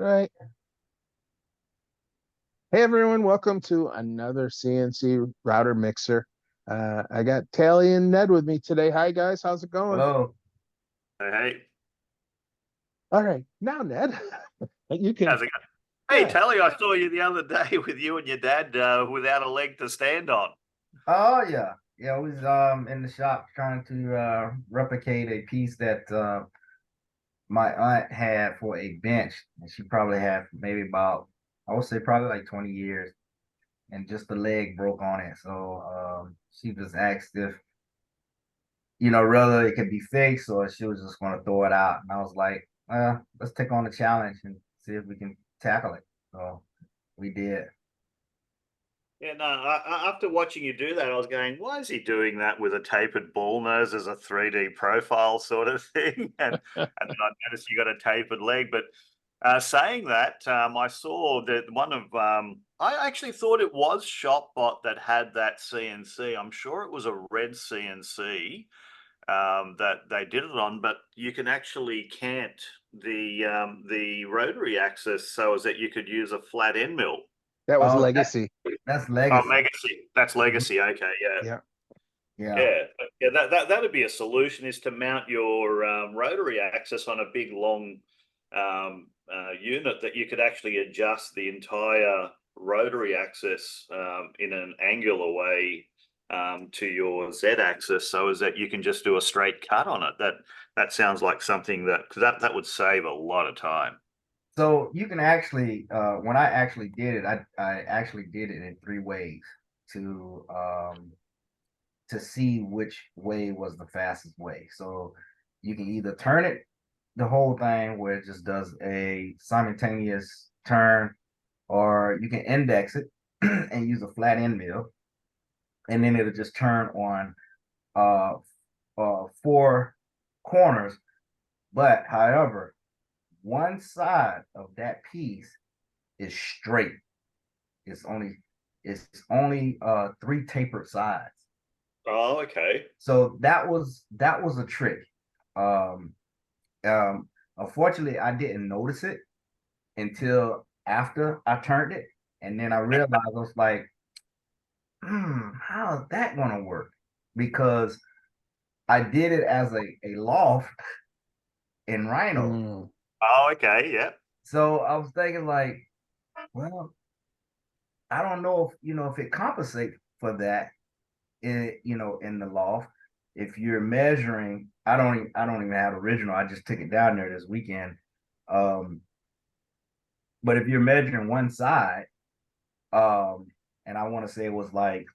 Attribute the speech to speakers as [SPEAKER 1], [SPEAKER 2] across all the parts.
[SPEAKER 1] right. Hey everyone, welcome to another CNC Router Mixer. I got Tally and Ned with me today. Hi guys, how's it going?
[SPEAKER 2] Hello.
[SPEAKER 3] Hey, hey,
[SPEAKER 1] All right, now Ned, you can.
[SPEAKER 3] how's it going? Hey,
[SPEAKER 1] Yeah.
[SPEAKER 3] Tally, I saw you the other day with you and your dad without a leg to stand on.
[SPEAKER 2] Oh yeah. Yeah, I was in the shop trying to replicate a piece that my aunt had for a bench. And she probably had maybe about, I would say probably like 20 years. And just the leg broke on it. So she just asked if, whether it could be fixed or she was just gonna throw it out. And I was like, let's take on the challenge and see if we can tackle it. So we did.
[SPEAKER 3] Yeah, no, after watching you do that, I was going, why is he doing that with a tapered ball nose as a 3D profile sort of thing? And then I noticed you got a tapered leg. But saying that, I saw that I actually thought it was ShopBot that had that CNC. I'm sure it was a red CNC that they did it on, but you can actually cant the rotary axis so as that you could use a flat end mill.
[SPEAKER 1] That was
[SPEAKER 2] Oh,
[SPEAKER 1] Legacy.
[SPEAKER 2] that's
[SPEAKER 3] Oh,
[SPEAKER 2] legacy.
[SPEAKER 3] Legacy. That's
[SPEAKER 2] Mhm.
[SPEAKER 3] Legacy. Okay, yeah,
[SPEAKER 1] Yeah.
[SPEAKER 2] Yeah.
[SPEAKER 3] yeah, yeah. That'd be a solution: is to mount your rotary axis on a big long unit that you could actually adjust the entire rotary axis in an angular way to your Z axis, so as that you can just do a straight cut on it. That sounds like something that because that would save a lot of time.
[SPEAKER 2] So you can actually, when I actually did it, I actually did it in three ways to um, to see which way was the fastest way. So you can either turn it the whole thing where it just does a simultaneous turn, or you can index it and use a flat end mill, and then it'll just turn on uh, four corners. But however, one side of that piece is straight. It's only it's only three tapered sides.
[SPEAKER 3] Oh, okay.
[SPEAKER 2] So that was a trick. Um, um, Unfortunately, I didn't notice it until after I turned it, and then I realized I was like, how is that gonna work? Because I did it as a loft in Rhino.
[SPEAKER 1] Mm.
[SPEAKER 3] Oh, okay. Yeah.
[SPEAKER 2] So I was thinking like, well, I don't know if if it compensates for that in the loft. If you're measuring, I don't even have the original. I just took it down there this weekend. Um, but if you're measuring one side, um, and I want to say it was like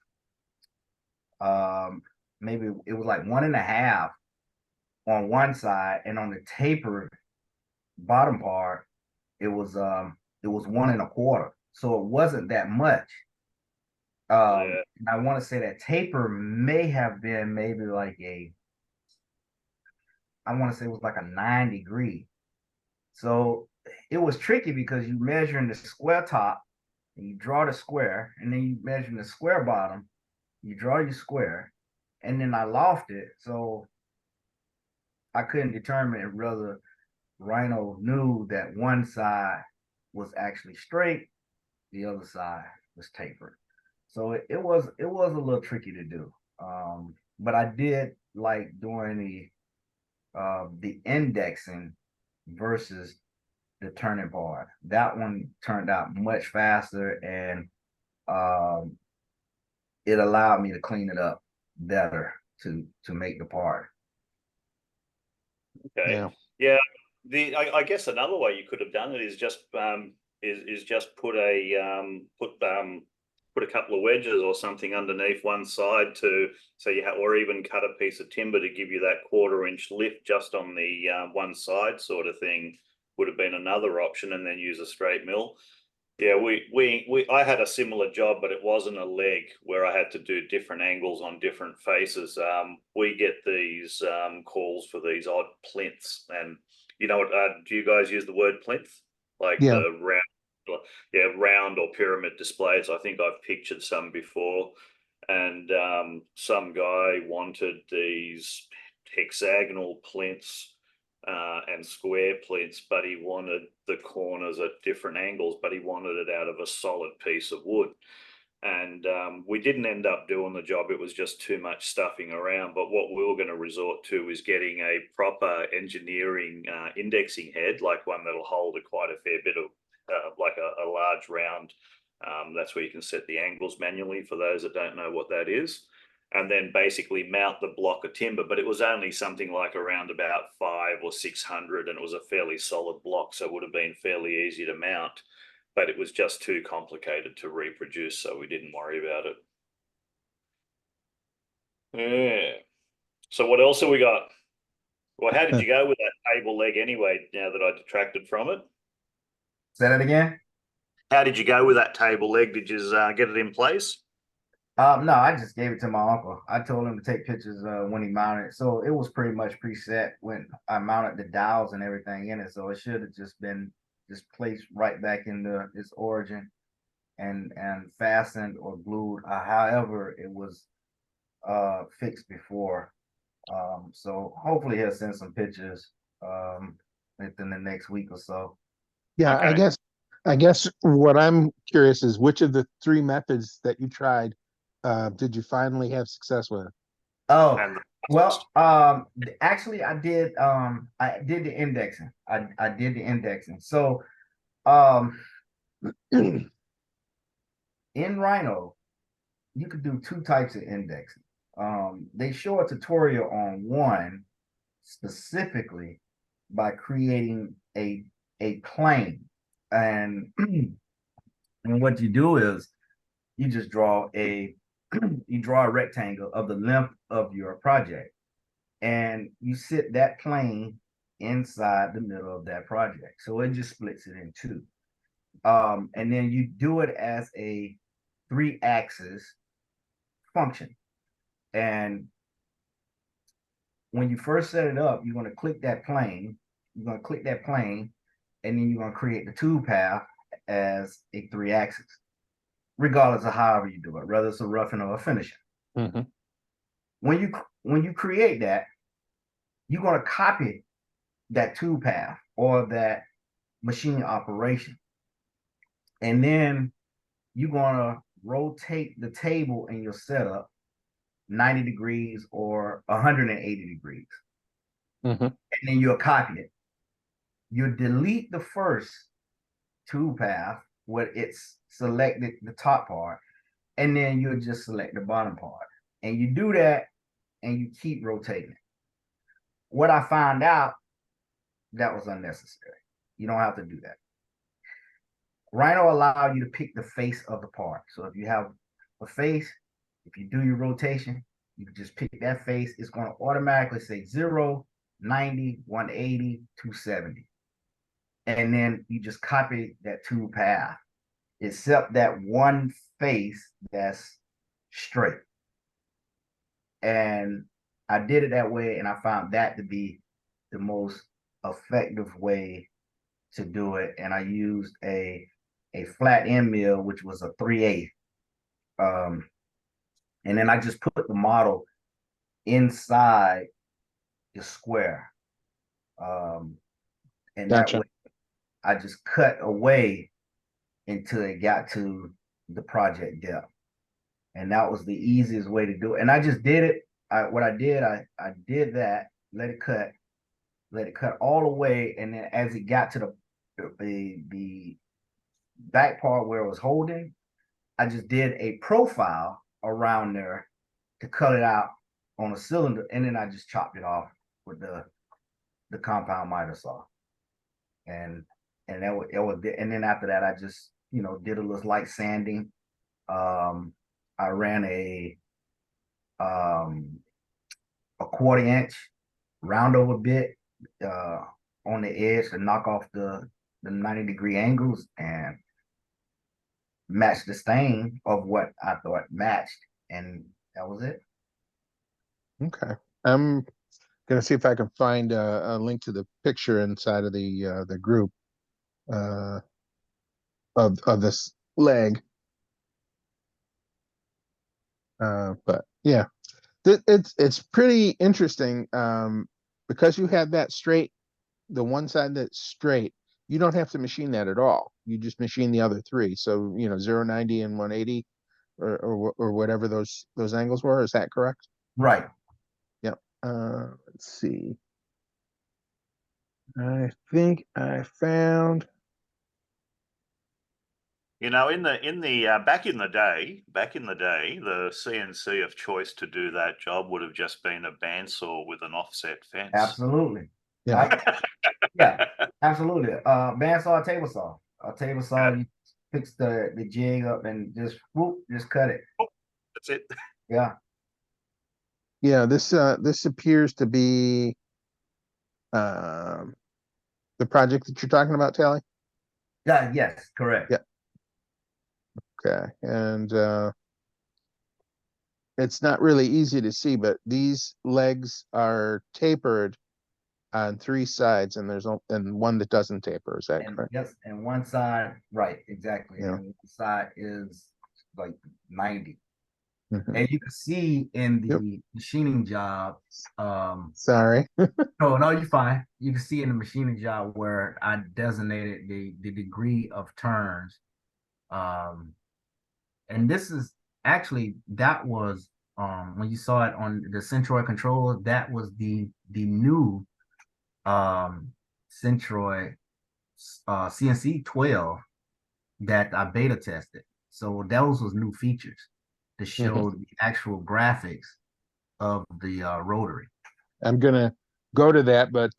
[SPEAKER 2] um maybe it was like one and a half on one side, and on the taper bottom part, it was one and a quarter. So it wasn't that much.
[SPEAKER 3] Yeah.
[SPEAKER 2] And I want to say that taper may have been maybe like I want to say it was like a 9 degree. So it was tricky because you measuring the square top and you draw the square, and then you measure the square bottom, you draw your square, and then I loft it. So I couldn't determine whether Rhino knew that one side was actually straight, the other side was tapered. So it was a little tricky to do. But I did like doing the indexing versus the turning part. That one turned out much faster, and um, it allowed me to clean it up better to make the part.
[SPEAKER 3] Okay.
[SPEAKER 1] Yeah.
[SPEAKER 3] Yeah. I guess another way you could have done it is just just put a couple of wedges or something underneath one side to so you have, or even cut a piece of timber to give you that 1/4 inch lift just on the one side sort of thing would have been another option, and then use a straight mill. Yeah, I had a similar job, but it wasn't a leg where I had to do different angles on different faces. We get these calls for these odd plinths, and you know what? Do you guys use the word plinth? Like
[SPEAKER 1] Yeah.
[SPEAKER 3] the round, yeah, round or pyramid displays. I think I've pictured some before, and some guy wanted these hexagonal plinths and square plinths, but he wanted the corners at different angles, but he wanted it out of a solid piece of wood. And we didn't end up doing the job. It was just too much stuffing around. But what we were going to resort to is getting a proper engineering indexing head, like one that'll hold quite a fair bit of, like a large round. That's where you can set the angles manually, for those that don't know what that is. And then basically mount the block of timber. But it was only something like around about 500 or 600, and it was a fairly solid block, so it would have been fairly easy to mount. But it was just too complicated to reproduce, so we didn't worry about it. Yeah. So what else have we got? Well, how did you go with that table leg anyway, now that I detracted from it?
[SPEAKER 2] Say that again?
[SPEAKER 3] How did you go with that table leg? Did you get it in place?
[SPEAKER 2] No, I just gave it to my uncle. I told him to take pictures when he mounted it. So it was pretty much preset when I mounted the dials and everything in it. So it should have just been just placed right back into its origin and fastened or glued. However, it was fixed before. So hopefully he'll send some pictures within the next week or so.
[SPEAKER 1] Yeah,
[SPEAKER 3] Okay.
[SPEAKER 1] I guess what I'm curious is which of the three methods that you tried did you finally have success with?
[SPEAKER 2] Oh,
[SPEAKER 3] And
[SPEAKER 2] well, actually I did the indexing. I did the indexing. So in Rhino, you could do two types of indexing. They show a tutorial on one specifically by creating a plane. And and what you do is you just draw a you draw a rectangle of the length of your project, and you sit that plane inside the middle of that project. So it just splits it in two. And then you do it as a 3-axis function. And when you first set it up, you're going to click that plane. You're going to click that plane, and then you're going to create the tool path as a 3-axis, regardless of however you do it, whether it's a roughing or a finishing.
[SPEAKER 1] Mhm.
[SPEAKER 2] When you create that, you're going to copy that tool path or that machine operation, and then you're going to rotate the table in your setup 90 degrees or 180 degrees.
[SPEAKER 1] Mhm.
[SPEAKER 2] And then you'll copy it. You'll delete the first tool path where it's selected the top part, and then you'll just select the bottom part. And you do that and you keep rotating it. What I found out, that was unnecessary. You don't have to do that. Rhino allows you to pick the face of the part. So if you have a face, if you do your rotation, you can just pick that face. It's going to automatically say 0, 90, 180, 270. And then you just copy that tool path, except that one face that's straight. And I did it that way, and I found that to be the most effective way to do it. And I used a flat end mill, which was a 3/8. And then I just put the model inside the square. And that
[SPEAKER 1] Gotcha.
[SPEAKER 2] way I just cut away until it got to the project depth. And that was the easiest way to do it. And I just did it. I did that, let it cut all the way. And then as it got to the back part where it was holding, I just did a profile around there to cut it out on a cylinder, and then I just chopped it off with the compound miter saw. And and then after that I just did a little light sanding. I ran a 1/4 inch round over bit on the edge to knock off the 90-degree angles and match the stain of what I thought matched, and that was it.
[SPEAKER 1] Okay. I'm gonna see if I can find a link to the picture inside of the group uh, of this leg. But yeah, it's pretty interesting because you have that straight the one side that's straight, you don't have to machine that at all. You just machine the other three. So, 0, 90, and 180, or whatever those angles were. Is that correct?
[SPEAKER 2] Right.
[SPEAKER 1] Yep. Let's see. I think I found.
[SPEAKER 3] In the back in the day, the CNC of choice to do that job would have just been a bandsaw with an offset fence.
[SPEAKER 2] Absolutely.
[SPEAKER 1] Yeah.
[SPEAKER 2] Yeah, absolutely. Bandsaw, table saw. A table saw, you fix the jig up and just whoop, just cut it.
[SPEAKER 3] That's it.
[SPEAKER 2] Yeah.
[SPEAKER 1] Yeah, this appears to be the project that you're talking about, Tally.
[SPEAKER 2] Yeah, yes, correct.
[SPEAKER 1] Yeah. Okay. And it's not really easy to see, but these legs are tapered on 3 sides, and there's and one that doesn't taper. Is that correct?
[SPEAKER 2] Yes, and one side, right, exactly.
[SPEAKER 1] Yeah.
[SPEAKER 2] And one side is like 90.
[SPEAKER 1] Mhm.
[SPEAKER 2] And you can see in the
[SPEAKER 1] Yep.
[SPEAKER 2] machining job,
[SPEAKER 1] Sorry.
[SPEAKER 2] no, you're fine. You can see in the machining job where I designated the degree of turns. And this is actually, that was when you saw it on the Centroid controller, that was the new Centroid CNC 12 that I beta tested. So those was new features to show the actual graphics of the rotary.
[SPEAKER 1] I'm gonna go to that, but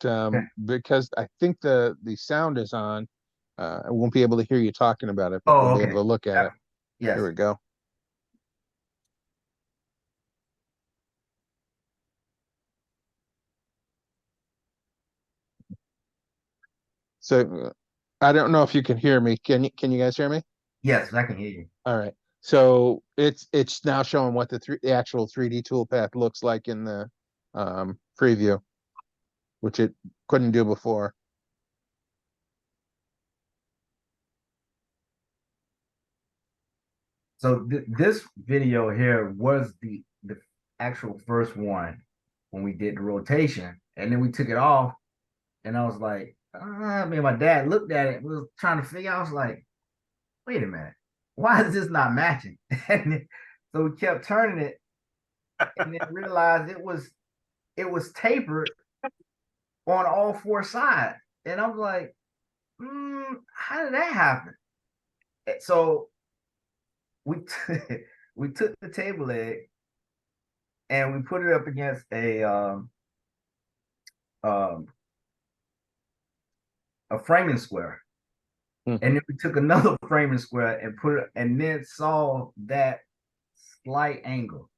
[SPEAKER 1] because I think the sound is on, I won't be able to hear you talking about it, but we'll be able to look at it.
[SPEAKER 2] Yes.
[SPEAKER 1] Here we go. So I don't know if you can hear me. Can you guys hear me?
[SPEAKER 2] Yes, I can hear you.
[SPEAKER 1] All right. So it's now showing what the actual 3D toolpath looks like in the preview, which it couldn't do before.
[SPEAKER 2] So this video here was the actual first one when we did the rotation, and then we took it off, and I was like, me and my dad looked at it, we was trying to figure out, I was like, wait a minute, why is this not matching? And so we kept turning it, and then realized it was tapered on all 4 sides. And I was like, how did that happen? So we we took the table leg and we put it up against a framing square. And then we took another framing square and put it, and then saw that slight angle.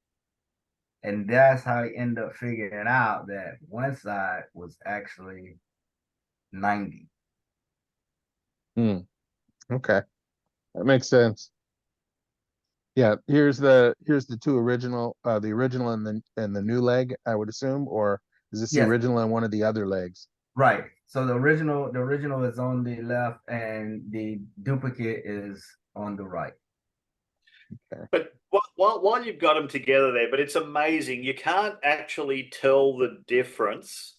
[SPEAKER 2] And that's how I ended up figuring out that one side was actually 90.
[SPEAKER 1] Okay. That makes sense. Yeah, here's the 2 original, the original and the new leg, I would assume, or is this the
[SPEAKER 2] Yes.
[SPEAKER 1] original and one of the other legs?
[SPEAKER 2] Right. So the original is on the left and the duplicate is on the right.
[SPEAKER 1] Okay.
[SPEAKER 3] But while you've got them together there, but it's amazing. You can't actually tell the difference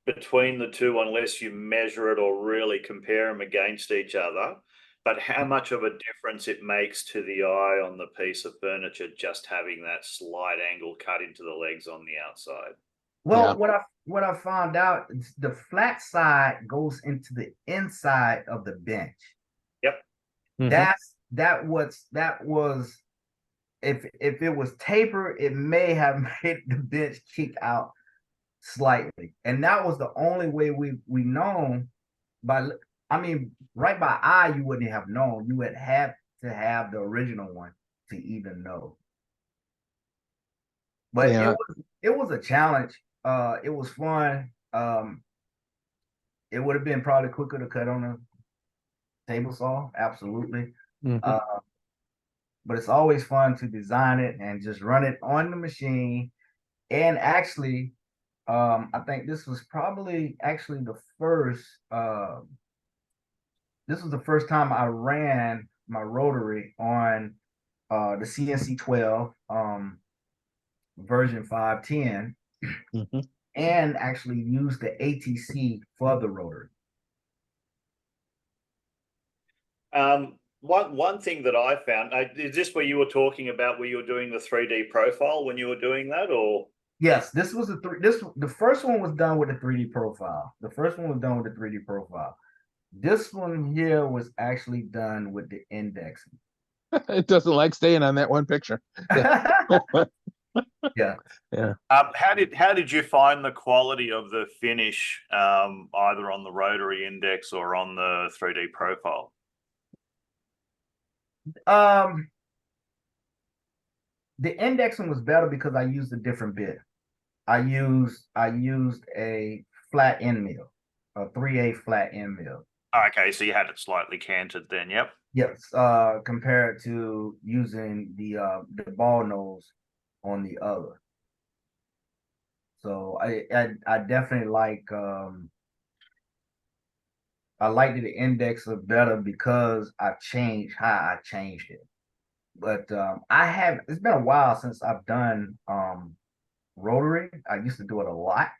[SPEAKER 3] between the two unless you measure it or really compare them against each other. But how much of a difference it makes to the eye on the piece of furniture just having that slight angle cut into the legs on the outside.
[SPEAKER 2] Well, what I found out is the flat side goes into the inside of the bench.
[SPEAKER 3] Yep.
[SPEAKER 2] That was if it was tapered, it may have made the bench kick out slightly, and that was the only way we known by. I mean, right by eye, you wouldn't have known. You would have to have the original one to even know. But
[SPEAKER 1] Yeah.
[SPEAKER 2] it was a challenge. It was fun. It would have been probably quicker to cut on a table saw, absolutely. But it's always fun to design it and just run it on the machine. And actually, I think this was probably actually the first. This was the first time I ran my rotary on the CNC 12 version 510. and actually use the ATC for the rotary.
[SPEAKER 3] One thing that I found, is this where you were talking about where you were doing the 3D profile when you were doing that, or?
[SPEAKER 2] Yes, this was the first one was done with the 3D profile. The first one was done with the 3D profile. This one here was actually done with the indexing.
[SPEAKER 1] It doesn't like staying on that one picture.
[SPEAKER 2] Yeah.
[SPEAKER 1] Yeah.
[SPEAKER 3] How did you find the quality of the finish, either on the rotary index or on the 3D profile?
[SPEAKER 2] The indexing was better because I used a different bit. I used a flat end mill, a 3/8 flat end mill.
[SPEAKER 3] Okay, so you had it slightly canted then, yep.
[SPEAKER 2] Yes, compared to using the ball nose on the other. So I definitely I liked the indexer better because I changed how I changed it. But it's been a while since I've done rotary. I used to do it a lot.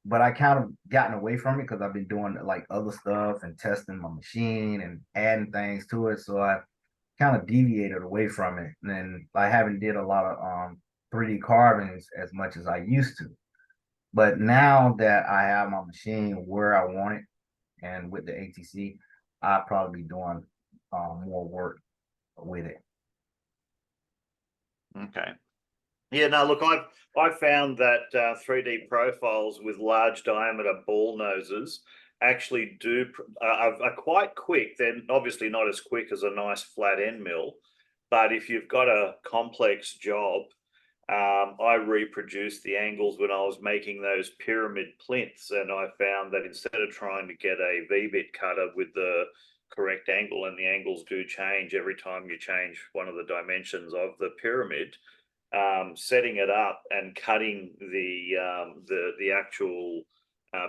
[SPEAKER 2] But I kind of gotten away from it because I've been doing like other stuff and testing my machine and adding things to it. So I kind of deviated away from it. And then I haven't did a lot of 3D carvings as much as I used to. But now that I have my machine where I want it and with the ATC, I'll probably be doing more work with it.
[SPEAKER 3] Okay. Yeah, no, look, I've found that 3D profiles with large diameter ball noses actually are quite quick. They're obviously not as quick as a nice flat end mill, but if you've got a complex job, I reproduced the angles when I was making those pyramid plinths, and I found that instead of trying to get a V-bit cutter with the correct angle, and the angles do change every time you change one of the dimensions of the pyramid, setting it up and cutting the actual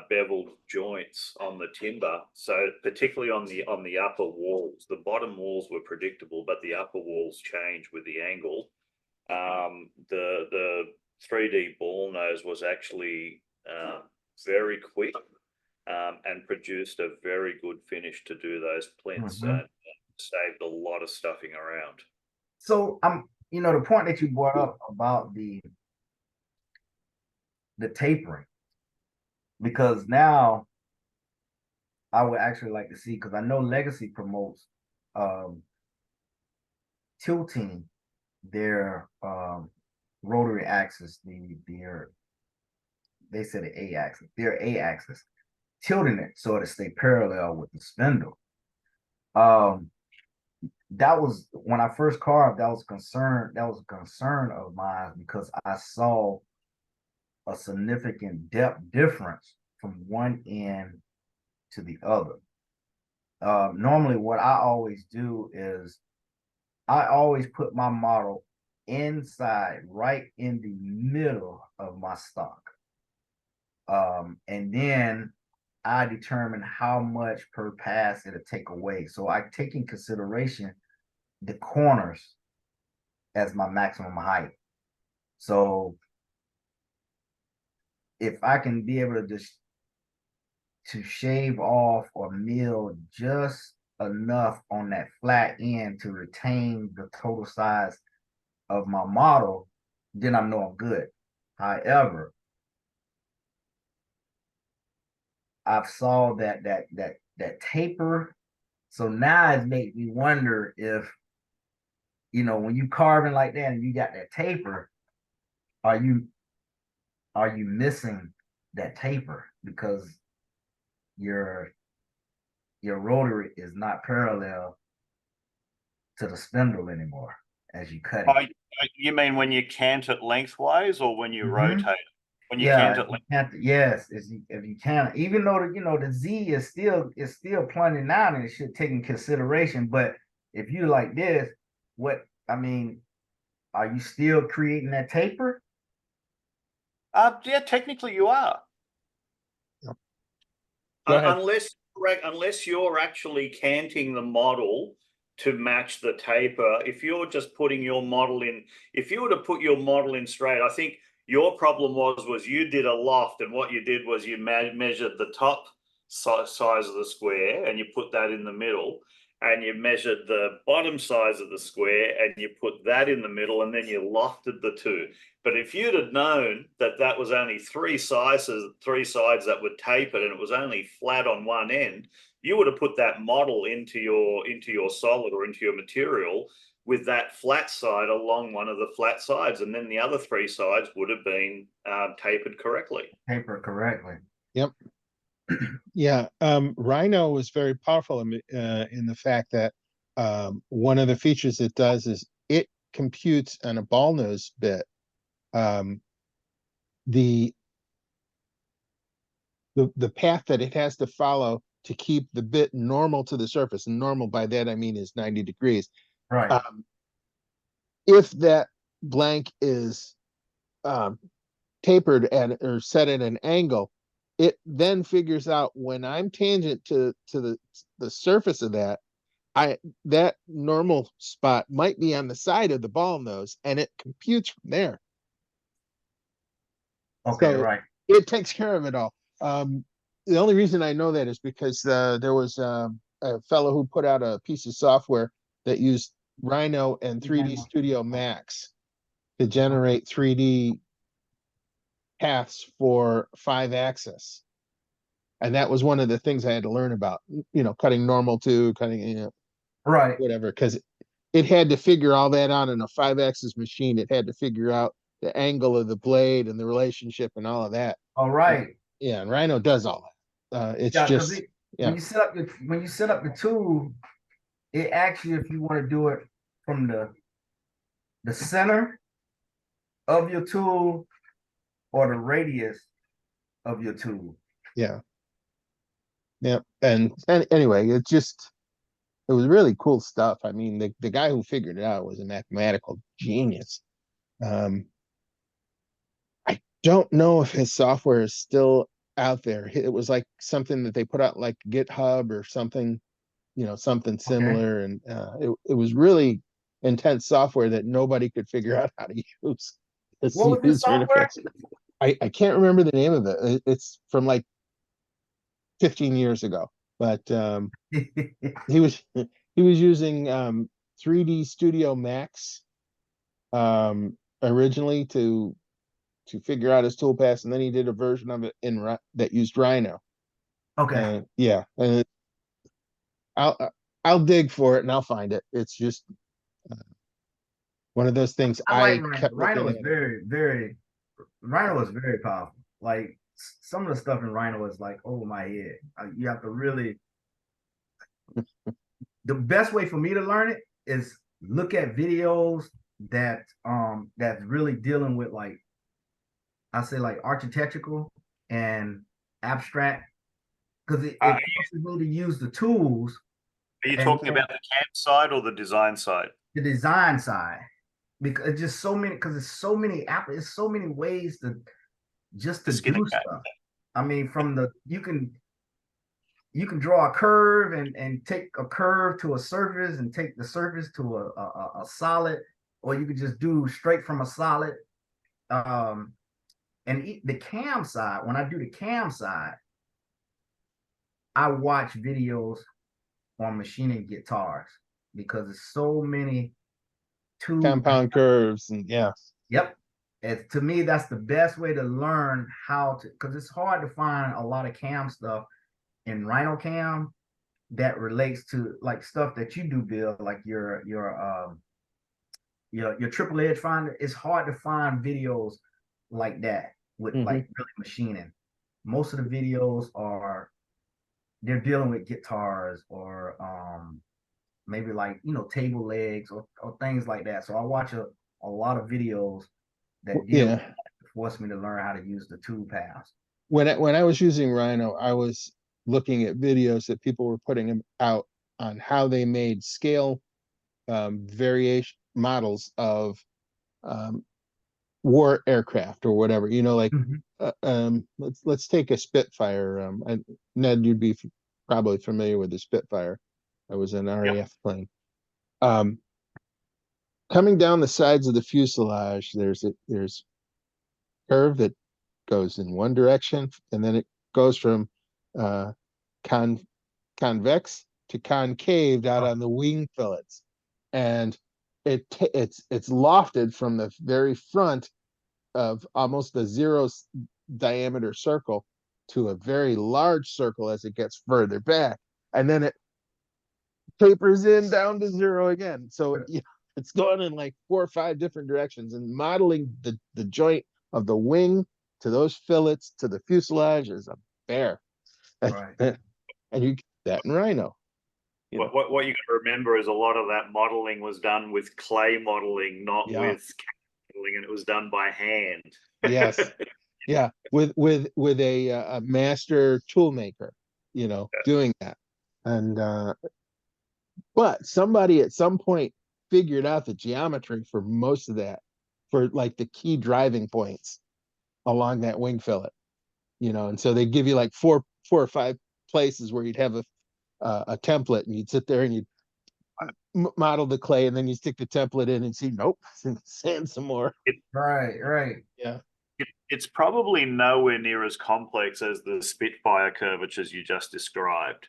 [SPEAKER 3] beveled joints on the timber. So particularly on the upper walls, the bottom walls were predictable, but the upper walls change with the angle. The 3D ball nose was actually very quick and produced a very good finish to do those plinths, and saved a lot of stuffing around.
[SPEAKER 2] So the point that you brought up about the tapering, because now I would actually like to see, because I know Legacy promotes tilting their rotary axis, they said the A axis, their A axis, tilting it so to stay parallel with the spindle. That was when I first carved, that was a concern of mine, because I saw a significant depth difference from one end to the other. Normally what I always do is I always put my model inside, right in the middle of my stock. And then I determine how much per pass it'll take away. So I take in consideration the corners as my maximum height. So if I can be able to just shave off or mill just enough on that flat end to retain the total size of my model, then I know I'm good. However, I've saw that taper. So now it makes me wonder if, when you carving like that and you got that taper, are you missing that taper because your rotary is not parallel to the spindle anymore as you cut it?
[SPEAKER 3] You mean when you cant it lengthwise, or when you rotate it? When you cant it
[SPEAKER 2] yes, if you can, even though the Z is still pointing down and it should take in consideration, but if you like this, are you still creating that taper?
[SPEAKER 3] Yeah, technically you are.
[SPEAKER 1] Yep.
[SPEAKER 3] Unless you're actually canting the model to match the taper. If you're just putting your model in, if you were to put your model in straight, I think Your problem was you did a loft, and what you did was you measured the top size of the square and you put that in the middle, and you measured the bottom size of the square and you put that in the middle, and then you lofted the two. But if you'd have known that that was only three sides that were tapered and it was only flat on one end, you would have put that model into your solid or into your material with that flat side along one of the flat sides, and then the other three sides would have been tapered correctly.
[SPEAKER 2] Tapered correctly.
[SPEAKER 1] Yep. Yeah. Rhino was very powerful in the fact that one of the features it does is it computes on a ball nose bit the path that it has to follow to keep the bit normal to the surface. And normal by that I mean is 90 degrees.
[SPEAKER 2] Right.
[SPEAKER 1] If that blank is tapered at or set at an angle, it then figures out when I'm tangent to the surface of that, that normal spot might be on the side of the ball nose, and it computes from there.
[SPEAKER 2] Okay,
[SPEAKER 1] So
[SPEAKER 2] right.
[SPEAKER 1] it takes care of it all. The only reason I know that is because there was a fellow who put out a piece of software that used Rhino and 3D Studio Max to generate 3D paths for 5-axis. And that was one of the things I had to learn about, cutting normal to cutting,
[SPEAKER 2] Right.
[SPEAKER 1] whatever, because it had to figure all that out in a 5-axis machine. It had to figure out the angle of the blade and the relationship and all of that.
[SPEAKER 2] All right.
[SPEAKER 1] Yeah, and Rhino does all that. It's just
[SPEAKER 2] when you set up the tool, it actually, if you want to do it from the center of your tool or the radius of your tool.
[SPEAKER 1] Yeah. And anyway, it was really cool stuff. I mean, the guy who figured it out was a mathematical genius. I don't know if his software is still out there. It was like something that they put out like GitHub or something, something similar. Okay. And it was really intense software that nobody could figure out how to use.
[SPEAKER 2] What was the software?
[SPEAKER 1] I can't remember the name of it. It's from like 15 years ago, but he was using 3D Studio Max originally to figure out his toolpaths, and then he did a version of it that used Rhino.
[SPEAKER 2] Okay.
[SPEAKER 1] Yeah, and I'll dig for it and I'll find it. It's just one of those things.
[SPEAKER 2] I like Rhino. Rhino was Rhino was very powerful. Like some of the stuff in Rhino is like over my head. You have to really. The best way for me to learn it is look at videos that's really dealing with, like, I say, like architectural and abstract, because it forces me to use the tools.
[SPEAKER 3] Are you talking about the CAM side or the design side?
[SPEAKER 2] The design side, because it's just so many. Because it's so many ways to do stuff. I mean, from you can draw a curve and take a curve to a surface and take the surface to a solid, or you could just do straight from a solid. And the cam side, when I do the cam side, I watch videos on machining guitars because there's so many
[SPEAKER 1] compound curves and yeah.
[SPEAKER 2] Yep. And to me, that's the best way to learn how to, because it's hard to find a lot of cam stuff in Rhino Cam that relates to like stuff that you do, Bill, like your triple edge finder. It's hard to find videos like that with like really machining. Most of the videos they're dealing with guitars or maybe like table legs or things like that. So I watch a lot of videos that force me to learn how to use the tool paths.
[SPEAKER 1] When I was using Rhino, I was looking at videos that people were putting out on how they made scale variation models of war aircraft or whatever, like let's take a Spitfire. Ned, you'd be probably familiar with the Spitfire. That was an RAF plane. Coming down the sides of the fuselage, there's curve that goes in one direction, and then it goes from con convex to concaved out on the wing fillets, and it's lofted from the very front of almost a zero diameter circle to a very large circle as it gets further back, and then it tapers in down to zero again. So it's going in like 4 or 5 different directions, and modeling the joint of the wing to those fillets to the fuselage is a bear.
[SPEAKER 2] Right.
[SPEAKER 1] And you get that in Rhino.
[SPEAKER 3] What you got to remember is a lot of that modeling was done with clay modeling, not with modeling, and it was done by hand.
[SPEAKER 1] Yes. Yeah, with a master tool maker, doing that. And but somebody at some point figured out the geometry for most of that, for like the key driving points along that wing fillet, and so they give you like four or 5 places where you'd have a template, and you'd sit there and you'd model the clay, and then you stick the template in and see, nope, sand some more.
[SPEAKER 2] Right.
[SPEAKER 1] Yeah.
[SPEAKER 3] It's probably nowhere near as complex as the Spitfire curvatures you just described.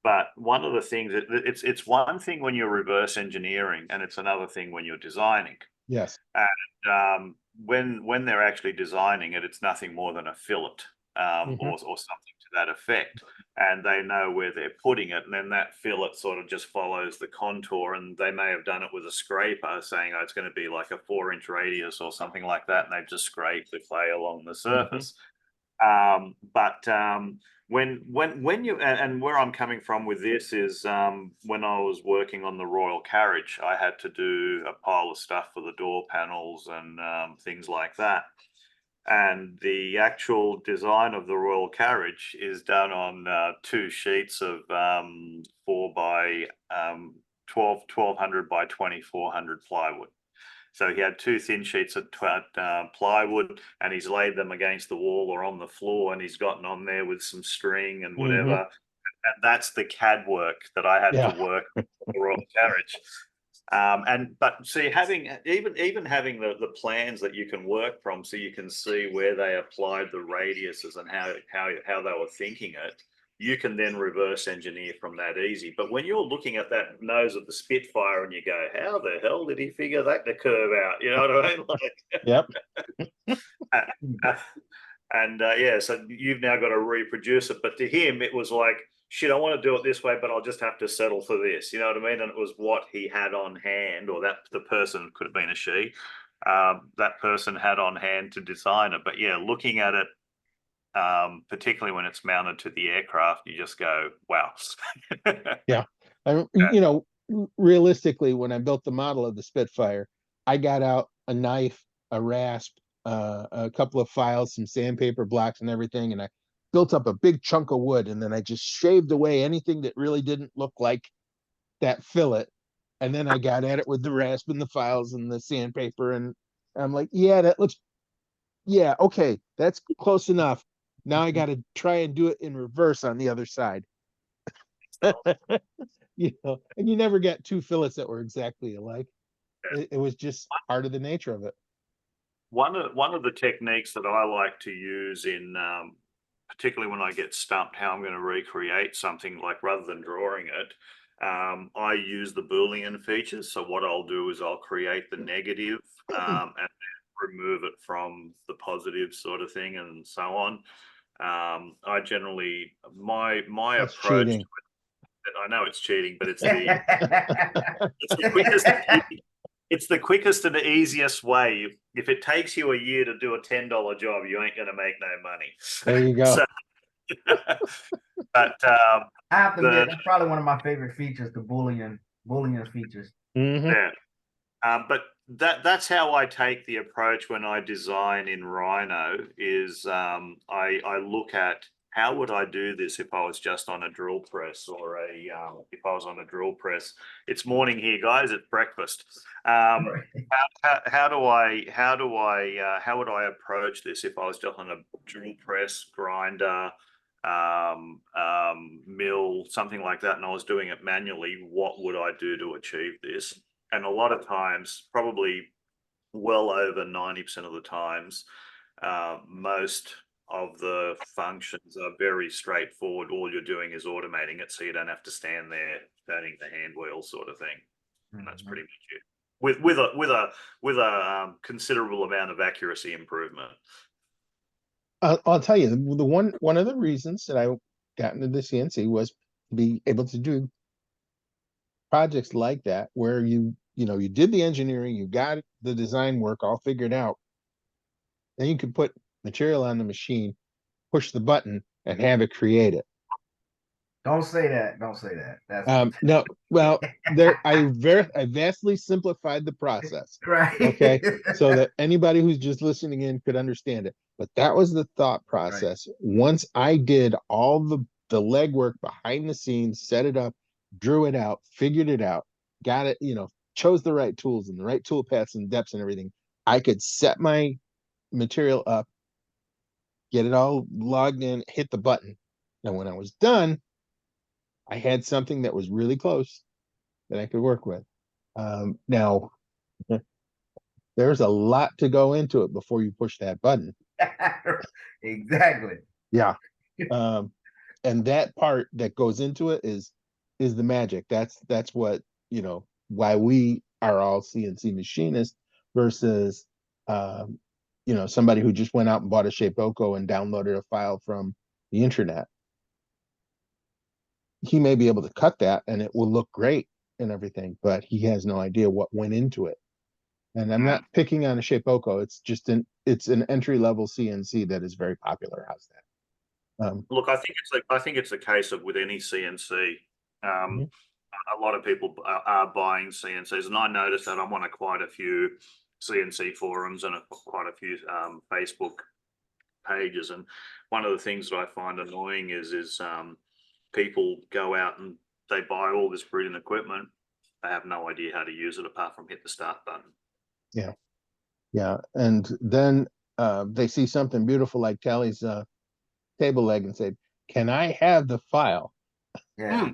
[SPEAKER 3] But one of the things that it's one thing when you're reverse engineering, and it's another thing when you're designing.
[SPEAKER 1] Yes.
[SPEAKER 3] And when they're actually designing it, it's nothing more than a fillet or something to that effect. And they know where they're putting it, and then that fillet sort of just follows the contour. And they may have done it with a scraper, saying, "Oh, it's going to be like a 4-inch radius or something like that," and they've just scraped the clay along the surface. When you and where I'm coming from with this is when I was working on the Royal Carriage, I had to do a pile of stuff for the door panels and things like that. And the actual design of the Royal Carriage is done on 2 sheets of 4 by 1200 by 2400 plywood. So he had 2 thin sheets of plywood, and he's laid them against the wall or on the floor, and he's gotten on there with some string and whatever. And that's the CAD work that I had to work with the Royal Carriage. But see, having even having the plans that you can work from, so you can see where they applied the radiuses and how they were thinking it, you can then reverse engineer from that easy. But when you're looking at that nose of the Spitfire and you go, how the hell did he figure that to curve out? You know what I mean? Like,
[SPEAKER 1] Yep.
[SPEAKER 3] yeah, so you've now got to reproduce it. But to him, it was like, shit, I want to do it this way, but I'll just have to settle for this. You know what I mean? And it was what he had on hand, or that the person, could have been a she, that person had on hand to design it. But yeah, looking at it, particularly when it's mounted to the aircraft, you just go, wow.
[SPEAKER 1] Yeah. Realistically, when I built the model of the Spitfire, I got out a knife, a rasp, a couple of files, some sandpaper blocks and everything, and I built up a big chunk of wood, and then I just shaved away anything that really didn't look like that fillet. And then I got at it with the rasp and the files and the sandpaper, and I'm like, yeah, that looks, yeah, okay, that's close enough. Now I got to try and do it in reverse on the other side. And you never get 2 fillets that were exactly alike. It was just part of the nature of it.
[SPEAKER 3] One of the techniques that I like to use in particularly when I get stumped how I'm going to recreate something, like rather than drawing it, I use the Boolean features. So what I'll do is I'll create the negative and then remove it from the positive sort of thing, and so on. I generally my
[SPEAKER 1] That's
[SPEAKER 3] approach
[SPEAKER 1] cheating.
[SPEAKER 3] to it, I know it's cheating, but it's the quickest. It's the quickest and the easiest way. If it takes you a year to do a $10 job, you ain't going to make no money.
[SPEAKER 1] There you go.
[SPEAKER 3] But
[SPEAKER 2] I have to admit, that's probably one of my favorite features, the Boolean features.
[SPEAKER 3] Yeah. But that's how I take the approach when I design in Rhino. Is I look at how would I do this if I was just on a drill press, or if I was on a drill press. It's morning here, guys. It's breakfast. How would I approach this if I was just on a drill press, grinder, mill, something like that, and I was doing it manually? What would I do to achieve this? And a lot of times, probably well over 90% of the times, most of the functions are very straightforward. All you're doing is automating it, so you don't have to stand there turning the hand wheel sort of thing. And that's pretty much it. With a considerable amount of accuracy improvement.
[SPEAKER 1] I'll tell you, the one of the reasons that I got into the CNC was to be able to do projects like that, where you did the engineering, you got the design work all figured out, then you could put material on the machine, push the button, and have it create it.
[SPEAKER 2] Don't say that. Don't say that. That's
[SPEAKER 1] No, well, I vastly simplified the process,
[SPEAKER 2] right.
[SPEAKER 1] okay, so that anybody who's just listening in could understand it. But that was the thought process. Once I did all the legwork behind the scenes, set it up, drew it out, figured it out, got it, chose the right tools and the right tool paths and depths and everything, I could set my material up, get it all logged in, hit the button. And when I was done, I had something that was really close that I could work with. Now, there's a lot to go into it before you push that button.
[SPEAKER 2] Exactly.
[SPEAKER 1] Yeah. And that part that goes into it is the magic. That's what, why we are all CNC machinists versus, somebody who just went out and bought a Shapeoko and downloaded a file from the internet. He may be able to cut that and it will look great and everything, but he has no idea what went into it. And I'm not picking on a Shapeoko. It's just it's an entry-level CNC that is very popular. How's that?
[SPEAKER 3] Look, I think it's a case of with any CNC, a lot of people are buying CNCs, and I noticed that I'm on quite a few CNC forums and quite a few Facebook pages. And one of the things that I find annoying is people go out and they buy all this brilliant equipment. They have no idea how to use it apart from hit the start button.
[SPEAKER 1] Yeah. And then they see something beautiful like Tally's table leg and say, "Can I have the file?"
[SPEAKER 2] Yeah.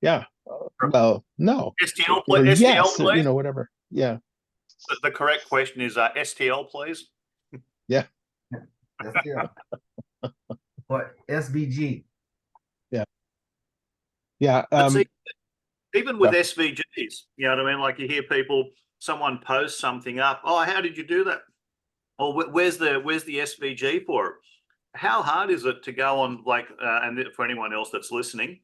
[SPEAKER 1] Yeah. Well, no.
[SPEAKER 3] STL,
[SPEAKER 1] Or
[SPEAKER 3] STL,
[SPEAKER 1] yes,
[SPEAKER 3] please.
[SPEAKER 1] whatever. Yeah.
[SPEAKER 3] The correct question is STL, please.
[SPEAKER 1] Yeah.
[SPEAKER 2] STL. But SVG.
[SPEAKER 1] Yeah.
[SPEAKER 3] See, even with SVGs, you know what I mean? Like you hear someone post something up. Oh, how did you do that? Or where's the SVG for it? How hard is it to go on, and for anyone else that's listening,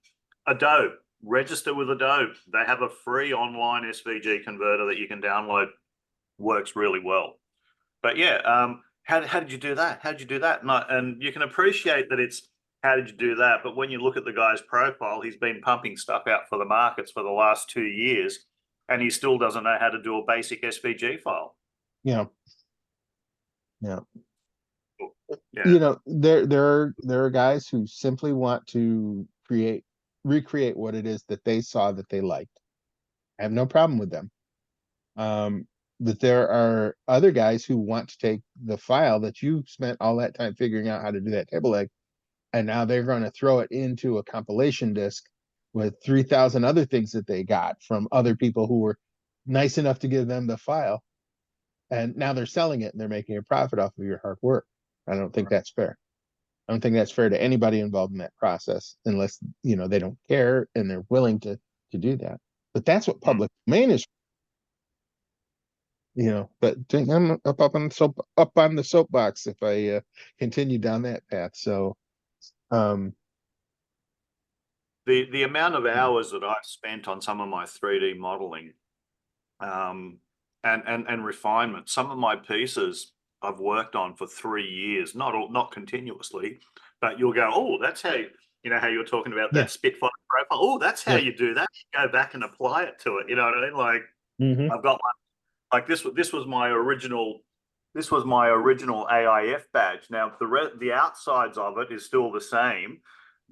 [SPEAKER 3] Adobe, register with Adobe. They have a free online SVG converter that you can download. Works really well. But yeah, how did you do that? How did you do that? And you can appreciate that it's how did you do that? But when you look at the guy's profile, he's been pumping stuff out for the markets for the last 2 years, and he still doesn't know how to do a basic SVG file.
[SPEAKER 1] Yeah.
[SPEAKER 3] Yeah.
[SPEAKER 1] There are guys who simply want to recreate what it is that they saw that they liked. I have no problem with them. But there are other guys who want to take the file that you spent all that time figuring out how to do that table leg, and now they're going to throw it into a compilation disc with 3,000 other things that they got from other people who were nice enough to give them the file. And now they're selling it and they're making a profit off of your hard work. I don't think that's fair. I don't think that's fair to anybody involved in that process, unless, they don't care and they're willing to do that. But that's what public domain is. But I'm up on the soapbox if I continue down that path. So,
[SPEAKER 3] the amount of hours that I've spent on some of my 3D modeling, and refinement, some of my pieces I've worked on for 3 years, not continuously, but you'll go, oh, that's how how you're talking about that Spitfire profile. Oh, that's how you do that. Go back and apply it to it. You know what I mean? Like I've got one. Like this was my original AIF badge. Now the outsides of it is still the same.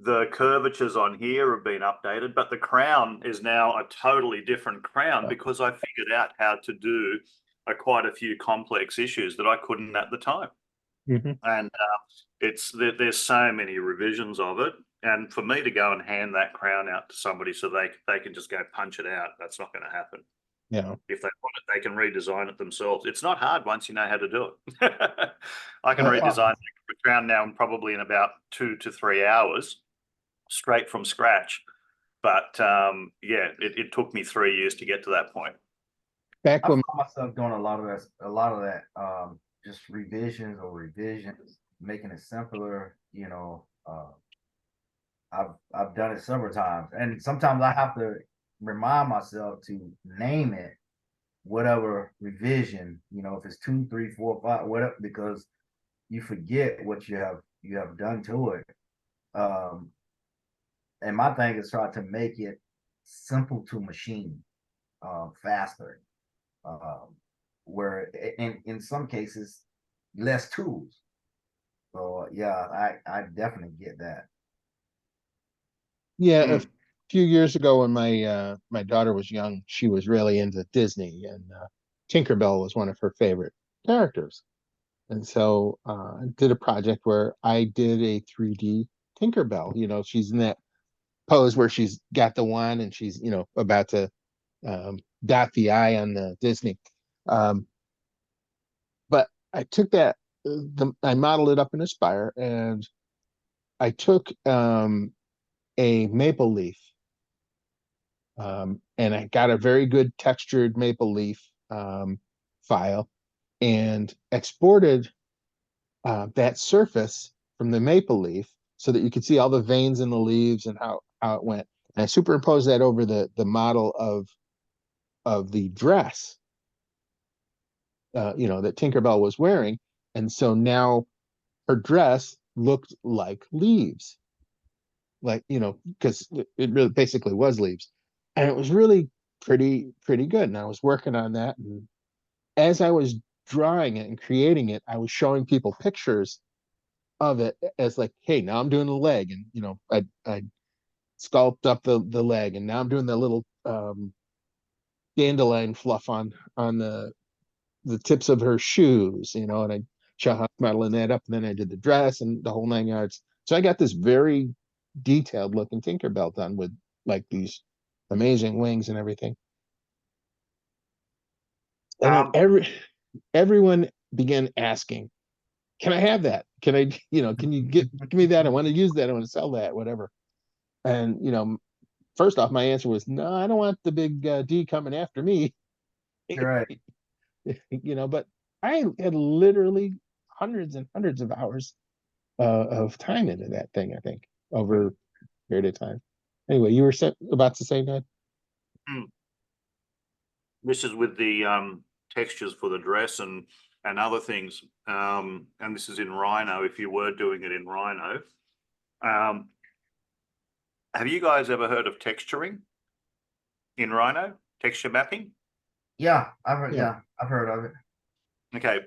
[SPEAKER 3] The curvatures on here have been updated, but the crown is now a totally different crown because I figured out how to do quite a few complex issues that I couldn't at the time. And there's so many revisions of it, and for me to go and hand that crown out to somebody so they can just go punch it out, that's not going to happen.
[SPEAKER 1] Yeah.
[SPEAKER 3] If they want it, they can redesign it themselves. It's not hard once you know how to do it. I can
[SPEAKER 1] Uh,
[SPEAKER 3] redesign the ground now in about 2 to 3 hours, straight from scratch. But yeah, it took me 3 years to get to that point.
[SPEAKER 1] Back
[SPEAKER 2] I
[SPEAKER 1] when,
[SPEAKER 2] found myself doing a lot of that, just revisions, making it simpler. I've done it several times, and sometimes I have to remind myself to name it whatever revision. If it's 2, 3, 4, 5, whatever, because you forget what you have done to it. Um, and my thing is try to make it simple to machine, faster. Um, where in some cases less tools. So yeah, I definitely get that.
[SPEAKER 1] yeah, a
[SPEAKER 3] Mm.
[SPEAKER 1] few years ago when my daughter was young, she was really into Disney, and Tinkerbell was one of her favorite characters. And so I did a project where I did a 3D Tinkerbell. She's in that pose where she's got the wand and she's, about to dot the I on the Disney. Um, but I took that, I modeled it up in Aspire, and I took a maple leaf, and I got a very good textured maple leaf file, and exported that surface from the maple leaf so that you could see all the veins in the leaves and how it went. And I superimposed that over the model of the dress, that Tinkerbell was wearing. And so now her dress looked like leaves, like, because it really basically was leaves. And it was really pretty good. And I was working on that. And as I was drawing it and creating it, I was showing people pictures of it as like, hey, now I'm doing the leg, and I sculpt up the leg, and now I'm doing the little dandelion fluff on the tips of her shoes, and I show how I'm modeling that up, and then I did the dress and the whole 9 yards. So I got this very detailed looking Tinkerbell done with like these amazing wings and everything. And then
[SPEAKER 3] Um,
[SPEAKER 1] everyone began asking, can I have that? Can I, can you give me that? I want to use that. I want to sell that, whatever. And, first off, my answer was, no, I don't want the big D coming after me.
[SPEAKER 2] Right.
[SPEAKER 1] But I had literally hundreds and hundreds of hours of time into that thing, I think, over a period of time. Anyway, you were about to say that?
[SPEAKER 3] mm. This is with the textures for the dress and other things. And this is in Rhino, if you were doing it in Rhino. Have you guys ever heard of texturing in Rhino? Texture mapping?
[SPEAKER 2] Yeah, I've heard.
[SPEAKER 1] Yeah.
[SPEAKER 2] Yeah, I've heard of it.
[SPEAKER 3] Okay.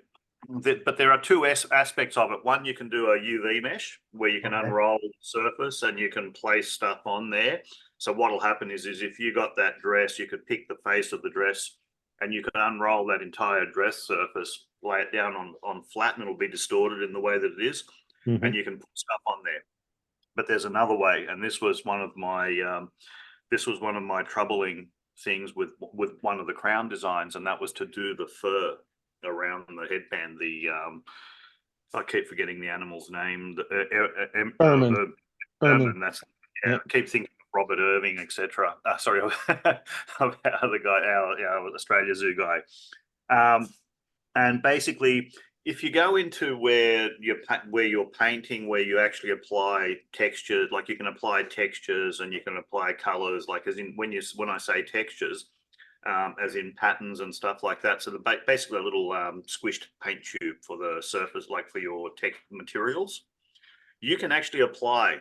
[SPEAKER 3] But there are two aspects of it. One, you can do a UV mesh where you can
[SPEAKER 2] Okay.
[SPEAKER 3] unroll the surface and you can place stuff on there. So what'll happen is if you got that dress, you could pick the face of the dress and you can unroll that entire dress surface, lay it down on flat, and it'll be distorted in the way that it is,
[SPEAKER 1] Mm-hmm.
[SPEAKER 3] and you can put stuff on there. But there's another way, and this was one of my troubling things with one of the crown designs, and that was to do the fur around the headband. I keep forgetting the animal's name.
[SPEAKER 1] Ermine.
[SPEAKER 3] Ermine. That's
[SPEAKER 1] Yeah.
[SPEAKER 3] I keep thinking of Robert Irving, etc. Sorry, about the guy, our Australia Zoo guy. And basically, if you go into where you're painting, where you actually apply textures, like you can apply textures and you can apply colors, like as in when I say textures, as in patterns and stuff like that. So basically a little squished paint tube for the surface, like for your tech materials. You can actually apply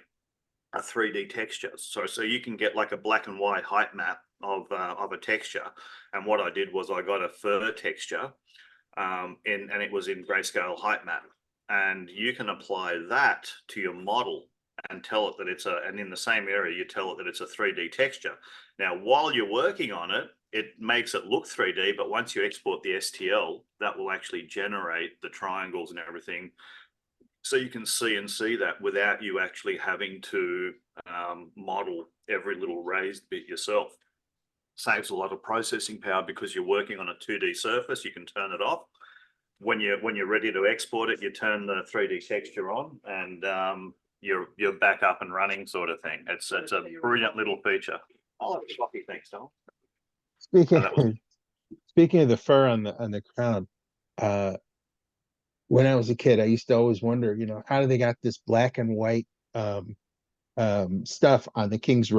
[SPEAKER 3] a 3D texture. So you can get like a black and white height map of a texture. And what I did was I got a fur texture, and it was in grayscale height map. And you can apply that to your model and tell it that and in the same area, you tell it that it's a 3D texture. Now, while you're working on it, it makes it look 3D, but once you export the STL, that will actually generate the triangles and everything. So you can CNC that without you actually having to model every little raised bit yourself. saves a lot of processing power because you're working on a 2D surface. You can turn it off. When you're ready to export it, you turn the 3D texture on, and you're back up and running, sort of thing. It's a brilliant little feature. Oh, coffee, thanks, Tom.
[SPEAKER 1] Speaking
[SPEAKER 3] That was
[SPEAKER 1] speaking of the fur on the crown, when I was a kid, I used to always wonder, how do they got this black and white stuff on the kings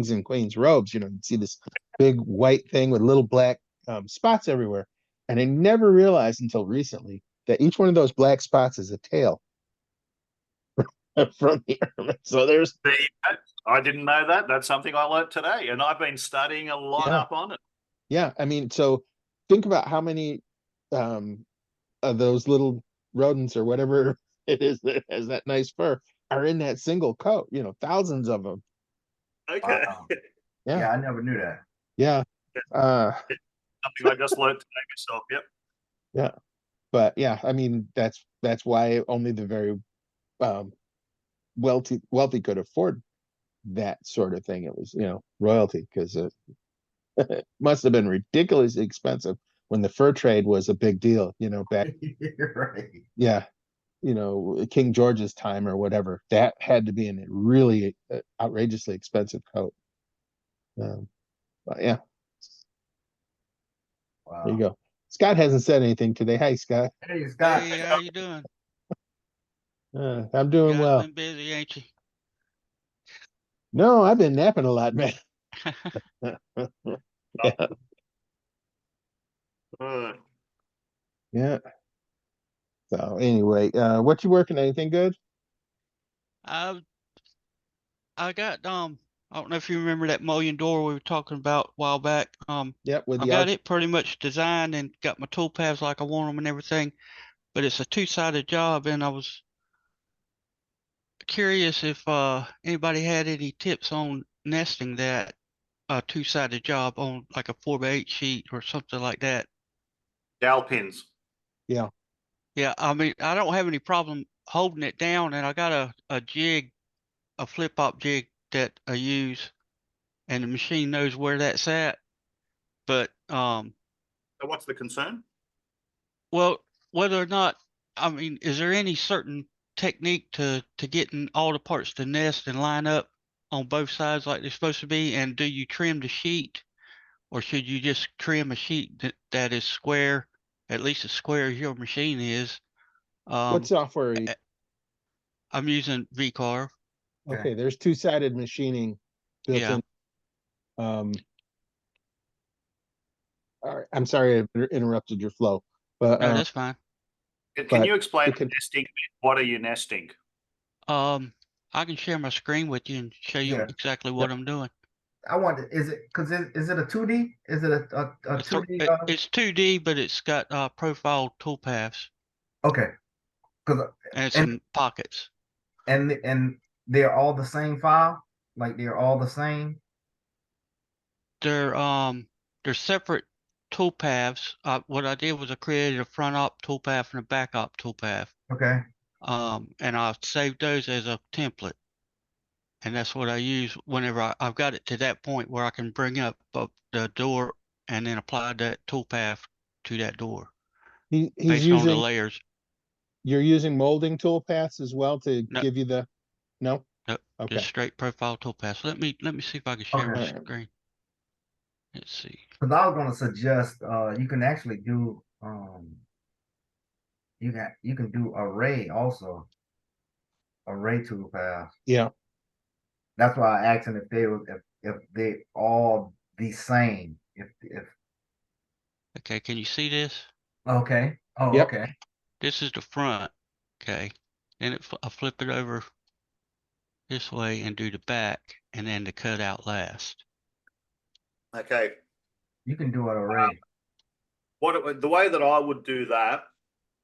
[SPEAKER 1] and queens robes? You see this big white thing with little black spots everywhere, and I never realized until recently that each one of those black spots is a tail from the ornament. So there's
[SPEAKER 3] there you go. I didn't know that. That's something I learned today, and I've been studying a lot
[SPEAKER 1] yeah,
[SPEAKER 3] up on it.
[SPEAKER 1] yeah. I mean, so think about how many of those little rodents or whatever it is that has that nice fur are in that single coat. Thousands of them.
[SPEAKER 3] Okay.
[SPEAKER 2] Wow.
[SPEAKER 1] Yeah,
[SPEAKER 2] Yeah, I never knew that.
[SPEAKER 1] yeah. Uh,
[SPEAKER 3] Something I just learned today myself. Yep.
[SPEAKER 1] yeah. But yeah, I mean that's why only the very wealthy could afford that sort of thing. It was royalty, because it must have been ridiculously expensive when the fur trade was a big deal. Back
[SPEAKER 2] Right.
[SPEAKER 1] yeah, King George's time or whatever. That had to be a really outrageously expensive coat. But yeah, there you
[SPEAKER 2] Wow.
[SPEAKER 1] go. Scott hasn't said anything today. Hi, Scott.
[SPEAKER 2] Hey, Scott.
[SPEAKER 4] Hey, how you doing?
[SPEAKER 1] I'm
[SPEAKER 4] You
[SPEAKER 1] doing
[SPEAKER 4] guys
[SPEAKER 1] well.
[SPEAKER 4] been busy, ain't you?
[SPEAKER 1] No, I've been napping a lot, man. Yeah,
[SPEAKER 3] Uh,
[SPEAKER 1] yeah. So anyway, what you working? Anything good?
[SPEAKER 4] I I got I don't know if you remember that mullion door we were talking about a while back.
[SPEAKER 1] Yep, with
[SPEAKER 4] I've
[SPEAKER 1] the
[SPEAKER 4] got
[SPEAKER 1] arch.
[SPEAKER 4] it pretty much designed and got my tool paths like I want them and everything, but it's a two-sided job, and I was curious if anybody had any tips on nesting that two-sided job on like a 4x8 sheet or something like that.
[SPEAKER 3] dowel pins.
[SPEAKER 1] Yeah.
[SPEAKER 4] Yeah, I mean, I don't have any problem holding it down, and I got a jig, a flip-up jig that I use, and the machine knows where that's at. But
[SPEAKER 3] So what's the concern?
[SPEAKER 4] well, whether or not, I mean, is there any certain technique to getting all the parts to nest and line up on both sides like they're supposed to be? And do you trim the sheet, or should you just trim a sheet that is square, at least as square as your machine is?
[SPEAKER 1] What
[SPEAKER 4] Um,
[SPEAKER 1] software? Are you?
[SPEAKER 4] I'm using VCarve.
[SPEAKER 1] Okay, there's two-sided machining built
[SPEAKER 4] Yeah,
[SPEAKER 1] in. Um, all right, I'm sorry I interrupted your flow, but
[SPEAKER 4] no, that's fine.
[SPEAKER 3] Can you explain
[SPEAKER 1] it
[SPEAKER 3] the
[SPEAKER 1] can.
[SPEAKER 3] nesting? What are you nesting?
[SPEAKER 4] Um, I can share my screen with you and show you
[SPEAKER 2] Yeah.
[SPEAKER 4] exactly
[SPEAKER 1] Yep.
[SPEAKER 4] what I'm doing.
[SPEAKER 2] I wonder, is it a 2D? Is it a 2D?
[SPEAKER 4] It's 2D, but it's got profile toolpaths
[SPEAKER 2] Okay. Cause
[SPEAKER 4] and
[SPEAKER 2] and
[SPEAKER 4] some pockets.
[SPEAKER 2] and they're all the same file? Like they're all the same?
[SPEAKER 4] They're separate toolpaths. What I did was I created a front op toolpath and a back op toolpath.
[SPEAKER 2] Okay.
[SPEAKER 4] And I saved those as a template. And that's what I use whenever I've got it to that point where I can bring up the door and then apply that toolpath to that door
[SPEAKER 1] He's
[SPEAKER 4] based on the
[SPEAKER 1] using.
[SPEAKER 4] layers.
[SPEAKER 1] You're using molding tool paths as well to
[SPEAKER 4] No,
[SPEAKER 1] give you the. No.
[SPEAKER 4] no,
[SPEAKER 1] Okay.
[SPEAKER 4] just straight profile toolpath. So let me see if I can share
[SPEAKER 2] Okay.
[SPEAKER 4] my
[SPEAKER 1] All right.
[SPEAKER 4] screen. Let's see.
[SPEAKER 2] Because I was gonna suggest you can actually do you can do array also. Array toolpath.
[SPEAKER 1] Yeah.
[SPEAKER 2] That's why I asked them if they all the same. If
[SPEAKER 4] Okay, can you see this?
[SPEAKER 2] okay. Oh,
[SPEAKER 1] Yep.
[SPEAKER 2] okay.
[SPEAKER 4] This is the front. Okay. Then I flip it over this way and do the back and then the cutout last.
[SPEAKER 3] Okay.
[SPEAKER 2] You can do an array.
[SPEAKER 3] The way that I would do that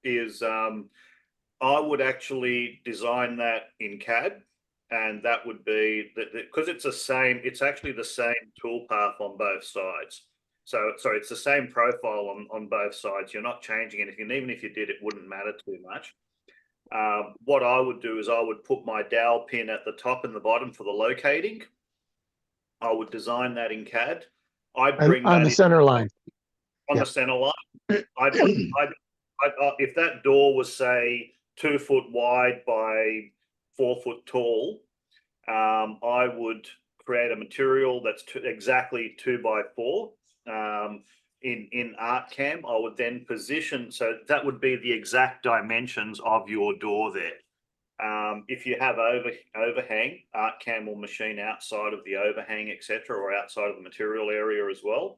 [SPEAKER 3] is I would actually design that in CAD, and that would be because it's actually the same toolpath on both sides. So sorry, it's the same profile on both sides. You're not changing anything. Even if you did, it wouldn't matter too much. What I would do is I would put my dowel pin at the top and the bottom for the locating. I would design that in CAD. I'd
[SPEAKER 1] on,
[SPEAKER 3] bring
[SPEAKER 1] on
[SPEAKER 3] that
[SPEAKER 1] the
[SPEAKER 3] in
[SPEAKER 1] center line.
[SPEAKER 3] on
[SPEAKER 1] Yep.
[SPEAKER 3] the center line. If that door was say 2 foot wide by 4 foot tall, I would create a material that's exactly 2 by 4. In ArtCam, I would then position, so that would be the exact dimensions of your door there. If you have overhang, ArtCam will machine outside of the overhang, etc., or outside of the material area as well.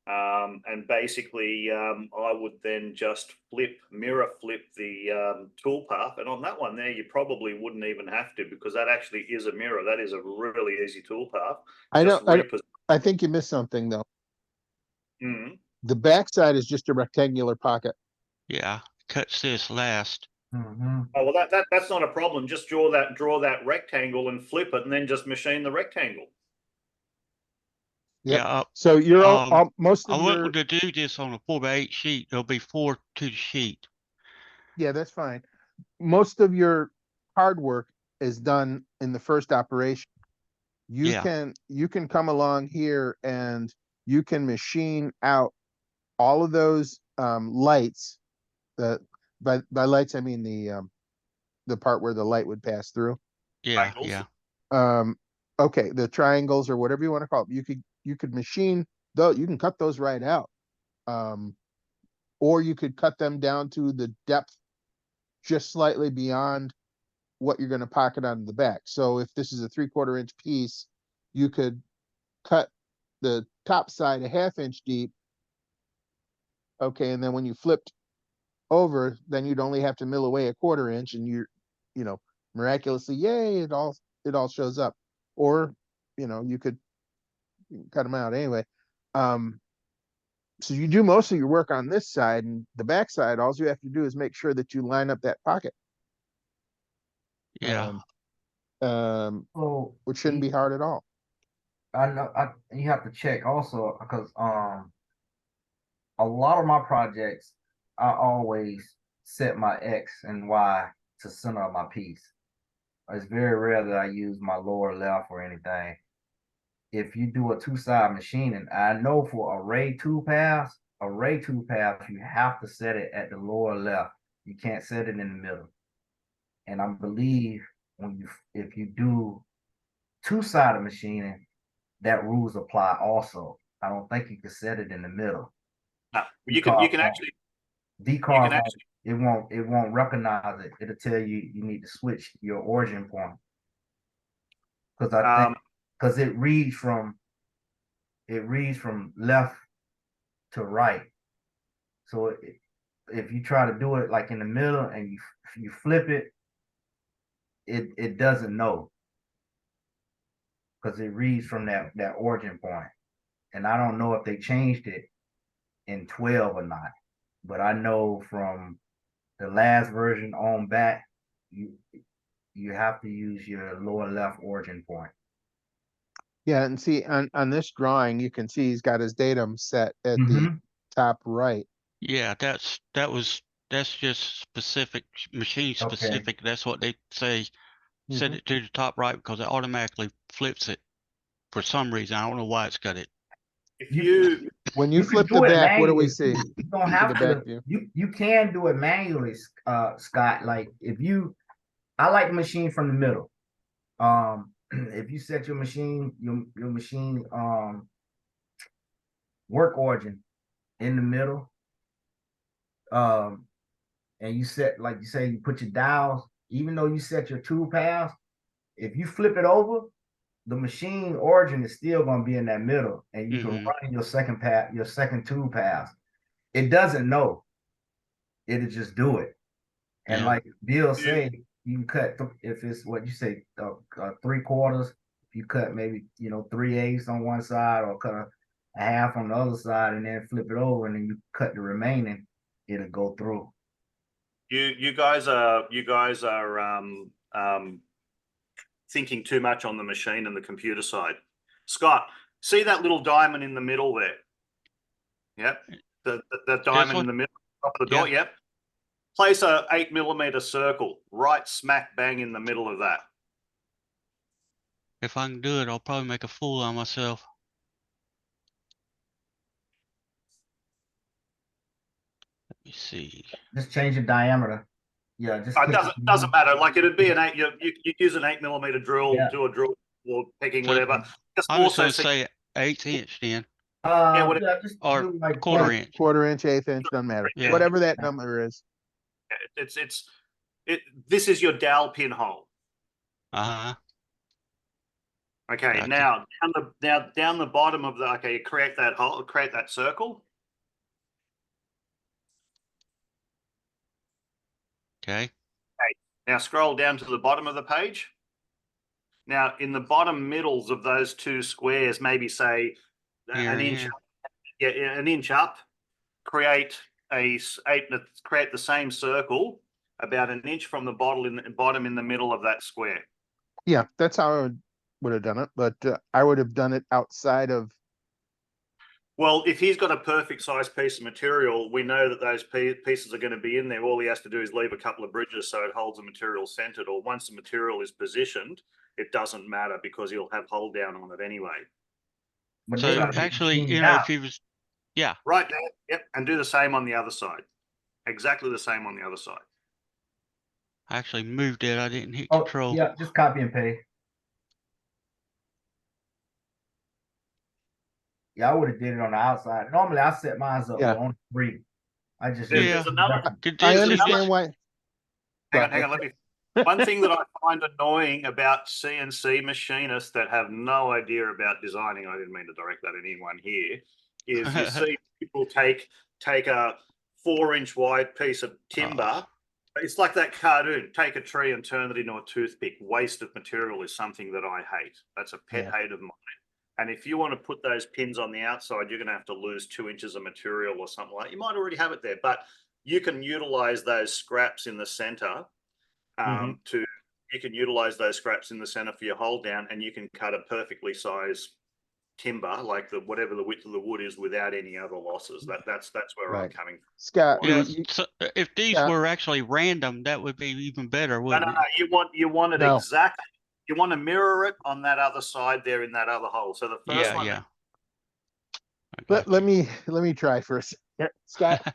[SPEAKER 3] And basically, I would then just mirror flip the tool path. And on that one there, you probably wouldn't even have to, because that actually is a mirror. That is a really easy tool path.
[SPEAKER 1] I think you missed something though.
[SPEAKER 3] Mm.
[SPEAKER 1] The backside is just a rectangular pocket.
[SPEAKER 4] Yeah, cuts this last.
[SPEAKER 2] Mm-hmm.
[SPEAKER 3] Oh, well, that's not a problem. Just draw that rectangle and flip it, and then just machine the rectangle.
[SPEAKER 1] Yep.
[SPEAKER 4] Yeah.
[SPEAKER 1] So you're all most
[SPEAKER 4] I
[SPEAKER 1] of
[SPEAKER 4] want
[SPEAKER 1] your,
[SPEAKER 4] to do this on a 4x8 sheet. There'll be 4 to the sheet.
[SPEAKER 1] yeah, that's fine. Most of your hard work is done in the first operation. You
[SPEAKER 4] Yeah.
[SPEAKER 1] can come along here and you can machine out all of those lights. By lights I mean the part where the light would pass through.
[SPEAKER 4] Yeah.
[SPEAKER 3] Triangles.
[SPEAKER 4] Yeah.
[SPEAKER 1] Okay, the triangles or whatever you want to call it. You could machine though, you can cut those right out. Or you could cut them down to the depth just slightly beyond what you're going to pocket on the back. So if this is a 3/4 inch piece, you could cut the top side a 1/2 inch deep. Okay, and then when you flipped over, then you'd only have to mill away a 1/4 inch, and you know, miraculously, yay, it all shows up. Or, you could cut them out anyway. So you do most of your work on this side, and the back side, all you have to do is make sure that you line up that pocket.
[SPEAKER 4] Yeah.
[SPEAKER 2] So
[SPEAKER 1] Which shouldn't be hard at all.
[SPEAKER 2] I know you have to check also, because a lot of my projects, I always set my X and Y to center of my piece. It's very rare that I use my lower left or anything. If you do a 2-side machining, I know for array tool paths, you have to set it at the lower left. You can't set it in the middle. And I believe if you do 2-sided machining, that rules apply also. I don't think you can set it in the middle.
[SPEAKER 3] No, you can actually.
[SPEAKER 2] It won't recognize it. It'll tell you need to switch your origin point. Because I think because it reads from left to right. So if you try to do it like in the middle and you flip it, it doesn't know, because it reads from that origin point. And I don't know if they changed it in 12 or not, but I know from the last version on back, you have to use your lower left origin point.
[SPEAKER 1] Yeah, and see on this drawing, you can see he's got his datum set at the top right.
[SPEAKER 4] Yeah, that's just specific, machine specific. That's what they say. Set it to the top right, because it automatically flips it for some reason. I don't know why it's got it.
[SPEAKER 1] When you flip the back, what do we see?
[SPEAKER 2] You don't have
[SPEAKER 1] the
[SPEAKER 2] to.
[SPEAKER 1] back view.
[SPEAKER 2] You can do it manually, Scott. Like I like the machine from the middle. If you set your machine work origin in the middle, and you set, like you say, you put your dials, even though you set your tool paths, if you flip it over, the machine origin is still going to be in that middle, and you can run your second tool path. It doesn't know. It'll just do it. And like Bill said, you can cut, if it's what you say, 3/4. If you cut maybe 3/8 on one side, or cut a half on the other side, and then flip it over, and then you cut the remaining, it'll go through.
[SPEAKER 3] You guys are thinking too much on the machine and the computer side. Scott, see that little diamond in the middle there? Yep. The diamond in the middle, top of the door. Yep. Place a 8mm circle right smack bang in the middle of that.
[SPEAKER 4] If I can do it, I'll probably make a fool of myself. me see.
[SPEAKER 2] Just change the diameter. Yeah, just
[SPEAKER 3] It
[SPEAKER 2] click
[SPEAKER 3] doesn't matter. Like it'd be an 8. You use an 8mm drill,
[SPEAKER 2] Yeah.
[SPEAKER 3] do a drill or pegging,
[SPEAKER 4] So
[SPEAKER 3] whatever. Just
[SPEAKER 4] I'm just
[SPEAKER 3] also
[SPEAKER 4] gonna
[SPEAKER 3] see.
[SPEAKER 4] say 1/8 inch then,
[SPEAKER 3] Yeah, whatever.
[SPEAKER 2] Yeah, just
[SPEAKER 4] or
[SPEAKER 2] do like
[SPEAKER 4] quarter
[SPEAKER 1] Yeah,
[SPEAKER 4] inch.
[SPEAKER 1] quarter inch, eighth inch, doesn't matter.
[SPEAKER 4] Yeah.
[SPEAKER 1] Whatever that number is.
[SPEAKER 3] This is your dowel pin hole.
[SPEAKER 4] Uh-huh.
[SPEAKER 3] Okay,
[SPEAKER 4] Gotcha.
[SPEAKER 3] now down the bottom of the create that hole, create that circle.
[SPEAKER 4] Okay.
[SPEAKER 3] Now scroll down to the bottom of the page. Now in the bottom middles of those two squares, maybe say
[SPEAKER 4] Here
[SPEAKER 3] an
[SPEAKER 4] and
[SPEAKER 3] inch,
[SPEAKER 4] here.
[SPEAKER 3] an inch up. Create create the same circle about an inch from the bottom in the middle of that square.
[SPEAKER 1] Yeah, that's how I would have done it, but I would have done it outside of.
[SPEAKER 3] Well, if he's got a perfect size piece of material, we know that those pieces are going to be in there. All he has to do is leave a couple of bridges so it holds the material centered, or once the material is positioned, it doesn't matter because he'll have hold down on it anyway.
[SPEAKER 2] But
[SPEAKER 4] So actually, you know, if he was, yeah.
[SPEAKER 3] Right there, yep, and do the same on the other side. Exactly the same on the other side.
[SPEAKER 4] I actually moved it. I didn't hit
[SPEAKER 2] Oh,
[SPEAKER 4] control.
[SPEAKER 2] yeah, just copy and paste. Yeah, I would have did it on the outside. Normally, I set mine up
[SPEAKER 1] Yeah.
[SPEAKER 2] on 3. I just
[SPEAKER 3] There's another.
[SPEAKER 1] I
[SPEAKER 4] There's
[SPEAKER 1] understand why.
[SPEAKER 3] Hang on. Let me. One thing that I find annoying about CNC machinists that have no idea about designing, I didn't mean to direct that at anyone here, is you see people take a 4-inch wide piece of timber. It's like that cartoon, take a tree and turn it into a toothpick. Waste of material is something that I hate. That's a pet hate of mine. And if you want to put those pins on the outside, you're going to have to lose 2 inches of material or something like that. You might already have it there, but you can utilize those scraps in the center you can utilize those scraps in the center for your hold down, and you can cut a perfectly sized timber, like whatever the width of the wood is, without any other losses. That's where I'm coming from.
[SPEAKER 1] Scott,
[SPEAKER 4] Yeah, so if these were actually random, that would be even better, wouldn't it?
[SPEAKER 3] You want it exactly. You want to mirror it on that other side there in that other hole. So the first one.
[SPEAKER 4] Yeah.
[SPEAKER 1] Let me try first. Scott.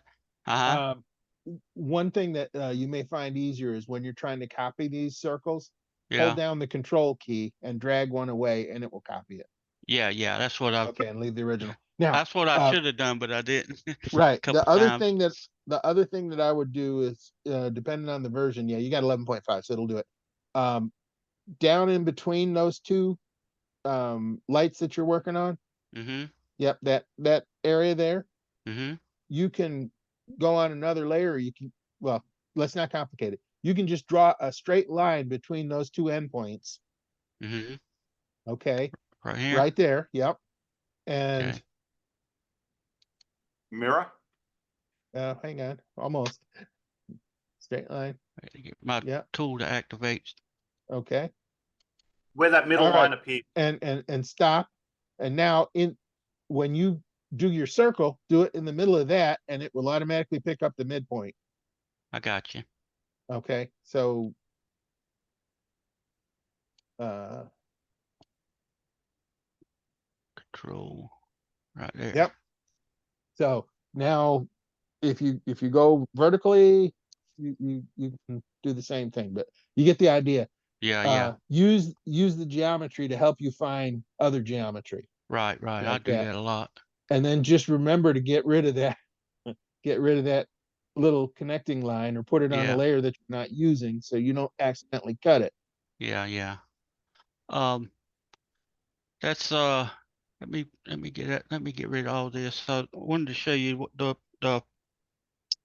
[SPEAKER 1] One thing that you may find easier is when you're trying to copy these circles, hold down the control key and drag one away, and it will copy it.
[SPEAKER 4] Yeah, that's what I.
[SPEAKER 1] Okay, and leave the original. Now
[SPEAKER 4] that's what I should have done, but I didn't.
[SPEAKER 1] Right. The other thing that I would do is, depending on the version, you got 11.5, so it'll do it. Down in between those two lights that you're working on.
[SPEAKER 4] Mm-hmm.
[SPEAKER 1] Yep, that area there.
[SPEAKER 4] Mm-hmm.
[SPEAKER 1] You can go on another layer. You can, well, let's not complicate it. You can just draw a straight line between those two endpoints.
[SPEAKER 4] Mm-hmm.
[SPEAKER 1] Okay.
[SPEAKER 4] Right here.
[SPEAKER 1] Right there. Yep. And
[SPEAKER 3] mirror.
[SPEAKER 1] Hang on. Almost. Straight line.
[SPEAKER 4] Get my tool to activate.
[SPEAKER 1] Okay.
[SPEAKER 3] Where that middle line appears.
[SPEAKER 1] And stop. And now when you do your circle, do it in the middle of that, and it will automatically pick up the midpoint.
[SPEAKER 4] I got you.
[SPEAKER 1] Okay, so
[SPEAKER 4] control right there.
[SPEAKER 1] Yep. So now if you go vertically, you can do the same thing, but you get the idea.
[SPEAKER 4] Yeah.
[SPEAKER 1] Use the geometry to help you find other geometry.
[SPEAKER 4] Right.
[SPEAKER 1] Like
[SPEAKER 4] I do that a lot.
[SPEAKER 1] And then just remember to get rid of that little connecting line, or put it on a layer that you're not using, so you don't accidentally cut it.
[SPEAKER 4] Yeah. That's let me get rid of all this. So I wanted to show you what the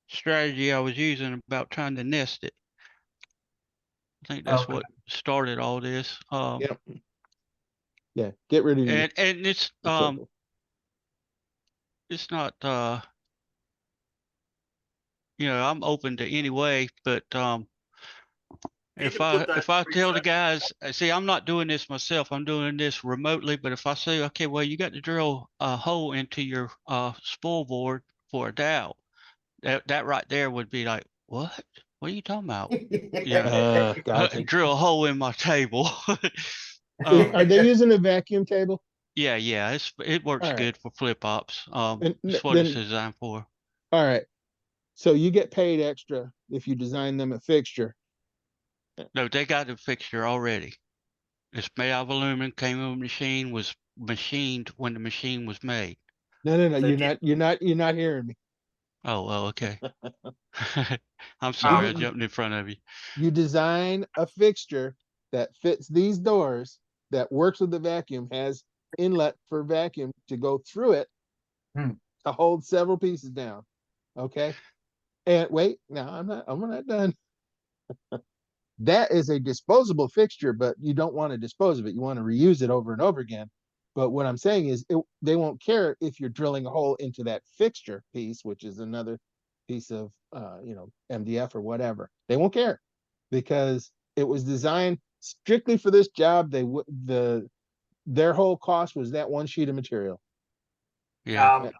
[SPEAKER 4] strategy I was using about trying to nest it. I think that's what started all this.
[SPEAKER 1] Yep. Yeah, get rid of
[SPEAKER 4] it. And it's it's not I'm open to any way, but if I tell the guys, see, I'm not doing this myself, I'm doing this remotely, but if I say, okay, well, you got to drill a hole into your spool board for a dowel, that right there would be like, what are you talking about? Gotcha. Drill a hole in my table.
[SPEAKER 1] Are they using a vacuum table?
[SPEAKER 4] Yeah, it works good for flip ops. That's what it's designed for.
[SPEAKER 1] All right. So you get paid extra if you design them a fixture.
[SPEAKER 4] No, they got the fixture already. It's made out of aluminum, came with a machine, was machined when the machine was made.
[SPEAKER 1] No,
[SPEAKER 3] So
[SPEAKER 1] you're not hearing me.
[SPEAKER 4] Oh, well, okay. I'm
[SPEAKER 1] You,
[SPEAKER 4] sorry, I
[SPEAKER 1] de-
[SPEAKER 4] jumped in front of you.
[SPEAKER 1] you design a fixture that fits these doors, that works with the vacuum, has inlet for vacuum to go through it
[SPEAKER 2] Hmm.
[SPEAKER 1] to hold several pieces down. Okay. And wait, now I'm not done. That is a disposable fixture, but you don't want to dispose of it. You want to reuse it over and over again. But what I'm saying is they won't care if you're drilling a hole into that fixture piece, which is another piece of MDF or whatever. They won't care because it was designed strictly for this job. Their whole cost was that one sheet of material,
[SPEAKER 4] Yeah.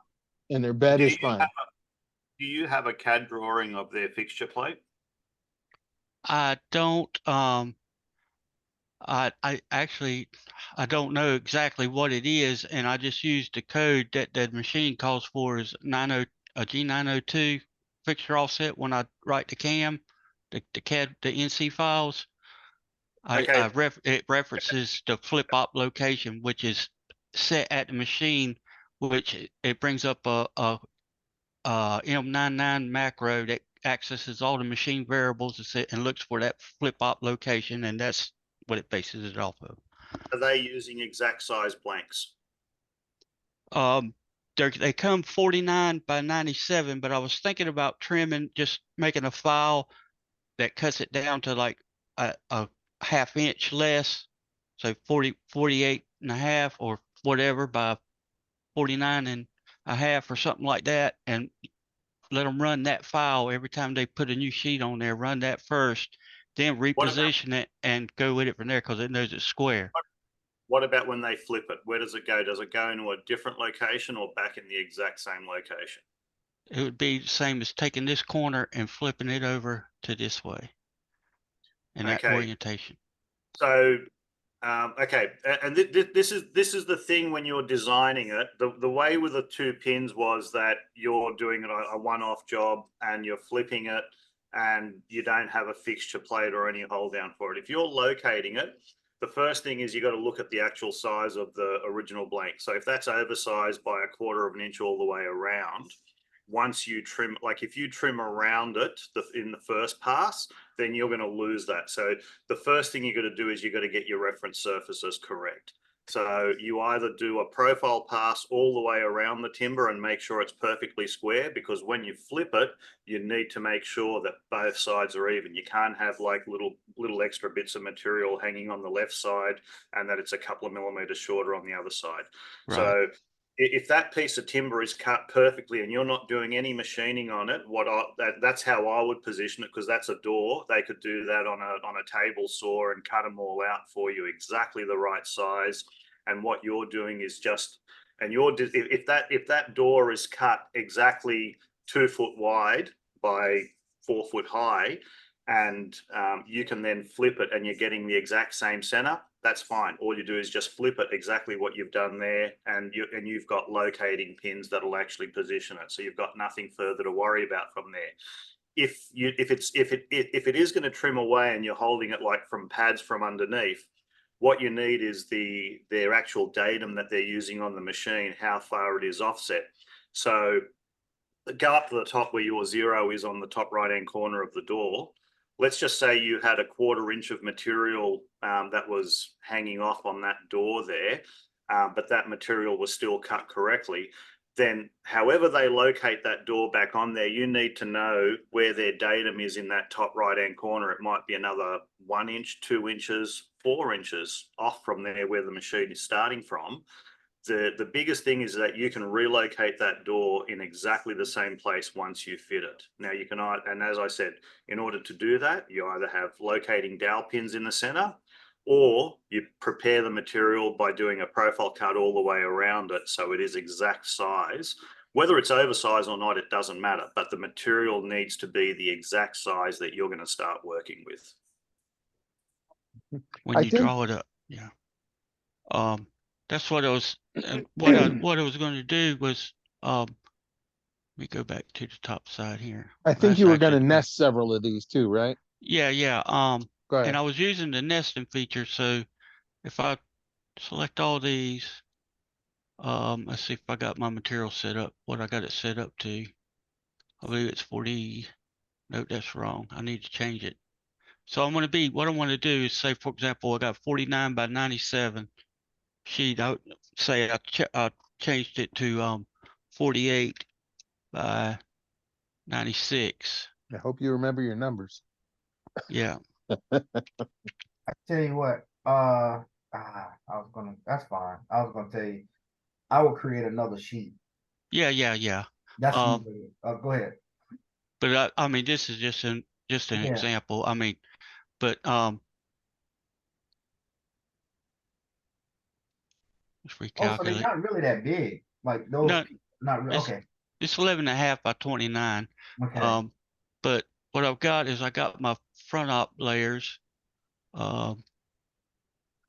[SPEAKER 1] and their bed
[SPEAKER 3] do
[SPEAKER 1] is
[SPEAKER 3] you
[SPEAKER 1] fine.
[SPEAKER 3] do you have a CAD drawing of their fixture plate?
[SPEAKER 4] I don't, I actually, I don't know exactly what it is, and I just used the code that the machine calls for is a G902 fixture offset when I write the CAM, the CAD, the NC files.
[SPEAKER 3] Okay.
[SPEAKER 4] It references the flip op location, which is set at the machine, which it brings up a M99 macro that accesses all the machine variables and looks for that flip op location, and that's what it bases it off of.
[SPEAKER 3] Are they using exact size blanks?
[SPEAKER 4] They come 49 by 97, but I was thinking about trimming, just making a file that cuts it down to like a half inch less, so 48 and a half or whatever by 49 and a half or something like that, and let them run that file every time they put a new sheet on there. Run that first, then
[SPEAKER 3] What about
[SPEAKER 4] reposition it and go with it from there because it knows it's square.
[SPEAKER 3] what about when they flip it? Where does it go? Does it go into a different location or back in the exact same location?
[SPEAKER 4] It would be the same as taking this corner and flipping it over to this way in that
[SPEAKER 3] Okay.
[SPEAKER 4] orientation.
[SPEAKER 3] So okay, and this is the thing when you're designing it. The way with the two pins was that you're doing it a one-off job and you're flipping it, and you don't have a fixture plate or any hold down for it. If you're locating it, the first thing is you got to look at the actual size of the original blank. So if that's oversized by a quarter of an inch all the way around, once you trim, like if you trim around it in the first pass, then you're going to lose that. So the first thing you got to do is you got to get your reference surfaces correct. So you either do a profile pass all the way around the timber and make sure it's perfectly square, because when you flip it, you need to make sure that both sides are even. You can't have like little extra bits of material hanging on the left side and that it's a couple of millimeters shorter on the other side.
[SPEAKER 4] Right.
[SPEAKER 3] So if that piece of timber is cut perfectly and you're not doing any machining on it, that's how I would position it, because that's a door. They could do that on a table saw and cut them all out for you exactly the right size. And what you're doing is just, and if that door is cut exactly 2 foot wide by 4 foot high, and you can then flip it and you're getting the exact same center, that's fine. All you do is just flip it exactly what you've done there, and you've got locating pins that'll actually position it. So you've got nothing further to worry about from there. If it is going to trim away and you're holding it like from pads from underneath, what you need is their actual datum that they're using on the machine, how far it is offset. So go up to the top where your 0 is on the top right hand corner of the door. Let's just say you had a 1/4 inch of material that was hanging off on that door there, but that material was still cut correctly. Then however they locate that door back on there, you need to know where their datum is in that top right hand corner. It might be another 1 inch, 2 inches, 4 inches off from there where the machine is starting from. The biggest thing is that you can relocate that door in exactly the same place once you fit it. Now you can, and as I said, in order to do that, you either have locating dowel pins in the center, or you prepare the material by doing a profile cut all the way around it so it is exact size. Whether it's oversized or not, it doesn't matter, but the material needs to be the exact size that you're going to start working with.
[SPEAKER 4] When you draw it up, yeah. That's what I was, what I was going to do was Let me go back to the top side here.
[SPEAKER 1] I think
[SPEAKER 4] That's
[SPEAKER 1] you were going
[SPEAKER 4] actually
[SPEAKER 1] to
[SPEAKER 4] the back.
[SPEAKER 1] nest several of these too, right?
[SPEAKER 4] Yeah, yeah.
[SPEAKER 1] Go
[SPEAKER 4] And
[SPEAKER 1] ahead.
[SPEAKER 4] I was using the nesting feature. So if I select all these, let's see if I got my material set up, what I got it set up to. I believe it's 40. Nope, that's wrong. I need to change it. So I'm going to be, what I want to do is say, for example, I got 49 by 97 sheet. I would say I changed it to 48 by 96.
[SPEAKER 1] I hope you remember your numbers.
[SPEAKER 4] Yeah.
[SPEAKER 2] I tell you what, that's fine. I was gonna tell you, I will create another sheet.
[SPEAKER 4] Yeah.
[SPEAKER 2] That's
[SPEAKER 4] Um,
[SPEAKER 2] easy. Go ahead.
[SPEAKER 4] but I mean, this is just an
[SPEAKER 2] Yeah.
[SPEAKER 4] example. I mean, but let's
[SPEAKER 2] Oh, so they're
[SPEAKER 4] recalculate.
[SPEAKER 2] not really that big. Like those,
[SPEAKER 4] No,
[SPEAKER 2] not really.
[SPEAKER 4] it's
[SPEAKER 2] Okay.
[SPEAKER 4] it's 11.5 by 29.
[SPEAKER 2] Okay.
[SPEAKER 4] But what I've got is I got my front op layers. Got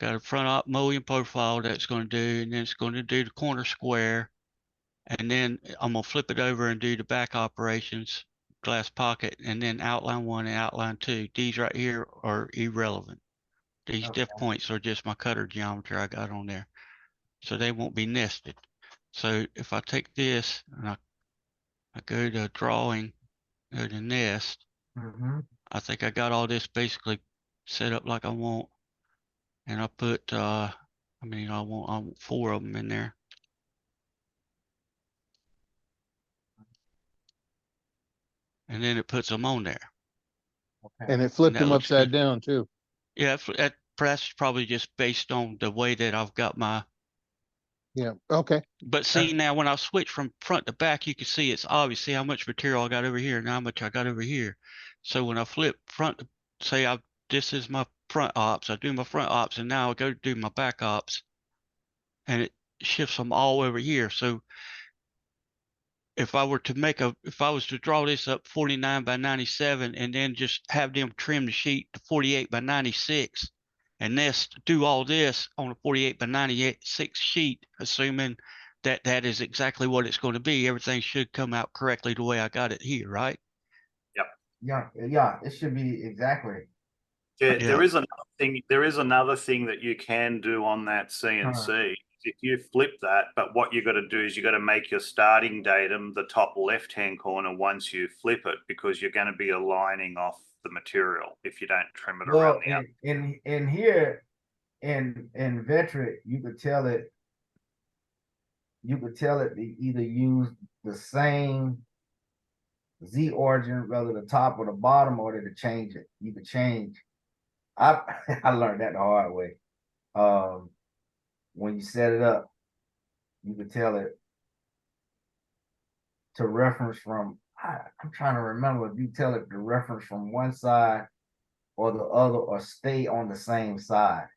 [SPEAKER 4] a front op mullion profile that's going to do, and then it's going to do the corner square. And then I'm going to flip it over and do the back operations, glass pocket, and then outline 1 and outline 2. These right here are irrelevant. These
[SPEAKER 2] Okay.
[SPEAKER 4] diff points are just my cutter geometry I got on there. So they won't be nested. So if I take this and I go to drawing, go to nest, I think I got all this basically set up like I want. And I put, I want 4 of them in there. And then it puts them on there.
[SPEAKER 2] Okay.
[SPEAKER 1] And it flipped
[SPEAKER 4] that
[SPEAKER 1] them
[SPEAKER 4] looks
[SPEAKER 1] upside
[SPEAKER 4] good.
[SPEAKER 1] down too.
[SPEAKER 4] Yeah, that's probably just based on the way that I've got my.
[SPEAKER 1] Yeah. Okay.
[SPEAKER 4] But see, now when I switch from front to back, you can see it's obvious. See how much material I got over here and how much I got over here. So when I flip front, say this is my front ops, I do my front ops, and now I go to do my back ops, and it shifts them all over here. So if I was to draw this up 49 by 97 and then just have them trim the sheet to 48 by 96 and do all this on a 48 by 96 sheet, assuming that that is exactly what it's going to be, everything should come out correctly the way I got it here, right?
[SPEAKER 2] Yeah, it should be exactly.
[SPEAKER 3] There
[SPEAKER 4] Yeah.
[SPEAKER 3] is another thing. There is another thing that you can do on that CNC. If you flip that, but what you got to do is you got to make your starting datum the top left-hand corner once you flip it, because you're going to be aligning off the material if you don't trim it around the outside.
[SPEAKER 2] In here, in Vetric, you could tell it to either use the same Z origin, whether the top or the bottom, or to change it. You could change. I I learned that the hard way. When you set it up, you could tell it to reference from. I'm trying to remember if you tell it to reference from one side or the other, or stay on the same side.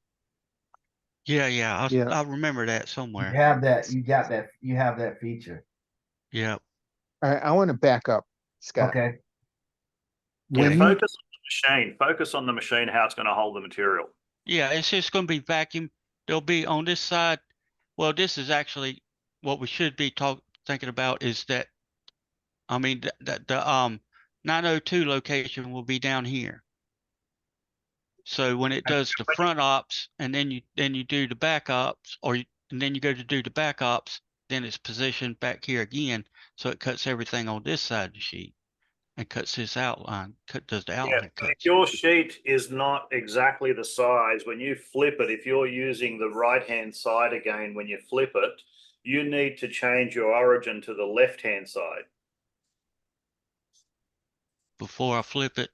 [SPEAKER 4] Yeah.
[SPEAKER 1] Yeah.
[SPEAKER 4] I remember that
[SPEAKER 2] You
[SPEAKER 4] somewhere.
[SPEAKER 2] have that. You got that. You have that feature.
[SPEAKER 4] Yeah.
[SPEAKER 1] All right. I want to back up, Scott.
[SPEAKER 2] Okay.
[SPEAKER 3] Yeah,
[SPEAKER 1] When you
[SPEAKER 3] focus on the machine. Focus on the machine, how it's going to hold the material.
[SPEAKER 4] Yeah, it's just going to be vacuum. There'll be on this side. Well, this is actually what we should be thinking about is that, I mean, the 902 location will be down here. So when it does the front ops and then you do the back ops, and then you go to do the back ops, then it's positioned back here again. So it cuts everything on this side of the sheet and cuts this outline, does the outline
[SPEAKER 3] If
[SPEAKER 4] cuts.
[SPEAKER 3] your sheet is not exactly the size, when you flip it, if you're using the right-hand side again, when you flip it, you need to change your origin to the left-hand side.
[SPEAKER 4] Before I flip it,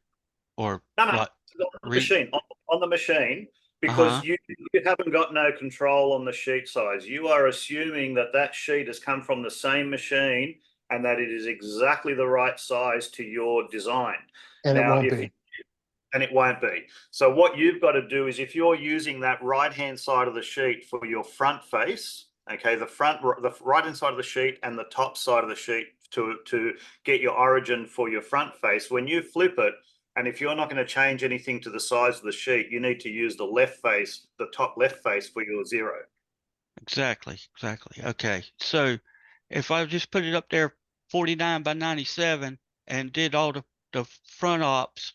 [SPEAKER 4] or
[SPEAKER 3] No,
[SPEAKER 4] what?
[SPEAKER 3] on the machine, on the machine, because you haven't got no control on the sheet size. You are assuming that that sheet has come from the same machine and that it is exactly the right size to your design.
[SPEAKER 1] and
[SPEAKER 3] Now,
[SPEAKER 1] it won't be.
[SPEAKER 3] and it won't be. So what you've got to do is, if you're using that right-hand side of the sheet for your front face, okay, the right-hand side of the sheet and the top side of the sheet to get your origin for your front face, when you flip it, and if you're not going to change anything to the size of the sheet, you need to use the left face, the top left face for your 0.
[SPEAKER 4] Exactly. Okay. So if I just put it up there 49 by 97 and did all the front ops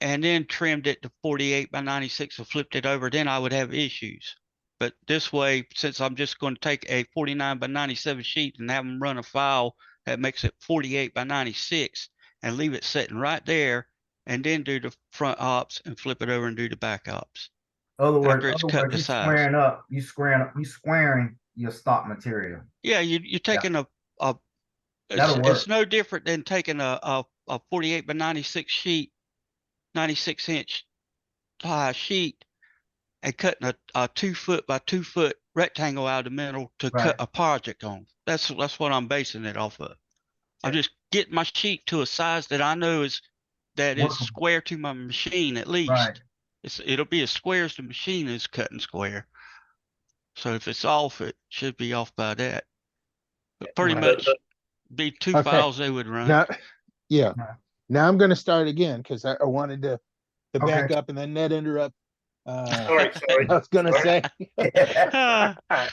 [SPEAKER 4] and then trimmed it to 48 by 96 and flipped it over, then I would have issues. But this way, since I'm just going to take a 49 by 97 sheet and have them run a file that makes it 48 by 96 and leave it sitting right there, and then do the front ops and flip it over and do the back ops. After it's cut to
[SPEAKER 2] you
[SPEAKER 4] size.
[SPEAKER 2] squaring up, you squaring your stock material.
[SPEAKER 4] Yeah, you're taking
[SPEAKER 2] That'll
[SPEAKER 4] it's
[SPEAKER 2] work.
[SPEAKER 4] no different than taking a 48 by 96 sheet, 96-inch high sheet, and cutting a 2 foot by 2 foot rectangle out of the middle to
[SPEAKER 2] Right.
[SPEAKER 4] cut a project on. That's what I'm basing it off of. I'm just getting my sheet to a size that I know is
[SPEAKER 2] Workable.
[SPEAKER 4] square to my machine at least.
[SPEAKER 2] Right.
[SPEAKER 4] It'll be as square as the machine is cutting square. So if it's off, it should be off by that. But pretty
[SPEAKER 1] Right.
[SPEAKER 4] much be two
[SPEAKER 1] Okay.
[SPEAKER 4] files they would run.
[SPEAKER 1] Now, yeah.
[SPEAKER 2] Right.
[SPEAKER 1] Now I'm going to start again because I wanted to back
[SPEAKER 2] Okay.
[SPEAKER 1] up and then Ned interrupt.
[SPEAKER 3] Sorry.
[SPEAKER 1] I was going to say.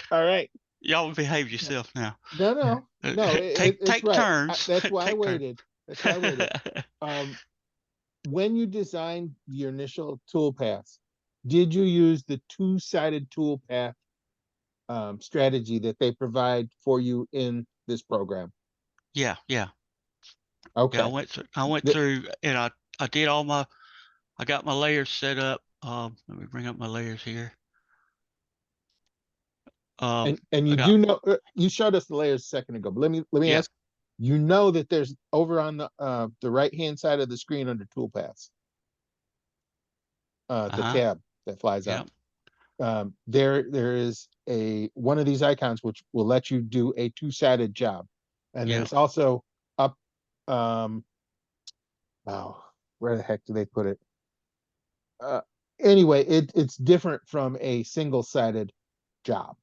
[SPEAKER 1] All right.
[SPEAKER 4] Y'all behave yourself now.
[SPEAKER 1] No.
[SPEAKER 4] Take
[SPEAKER 1] it's right.
[SPEAKER 4] turns.
[SPEAKER 1] That's why I
[SPEAKER 4] Take turns.
[SPEAKER 1] waited. That's why I waited. When you designed your initial tool paths, did you use the two-sided tool path strategy that they provide for you in this program?
[SPEAKER 4] Yeah.
[SPEAKER 1] Okay.
[SPEAKER 4] Yeah, I went through and I did I got my layers set up. Let me bring up my layers here.
[SPEAKER 1] And you do know, you showed us the layers a second ago, but let me
[SPEAKER 4] Yeah.
[SPEAKER 1] ask, you know that there's over on the right-hand side of the screen under toolpaths, the tab that flies
[SPEAKER 4] Yep.
[SPEAKER 1] up. There is one of these icons which will let you do a two-sided job. And
[SPEAKER 4] Yeah.
[SPEAKER 1] there's also up, where the heck do they put it? Anyway, it's different from a single-sided job.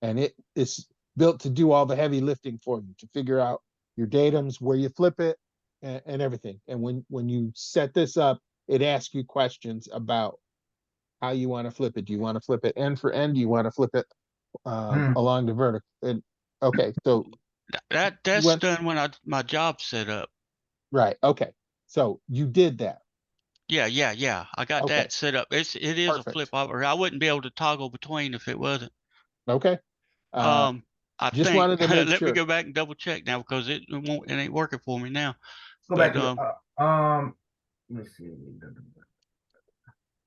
[SPEAKER 1] And it is built to do all the heavy lifting for you, to figure out your datums, where you flip it, and everything. And when you set this up, it asks you questions about how you want to flip it. Do you want to flip it end for end? Do you want to flip it along the vertical? And okay, so
[SPEAKER 4] that's done when my job's set up.
[SPEAKER 1] Right. Okay. So you did that.
[SPEAKER 4] Yeah. I got
[SPEAKER 1] Okay.
[SPEAKER 4] that set up. It is
[SPEAKER 1] Perfect.
[SPEAKER 4] a flip over. I wouldn't be able to toggle between if it wasn't.
[SPEAKER 1] Okay.
[SPEAKER 4] I
[SPEAKER 1] just
[SPEAKER 4] think
[SPEAKER 1] wanted to make
[SPEAKER 4] let
[SPEAKER 1] sure.
[SPEAKER 4] me go back and double check now because it ain't working for me now.
[SPEAKER 2] Go back to let's see.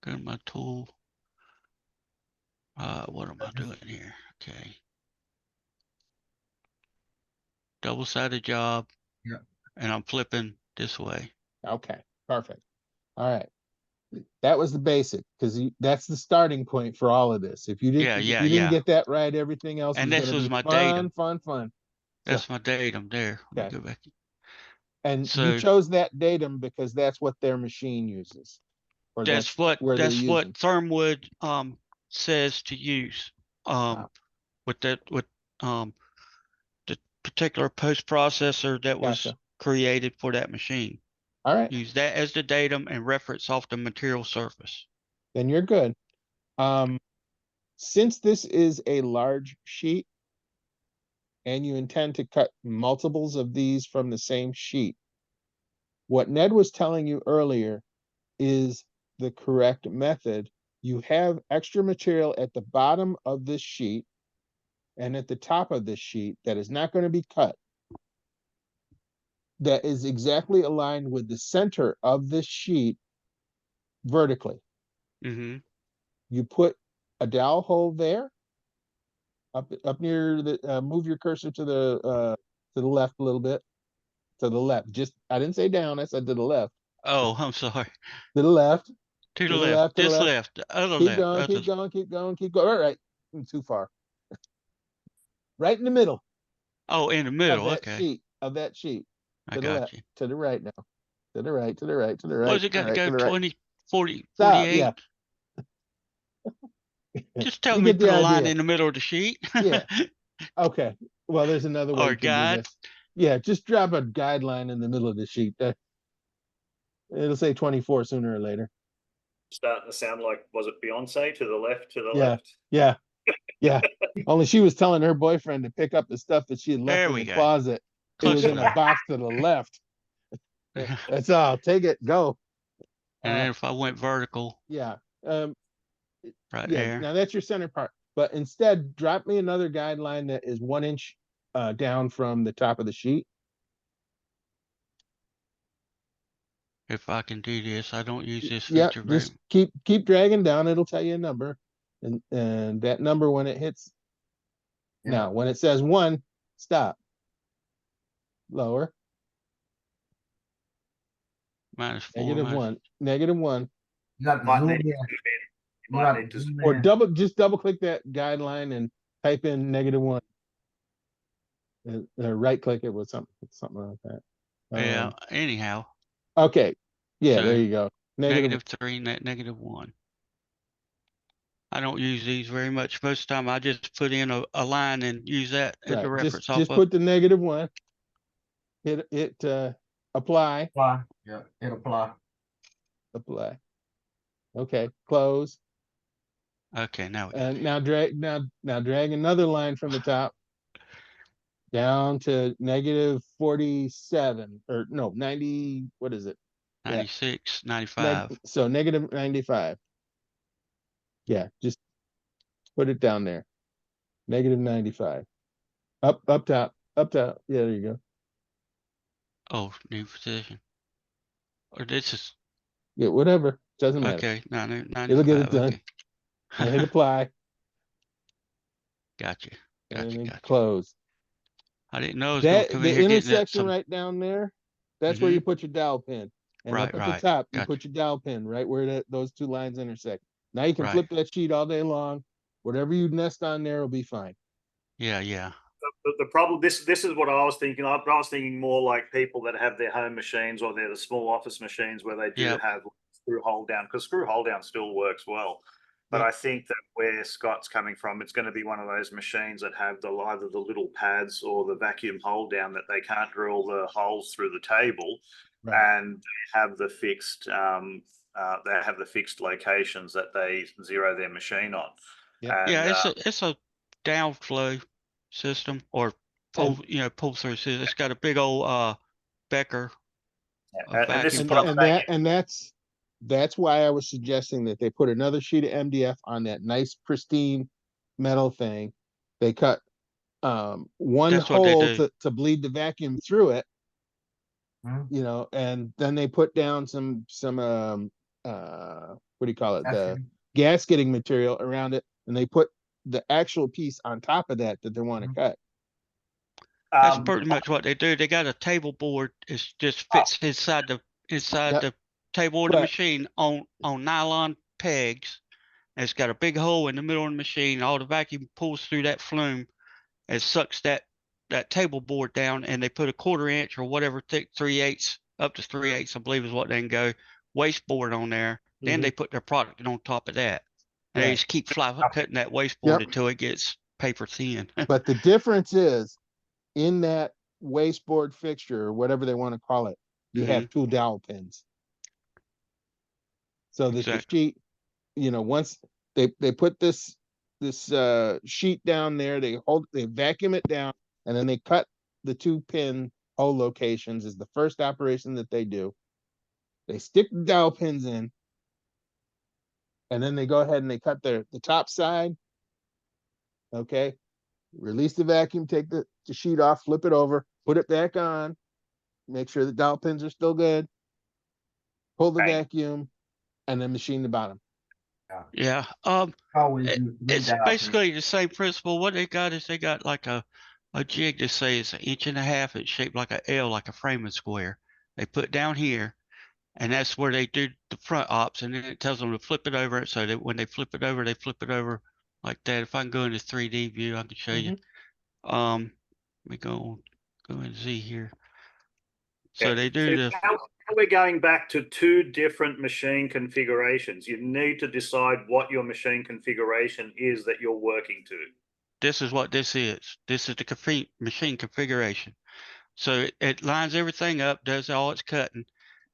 [SPEAKER 4] Go to my tool. What am I doing here? Okay. Double-sided job.
[SPEAKER 2] Yeah.
[SPEAKER 4] And I'm flipping this way.
[SPEAKER 1] Okay. Perfect. All right. That was the basic, because that's the starting point for all of this. If you didn't,
[SPEAKER 4] Yeah,
[SPEAKER 1] if you didn't get that right, everything else
[SPEAKER 4] and
[SPEAKER 1] is
[SPEAKER 4] this
[SPEAKER 1] going to
[SPEAKER 4] was
[SPEAKER 1] be
[SPEAKER 4] my
[SPEAKER 1] fun,
[SPEAKER 4] datum.
[SPEAKER 1] fun.
[SPEAKER 4] That's my datum there. Let
[SPEAKER 1] Okay.
[SPEAKER 4] me go back.
[SPEAKER 1] And
[SPEAKER 4] So
[SPEAKER 1] you chose that datum because that's what their machine uses, or
[SPEAKER 4] that's what
[SPEAKER 1] using.
[SPEAKER 4] Thermwood says to use with the particular post processor that was
[SPEAKER 1] Gotcha.
[SPEAKER 4] created for that machine.
[SPEAKER 1] All right.
[SPEAKER 4] Use that as the datum and reference off the material surface.
[SPEAKER 1] Then you're good. Since this is a large sheet and you intend to cut multiples of these from the same sheet, what Ned was telling you earlier is the correct method. You have extra material at the bottom of this sheet and at the top of this sheet that is not going to be cut, that is exactly aligned with the center of this sheet vertically.
[SPEAKER 4] Mm-hmm.
[SPEAKER 1] You put a dowel hole there, up near the, move your cursor to the left a little bit, to the left. Just, I didn't say down, I said to the left.
[SPEAKER 4] Oh, I'm sorry.
[SPEAKER 1] To the left.
[SPEAKER 4] To the left. This left. The other
[SPEAKER 1] Keep
[SPEAKER 4] left.
[SPEAKER 1] keep going. All right, too far. Right in the middle.
[SPEAKER 4] Oh, in the middle. Okay.
[SPEAKER 1] Of that sheet.
[SPEAKER 4] I got you.
[SPEAKER 1] To the right now. To the right.
[SPEAKER 4] What's it got to go 20, 40,
[SPEAKER 1] Stop,
[SPEAKER 4] 48?
[SPEAKER 1] yeah.
[SPEAKER 4] Just tell me to put a line in the middle of the sheet.
[SPEAKER 1] Yeah. Okay. Well, there's another way
[SPEAKER 4] Or
[SPEAKER 1] you can
[SPEAKER 4] guide.
[SPEAKER 1] do this. Yeah, just drop a guideline in the middle of the sheet. It'll say 24 sooner or later.
[SPEAKER 3] Starting to sound like, was it Beyonce? To the left,
[SPEAKER 1] Yeah. Only she was telling her boyfriend to pick up the stuff that she had left
[SPEAKER 4] There
[SPEAKER 1] in
[SPEAKER 4] we
[SPEAKER 1] the
[SPEAKER 4] go.
[SPEAKER 1] closet it was
[SPEAKER 4] Close
[SPEAKER 1] in a
[SPEAKER 4] enough.
[SPEAKER 1] box to the left. That's all. Take it, go.
[SPEAKER 4] And then if I went vertical
[SPEAKER 1] Yeah. Um,
[SPEAKER 4] right
[SPEAKER 1] yeah.
[SPEAKER 4] there,
[SPEAKER 1] Now that's your center part. But instead, drop me another guideline that is 1 inch down from the top of the sheet.
[SPEAKER 4] if I can do this, I don't use this
[SPEAKER 1] Yeah,
[SPEAKER 4] feature very.
[SPEAKER 1] just keep dragging down. It'll tell you a number, and that number when it hits.
[SPEAKER 2] Yeah.
[SPEAKER 1] Now, when it says 1, stop. Lower.
[SPEAKER 4] -4,
[SPEAKER 1] -1. -1.
[SPEAKER 2] You got to
[SPEAKER 3] Might
[SPEAKER 2] zoom
[SPEAKER 3] need
[SPEAKER 2] in.
[SPEAKER 3] to,
[SPEAKER 2] You
[SPEAKER 3] might
[SPEAKER 2] got
[SPEAKER 3] need
[SPEAKER 2] to
[SPEAKER 3] to
[SPEAKER 2] zoom
[SPEAKER 1] Or
[SPEAKER 2] in.
[SPEAKER 1] just double click that guideline and type in -1. Right click it with something like that.
[SPEAKER 4] yeah. Anyhow,
[SPEAKER 1] Okay. Yeah, there
[SPEAKER 4] so
[SPEAKER 1] you go. Negative.
[SPEAKER 4] -3, -1. I don't use these very much. Most of the time I just put in a line and use that as a
[SPEAKER 1] Right.
[SPEAKER 4] reference off
[SPEAKER 1] Just
[SPEAKER 4] of.
[SPEAKER 1] put the -1. Hit apply.
[SPEAKER 2] Apply. Yeah, hit apply.
[SPEAKER 1] Apply. Okay. Close.
[SPEAKER 4] Okay, now we got
[SPEAKER 1] And
[SPEAKER 4] it.
[SPEAKER 1] now drag another line from the top down to -47 or no 90. What is it? Yeah.
[SPEAKER 4] 96, 95.
[SPEAKER 1] So -95. Yeah, just put it down there. -95. Up top. Yeah, there you go.
[SPEAKER 4] Oh, new position. Or this is
[SPEAKER 1] Yeah, whatever. Doesn't matter.
[SPEAKER 4] okay.
[SPEAKER 1] It'll get
[SPEAKER 4] 95.
[SPEAKER 1] it done.
[SPEAKER 4] Okay.
[SPEAKER 1] Now hit apply
[SPEAKER 4] Gotcha.
[SPEAKER 1] and then
[SPEAKER 4] Gotcha.
[SPEAKER 1] close.
[SPEAKER 4] I didn't know I was gonna
[SPEAKER 1] That
[SPEAKER 4] come
[SPEAKER 1] the
[SPEAKER 4] in here getting that
[SPEAKER 1] intersection
[SPEAKER 4] some.
[SPEAKER 1] right down there, that's where you put your dowel pin. And up at the
[SPEAKER 4] Right.
[SPEAKER 1] top, you
[SPEAKER 4] Gotcha.
[SPEAKER 1] put your dowel pin right where those two lines intersect. Now you can
[SPEAKER 4] Right.
[SPEAKER 1] flip that sheet all day long. Whatever you nest on there will be fine.
[SPEAKER 4] Yeah.
[SPEAKER 3] the problem, this is what I was thinking. I was thinking more like people that have their home machines or they're the small office machines where they do
[SPEAKER 4] Yep.
[SPEAKER 3] have screw hold down, because screw hold down still works well. But
[SPEAKER 1] Yep.
[SPEAKER 3] I think that where Scott's coming from, it's going to be one of those machines that have either the little pads or the vacuum hold down that they can't drill the holes through the table,
[SPEAKER 1] Right.
[SPEAKER 3] and they have the fixed locations that they zero their machine on.
[SPEAKER 1] Yep.
[SPEAKER 3] And,
[SPEAKER 4] Yeah, it's a downflow system or pull through system. It's got a big old Becker
[SPEAKER 3] and this is
[SPEAKER 4] vacuum
[SPEAKER 3] what I'm
[SPEAKER 4] pump.
[SPEAKER 3] saying.
[SPEAKER 1] That's why I was suggesting that they put another sheet of MDF on that nice pristine metal thing. They cut one
[SPEAKER 4] That's what they
[SPEAKER 1] hole
[SPEAKER 4] do.
[SPEAKER 1] to bleed the vacuum through it,
[SPEAKER 2] Mhm.
[SPEAKER 1] and then they put down some what do you call it?
[SPEAKER 2] That's
[SPEAKER 1] The
[SPEAKER 2] it.
[SPEAKER 1] gasketing material around it, and they put the actual piece on top of that they want to
[SPEAKER 2] Mhm.
[SPEAKER 1] cut.
[SPEAKER 4] That's pretty much what they do. They got a table board. It just fits inside
[SPEAKER 1] Yep.
[SPEAKER 4] the table of the
[SPEAKER 1] But-
[SPEAKER 4] machine on nylon pegs. And it's got a big hole in the middle of the machine. All the vacuum pulls through that flume and sucks that table board down. And they put a 1/4 inch or whatever thick 3/8 up to 3/8, I believe is what they can go, wasteboard on there. Then they put their product on top of that. And they
[SPEAKER 1] Right.
[SPEAKER 4] just keep cutting that wasteboard until it gets paper thin.
[SPEAKER 1] But the difference is in that wasteboard fixture or whatever they want to call it, you have 2 dowel pins. So that the
[SPEAKER 4] Exactly.
[SPEAKER 1] sheet, once they put this sheet down there, they vacuum it down, and then they cut the 2 pin hole locations is the first operation that they do. They stick the dowel pins in, and then they go ahead and they cut the top side. Okay. Release the vacuum, take the sheet off, flip it over, put it back on, make sure the dowel pins are still good, pull the
[SPEAKER 3] Right.
[SPEAKER 1] vacuum, and then machine the bottom.
[SPEAKER 4] Yeah.
[SPEAKER 2] Always use
[SPEAKER 4] It's
[SPEAKER 2] dowel pins.
[SPEAKER 4] basically the same principle. What they got is they got like a jig that says 1.5 inch. It's shaped like a L, like a framing square. They put down here, and that's where they do the front ops, and then it tells them to flip it over. So that when they flip it over like that. If I can go into 3D view, I can show you. Let me go and see here. So they do the.
[SPEAKER 3] Now we're going back to 2 different machine configurations. You need to decide what your machine configuration is that you're working to.
[SPEAKER 4] This is what this is. This is the machine configuration. So it lines everything up, does all its cutting,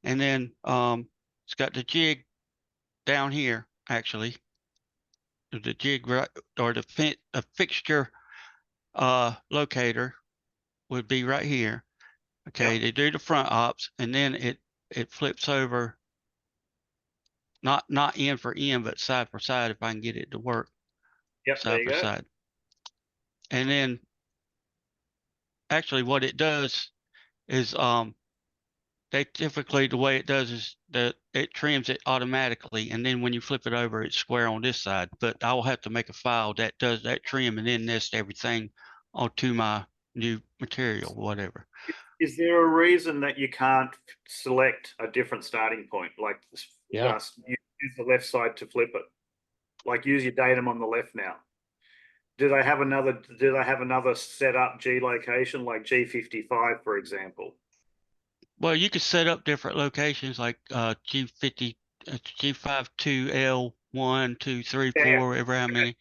[SPEAKER 4] and then it's got the jig down here. Actually, the jig or the fixture locator would be right here, Okay,
[SPEAKER 3] Yep.
[SPEAKER 4] they do the front ops, and then it flips over, not end for end, but side for side, if I can get it to work
[SPEAKER 3] Yep, there
[SPEAKER 4] side
[SPEAKER 3] you
[SPEAKER 4] for
[SPEAKER 3] go.
[SPEAKER 4] side. And then actually what it does is they typically, the way it does is that it trims it automatically, and then when you flip it over, it's square on this side. But I will have to make a file that does that trim and then nest everything onto my new material, whatever.
[SPEAKER 3] Is there a reason that you can't select a different starting point? Like,
[SPEAKER 1] Yeah.
[SPEAKER 3] use the left side to flip it. Like, use your datum on the left now. Do they have another set up G location, like G55, for example?
[SPEAKER 4] Well, you could set up different locations like G50, G52L 1, 2, 3,
[SPEAKER 3] Yeah.
[SPEAKER 4] 4, whatever how many.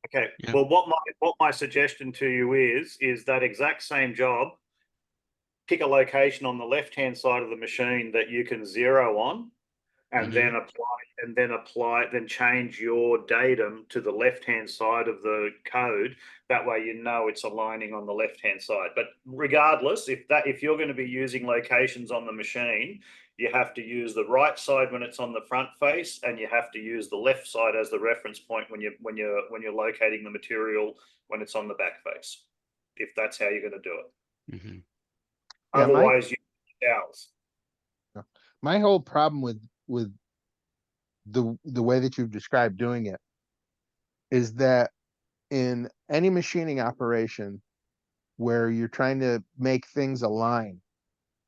[SPEAKER 3] Okay.
[SPEAKER 4] Yeah.
[SPEAKER 3] Well, what my suggestion to you is that exact same job. Pick a location on the left-hand side of the machine that you can zero on, and
[SPEAKER 4] Mhm.
[SPEAKER 3] then change your datum to the left-hand side of the code. That way you know it's aligning on the left-hand side. But regardless, if you're going to be using locations on the machine, you have to use the right side when it's on the front face, and you have to use the left side as the reference point when you're locating the material when it's on the back face. If that's how you're going to do it.
[SPEAKER 4] Mhm.
[SPEAKER 1] Yeah,
[SPEAKER 3] Otherwise, you use
[SPEAKER 1] my whole problem with the way that you've described doing it is that in any machining operation where you're trying to make things align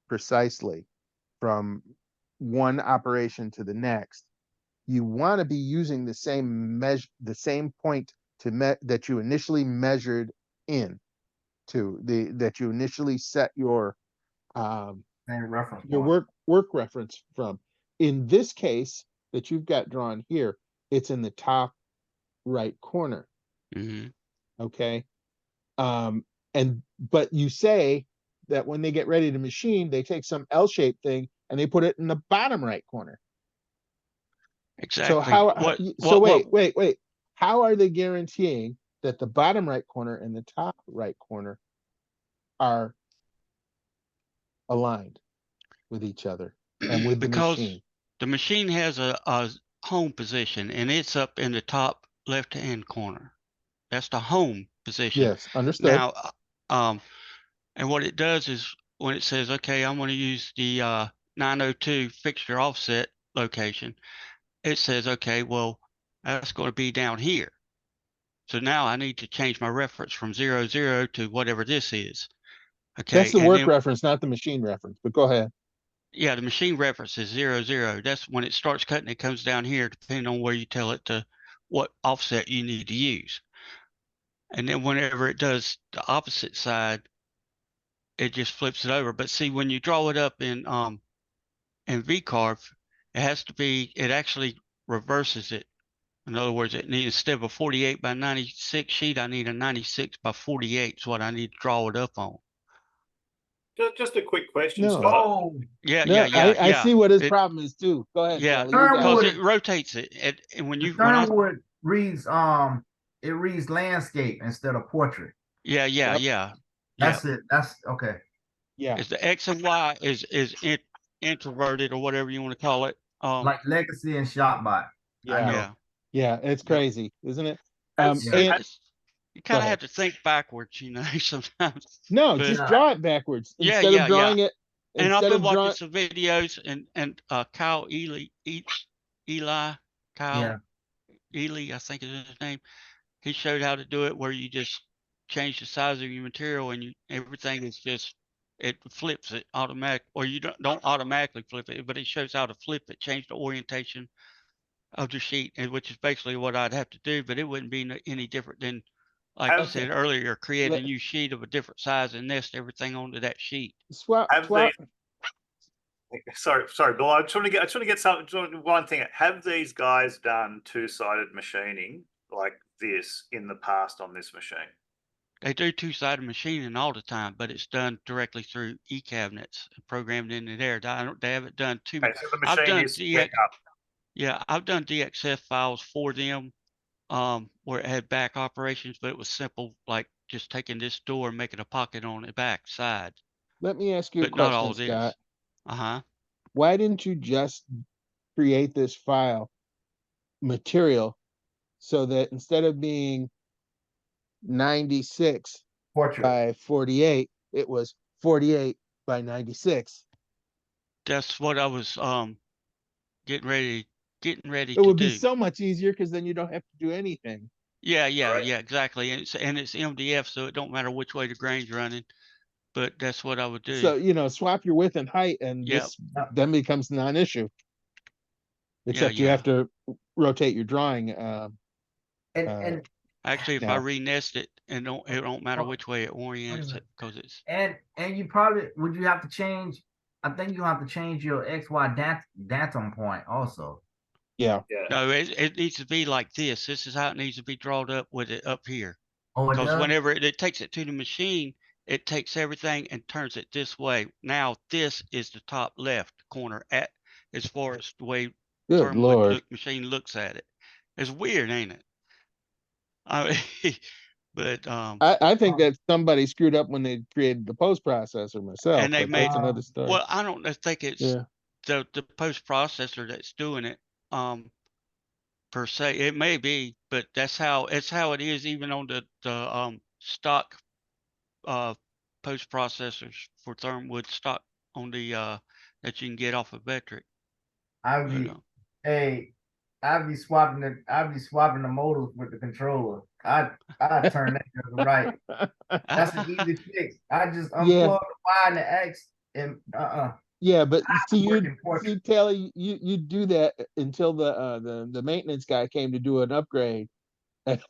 [SPEAKER 1] precisely from one operation to the next, you want to be using the same point that you initially measured in to that you initially set
[SPEAKER 2] Same reference
[SPEAKER 1] your
[SPEAKER 2] point.
[SPEAKER 1] work reference from. In this case that you've got drawn here, it's in the top right corner.
[SPEAKER 4] Mhm.
[SPEAKER 1] Okay. Um, but you say that when they get ready to machine, they take some L-shaped thing and they put it in the bottom right corner. So
[SPEAKER 4] Exactly.
[SPEAKER 1] wait. How are they guaranteeing that the bottom right corner and the top right corner are aligned with each other and with the
[SPEAKER 4] Because
[SPEAKER 1] machine?
[SPEAKER 4] the machine has a home position, and it's up in the top left-hand corner. That's the home position.
[SPEAKER 1] Yes, understood.
[SPEAKER 4] Now, and what it does is when it says, okay, I'm going to use the 902 fixture offset location, it says, okay, well, that's going to be down here. So now I need to change my reference from 00 to whatever this is.
[SPEAKER 1] That's
[SPEAKER 4] Okay,
[SPEAKER 1] the
[SPEAKER 4] and
[SPEAKER 1] work
[SPEAKER 4] then
[SPEAKER 1] reference, not the machine reference, but go ahead.
[SPEAKER 4] yeah, the machine reference is 00. That's when it starts cutting. It comes down here, depending on where you tell it to what offset you need to use. And then whenever it does the opposite side, it just flips it over. But see, when you draw it up in VCarve, it actually reverses it. In other words, instead of a 48 by 96 sheet, I need a 96 by 48 is what I need to draw it up on.
[SPEAKER 3] Just a quick question,
[SPEAKER 1] No,
[SPEAKER 3] Scott.
[SPEAKER 2] Oh,
[SPEAKER 4] Yeah,
[SPEAKER 1] no, I
[SPEAKER 4] yeah.
[SPEAKER 1] see what his problem is too. Go ahead,
[SPEAKER 4] Yeah,
[SPEAKER 1] Charlie. You got
[SPEAKER 4] because
[SPEAKER 1] it.
[SPEAKER 2] Turnwood,
[SPEAKER 4] it rotates it. And
[SPEAKER 2] the
[SPEAKER 4] when I
[SPEAKER 2] Turnwood reads it reads landscape instead of portrait.
[SPEAKER 4] yeah,
[SPEAKER 1] Yep.
[SPEAKER 4] yeah.
[SPEAKER 2] That's it. That's okay.
[SPEAKER 1] Yeah.
[SPEAKER 4] Is the X and Y is introverted or whatever you want to call it.
[SPEAKER 2] Like Legacy and Shopbot. I
[SPEAKER 1] Yeah.
[SPEAKER 2] know.
[SPEAKER 4] Yeah,
[SPEAKER 1] Yeah. It's
[SPEAKER 4] yeah,
[SPEAKER 1] crazy, isn't it?
[SPEAKER 2] Yeah.
[SPEAKER 1] And
[SPEAKER 4] you
[SPEAKER 1] go
[SPEAKER 4] kind of
[SPEAKER 1] ahead.
[SPEAKER 4] have to think backwards, sometimes.
[SPEAKER 1] No,
[SPEAKER 4] But
[SPEAKER 1] just
[SPEAKER 2] Yeah.
[SPEAKER 1] draw it backwards
[SPEAKER 4] yeah. And I've
[SPEAKER 1] instead
[SPEAKER 4] been
[SPEAKER 1] of
[SPEAKER 4] watching
[SPEAKER 1] drawing.
[SPEAKER 4] some videos, and Kyle Eli,
[SPEAKER 2] Yeah.
[SPEAKER 4] Kyle Ely, I think is his name. He showed how to do it where you just change the size of your material and everything is just it flips it automatic, or you don't automatically flip it, but it shows how to flip it, change the orientation of the sheet, and which is basically what I'd have to do, but it wouldn't be any different than, like you
[SPEAKER 3] Have
[SPEAKER 1] Okay.
[SPEAKER 4] said earlier, create a
[SPEAKER 1] Let
[SPEAKER 4] new sheet of a different size and nest everything onto that sheet.
[SPEAKER 1] swap.
[SPEAKER 3] have these sorry, Bill. I just want to get one thing. Have these guys done two-sided machining like this in the past on this machine?
[SPEAKER 4] They do two-sided machining all the time, but it's done directly through e-cabinets programmed into there. They haven't done too much.
[SPEAKER 3] Okay, so the
[SPEAKER 4] I've
[SPEAKER 3] machine
[SPEAKER 4] done
[SPEAKER 3] is split up.
[SPEAKER 4] Yeah, I've done DXF files for them, where it had back operations, but it was simple, like just taking this door and making a pocket on the back side.
[SPEAKER 1] let me ask you a
[SPEAKER 4] but not all
[SPEAKER 1] question,
[SPEAKER 4] this.
[SPEAKER 1] Scott.
[SPEAKER 4] Uh-huh.
[SPEAKER 1] Why didn't you just create this file material so that instead of being 96
[SPEAKER 2] Portrait.
[SPEAKER 1] by 48, it was 48 by 96?
[SPEAKER 4] That's what I was getting ready
[SPEAKER 1] It
[SPEAKER 4] to
[SPEAKER 1] would be
[SPEAKER 4] do.
[SPEAKER 1] so much easier because then you don't have to do anything.
[SPEAKER 4] Yeah,
[SPEAKER 2] Right.
[SPEAKER 4] exactly. And it's MDF, so it don't matter which way the grain's running. But that's what I would do.
[SPEAKER 1] So, you know, swap your width and height, and
[SPEAKER 4] Yep.
[SPEAKER 1] this then becomes non-issue. Except you
[SPEAKER 4] yeah.
[SPEAKER 1] have to rotate your drawing.
[SPEAKER 2] And
[SPEAKER 4] Actually, if I
[SPEAKER 1] now.
[SPEAKER 4] re-nest it, and it don't matter
[SPEAKER 2] Oh,
[SPEAKER 4] which way it orients
[SPEAKER 2] minute.
[SPEAKER 4] it, because it's
[SPEAKER 2] and you probably would you have to change. I think you have to change your XY datum point also.
[SPEAKER 1] Yeah.
[SPEAKER 3] Yeah.
[SPEAKER 4] no, it needs to be like this. This is how it needs to be drawn up with it up here.
[SPEAKER 2] Oh, it
[SPEAKER 4] Because
[SPEAKER 2] does?
[SPEAKER 4] whenever it takes it to the machine, it takes everything and turns it this way. Now this is the top left corner at as far as the way
[SPEAKER 1] Good Lord.
[SPEAKER 4] machine looks at it. It's weird, ain't it? I mean, but
[SPEAKER 1] I think that somebody screwed up when they created the post processor myself,
[SPEAKER 4] and they
[SPEAKER 1] but
[SPEAKER 4] made
[SPEAKER 1] that's another story.
[SPEAKER 4] well, I don't think it's
[SPEAKER 1] Yeah.
[SPEAKER 4] the post processor that's doing it per se. It may be, but that's how it is even on the stock post processors for Thermwood stock on the that you can get off of Vectric.
[SPEAKER 2] I'd be I'd be swapping the motors with the controller. I'd turn that to the right. That's an easy fix. I just unplug
[SPEAKER 1] Yeah.
[SPEAKER 2] the Y and the X and
[SPEAKER 1] Yeah, but see,
[SPEAKER 2] working portrait.
[SPEAKER 1] see, Kelly, you do that until the maintenance guy came to do an upgrade, and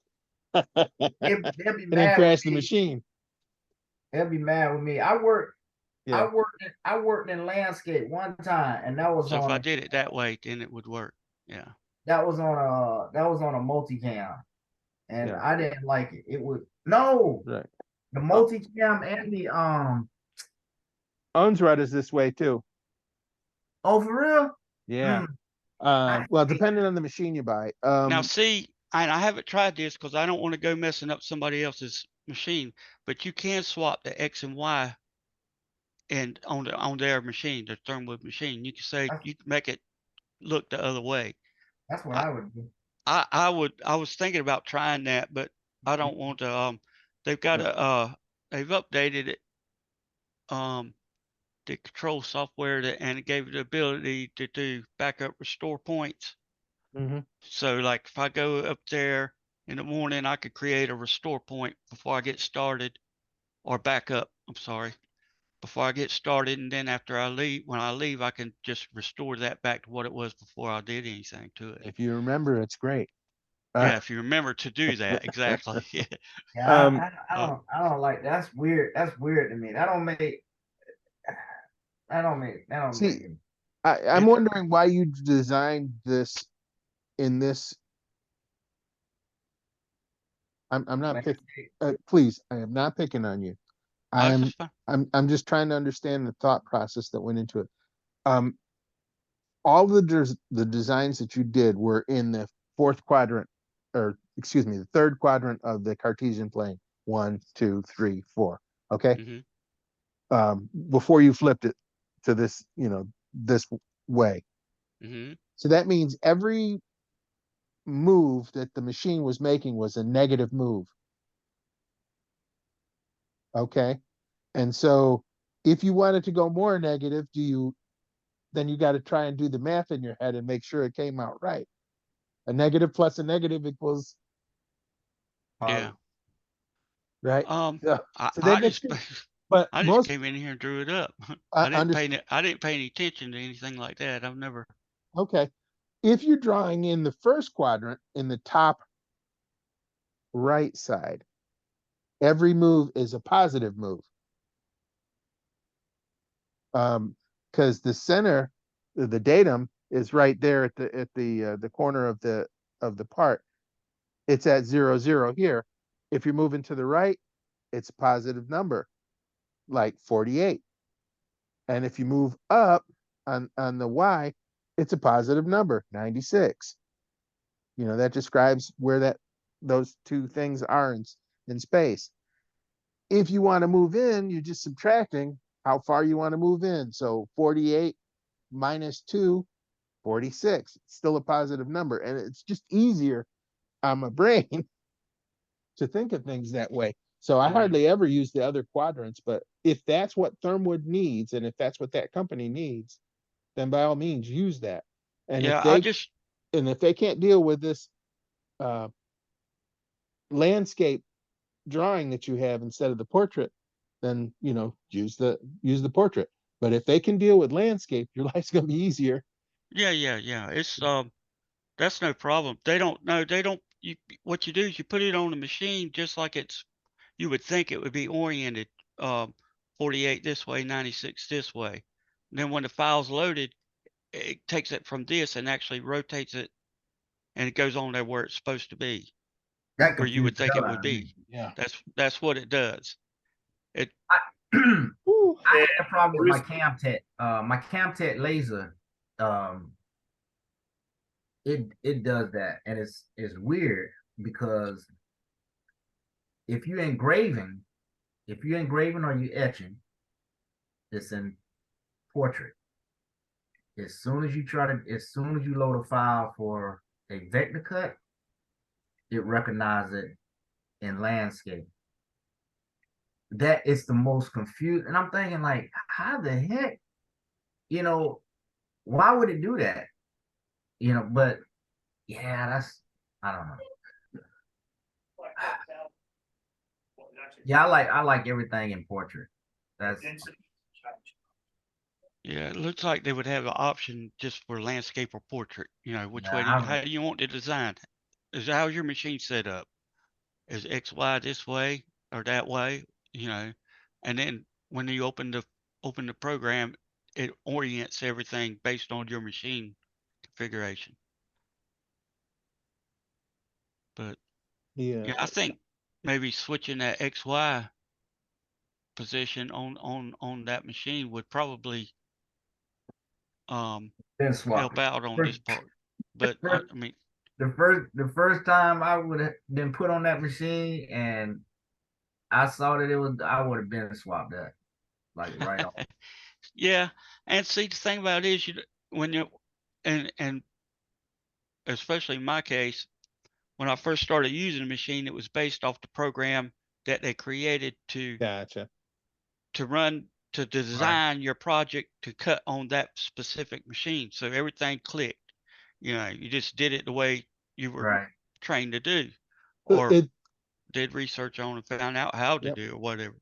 [SPEAKER 2] They'll be
[SPEAKER 1] then
[SPEAKER 2] mad with
[SPEAKER 1] crashed the
[SPEAKER 2] me.
[SPEAKER 1] machine.
[SPEAKER 2] They'll be mad with me.
[SPEAKER 1] Yeah.
[SPEAKER 2] I worked in landscape one time, and that was
[SPEAKER 4] So if I
[SPEAKER 2] on
[SPEAKER 4] did it that way, then it would work. Yeah.
[SPEAKER 2] that was on a multicam, and
[SPEAKER 1] Yeah.
[SPEAKER 2] I didn't like it. It was no
[SPEAKER 1] Right.
[SPEAKER 2] the multicam and the
[SPEAKER 1] Ownsrud is this way too.
[SPEAKER 2] oh, for real?
[SPEAKER 1] Yeah.
[SPEAKER 2] I
[SPEAKER 1] Well,
[SPEAKER 2] hate
[SPEAKER 1] depending on the machine you buy.
[SPEAKER 4] Now see, and I haven't tried this because I don't want to go messing up somebody else's machine, but you can swap the X and Y and on their machine, the Thermwood machine. You can say you can make it look the other way.
[SPEAKER 2] That's what
[SPEAKER 4] I,
[SPEAKER 2] I would do.
[SPEAKER 4] I was thinking about trying that, but I don't want to they've got a they've updated it the control software and it gave it the ability to do backup restore points.
[SPEAKER 1] Mm-hmm.
[SPEAKER 4] So like if I go up there in the morning, I could create a restore point before I get started, or back up, I'm sorry, before I get started, and then after I leave, when I leave, I can just restore that back to what it was before I did anything to it.
[SPEAKER 1] If you remember, it's great.
[SPEAKER 4] Yeah, if you remember to do that, exactly.
[SPEAKER 2] Yeah, I don't like that's weird. That's weird to me.
[SPEAKER 1] See,
[SPEAKER 2] make it.
[SPEAKER 1] I'm wondering why you designed this in this. I'm not picking. Please, I am not picking on you. I'm just trying to understand the thought process that went into it. All the designs that you did were in the fourth quadrant, or excuse me, the third quadrant of the Cartesian plane. 1, 2, 3, 4. Okay. Before you flipped it to this, this way. So that means every move that the machine was making was a negative move. Okay. And so if you wanted to go more negative, then you got to try and do the math in your head and make sure it came out right. A negative plus a negative equals,
[SPEAKER 4] Yeah.
[SPEAKER 1] right? So
[SPEAKER 4] I
[SPEAKER 1] that
[SPEAKER 4] just
[SPEAKER 1] gets you, but
[SPEAKER 4] I just came in here and drew it up. I didn't pay any attention to anything like that. I've never.
[SPEAKER 1] Okay. If you're drawing in the first quadrant in the top right side, every move is a positive move. Because the center, the datum is right there at the corner of the part. It's at 0, 0 here. If you're moving to the right, it's a positive number, like 48. And if you move up on the Y, it's a positive number, 96. That describes where those two things are in space. If you want to move in, you're just subtracting how far you want to move in. So 48 minus 2, 46. It's still a positive number. And it's just easier on my brain to think of things that way. So I hardly ever use the other quadrants, but if that's what Thermwood needs, and if that's what that company needs, then by all means use that. And
[SPEAKER 4] Yeah, I just
[SPEAKER 1] if they can't deal with this uh, landscape drawing that you have instead of the portrait, then use the portrait. But if they can deal with landscape, your life's gonna be easier.
[SPEAKER 4] yeah. It's that's no problem. They don't know. They don't. You what you do is you put it on the machine just like it's. You would think it would be oriented. 48 this way, 96 this way. And then when the file's loaded, it takes it from this and actually rotates it, and it goes on there where it's supposed to be,
[SPEAKER 2] That
[SPEAKER 4] where you would
[SPEAKER 2] confused the
[SPEAKER 4] think
[SPEAKER 2] hell
[SPEAKER 4] it
[SPEAKER 2] out
[SPEAKER 4] would
[SPEAKER 2] of me.
[SPEAKER 4] be.
[SPEAKER 1] Yeah.
[SPEAKER 4] That's what it does. It
[SPEAKER 1] Woo.
[SPEAKER 2] I had a problem with
[SPEAKER 3] There
[SPEAKER 2] my
[SPEAKER 3] is-
[SPEAKER 2] Camtet. My Camtet laser, it does that, and it's weird because if you're engraving or you etching, it's in portrait. As soon as you load a file for a vector cut, it recognizes it in landscape. That is the most confused, and I'm thinking like, how the heck, why would it do that? But yeah, I don't know. Yeah, I like everything in portrait. That's
[SPEAKER 4] Yeah, it looks like they would have an option just for landscape or portrait. Which way
[SPEAKER 2] yeah,
[SPEAKER 4] how do you want the design? How's your machine set up? Is XY this way or that way? And then when you open the program, it orients everything based on your machine configuration. But
[SPEAKER 1] Yeah.
[SPEAKER 4] yeah, I think maybe switching that XY position on that machine would probably
[SPEAKER 2] then swap
[SPEAKER 4] help
[SPEAKER 2] it.
[SPEAKER 4] out on this part. But I
[SPEAKER 2] First,
[SPEAKER 4] mean,
[SPEAKER 2] the first time I would have been put on that machine and I saw that I would have been swapped that like right off.
[SPEAKER 4] yeah, and see the thing about it is when you and especially in my case, when I first started using the machine, it was based off the program that they created
[SPEAKER 1] Gotcha.
[SPEAKER 4] to run to design your project to cut on that specific machine. So everything clicked. You just did it the way you were
[SPEAKER 2] Right.
[SPEAKER 4] trained to do,
[SPEAKER 1] It,
[SPEAKER 4] or
[SPEAKER 1] it
[SPEAKER 4] did research on and found out how to
[SPEAKER 1] Yep.
[SPEAKER 4] do or whatever.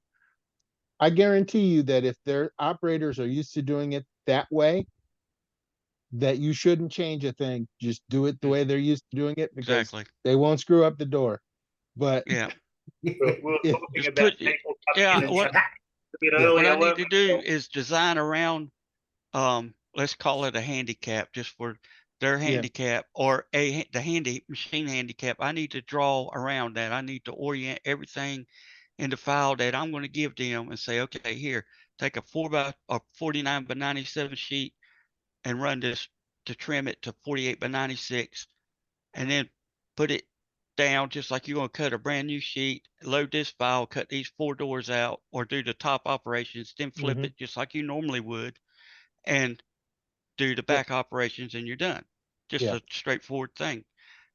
[SPEAKER 1] I guarantee you that if their operators are used to doing it that way, that you shouldn't change a thing. Just do it the way they're used to doing it because
[SPEAKER 4] Exactly.
[SPEAKER 1] they won't screw up the door. But
[SPEAKER 4] Yeah.
[SPEAKER 3] we were
[SPEAKER 1] If-
[SPEAKER 3] talking
[SPEAKER 4] Just
[SPEAKER 3] about
[SPEAKER 4] put it.
[SPEAKER 3] people coming
[SPEAKER 4] Yeah.
[SPEAKER 3] in and
[SPEAKER 4] What
[SPEAKER 3] chatting a bit
[SPEAKER 1] Yeah.
[SPEAKER 4] what
[SPEAKER 3] earlier.
[SPEAKER 4] I need
[SPEAKER 3] weren't
[SPEAKER 4] to
[SPEAKER 3] we,
[SPEAKER 4] do
[SPEAKER 3] Phil?
[SPEAKER 4] is design around let's call it a handicap just for their
[SPEAKER 1] Yeah.
[SPEAKER 4] handicap or the machine handicap. I need to draw around that. I need to orient everything in the file that I'm going to give them and say, okay, here, take a 49 by 97 sheet and run this to trim it to 48 by 96, and then put it down just like you're going to cut a brand new sheet, load this file, cut these 4 doors out, or do the top operations, then flip
[SPEAKER 1] Mhm.
[SPEAKER 4] it just like you normally would, and do the back operations, and you're done. Just
[SPEAKER 1] Yeah.
[SPEAKER 4] a straightforward thing.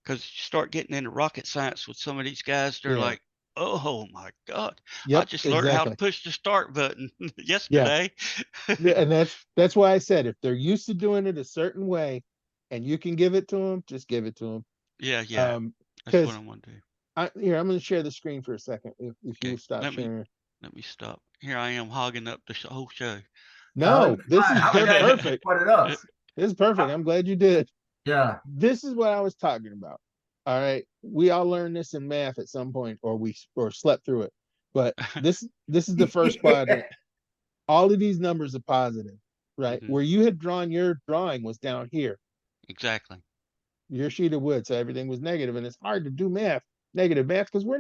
[SPEAKER 4] Because you start getting into rocket science with some of these guys, they're
[SPEAKER 1] Yeah.
[SPEAKER 4] like, oh my God, I
[SPEAKER 1] Yep.
[SPEAKER 4] just learned how to
[SPEAKER 1] Exactly.
[SPEAKER 4] push the start button
[SPEAKER 1] Yeah.
[SPEAKER 4] yesterday.
[SPEAKER 1] Yeah, and that's why I said if they're used to doing it a certain way, and you can give it to them, just give it to them.
[SPEAKER 4] Yeah, that's what
[SPEAKER 1] Because
[SPEAKER 4] I'm going to do.
[SPEAKER 1] I'm going to share the screen for a second. If you
[SPEAKER 4] Okay,
[SPEAKER 1] will stop sharing.
[SPEAKER 4] let me stop. Here I am hogging up the whole show.
[SPEAKER 1] No,
[SPEAKER 2] it's
[SPEAKER 1] this
[SPEAKER 2] fine.
[SPEAKER 1] is
[SPEAKER 2] I was glad you
[SPEAKER 1] perfect.
[SPEAKER 2] brought it up.
[SPEAKER 1] This is perfect. I'm glad you did.
[SPEAKER 2] Yeah.
[SPEAKER 1] This is what I was talking about. All right, we all learned this in math at some point, or slept through it. But this is the first quadrant. All of these numbers are positive, right?
[SPEAKER 4] Mhm.
[SPEAKER 1] Where you had drawn your drawing was down here,
[SPEAKER 4] Exactly.
[SPEAKER 1] your sheet of wood, so everything was negative, and it's hard to do negative math, because we're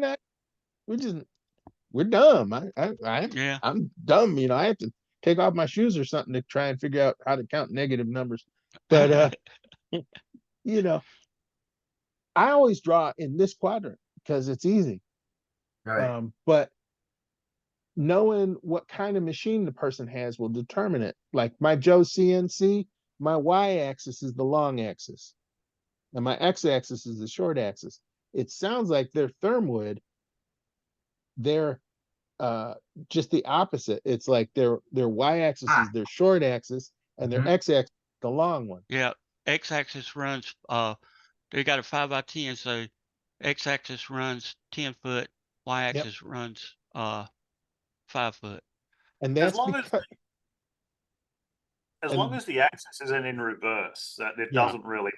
[SPEAKER 1] dumb.
[SPEAKER 4] Yeah.
[SPEAKER 1] I'm dumb. I have to take off my shoes or something to try and figure out how to count negative numbers. But you know, I always draw in this quadrant because it's easy.
[SPEAKER 2] Right.
[SPEAKER 1] But knowing what kind of machine the person has will determine it. Like my Joe CNC, my y-axis is the long axis, and my x-axis is the short axis. It sounds like their Thermwood, they're just the opposite. It's like their y-axis is their short axis, and their x-axis the long one.
[SPEAKER 4] Yeah, x-axis runs. They got a 5x10, so x-axis runs 10 foot, y-axis runs 5 foot.
[SPEAKER 1] And
[SPEAKER 3] As
[SPEAKER 1] that's
[SPEAKER 3] long
[SPEAKER 1] because
[SPEAKER 3] as long as the axis isn't in reverse, that it doesn't really.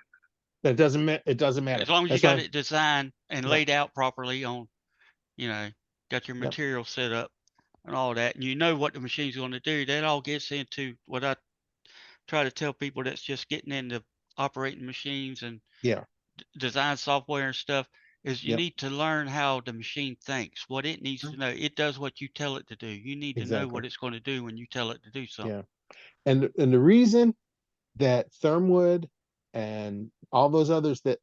[SPEAKER 1] it doesn't matter.
[SPEAKER 4] As long as you
[SPEAKER 1] That's
[SPEAKER 4] got
[SPEAKER 1] why-
[SPEAKER 4] it designed and
[SPEAKER 1] Yep.
[SPEAKER 4] laid out properly on, got your material set up and all that, and you know what the machine's going to do. That all gets into what I try to tell people that's just getting into operating machines and
[SPEAKER 1] Yeah.
[SPEAKER 4] design software and stuff, is you
[SPEAKER 1] Yep.
[SPEAKER 4] need to learn how the machine thinks, what it needs to know. It does what you tell it to do. You need to know what
[SPEAKER 1] Exactly.
[SPEAKER 4] it's going to do when you tell it to do something.
[SPEAKER 1] Yeah. And the reason that Thermwood and all those others that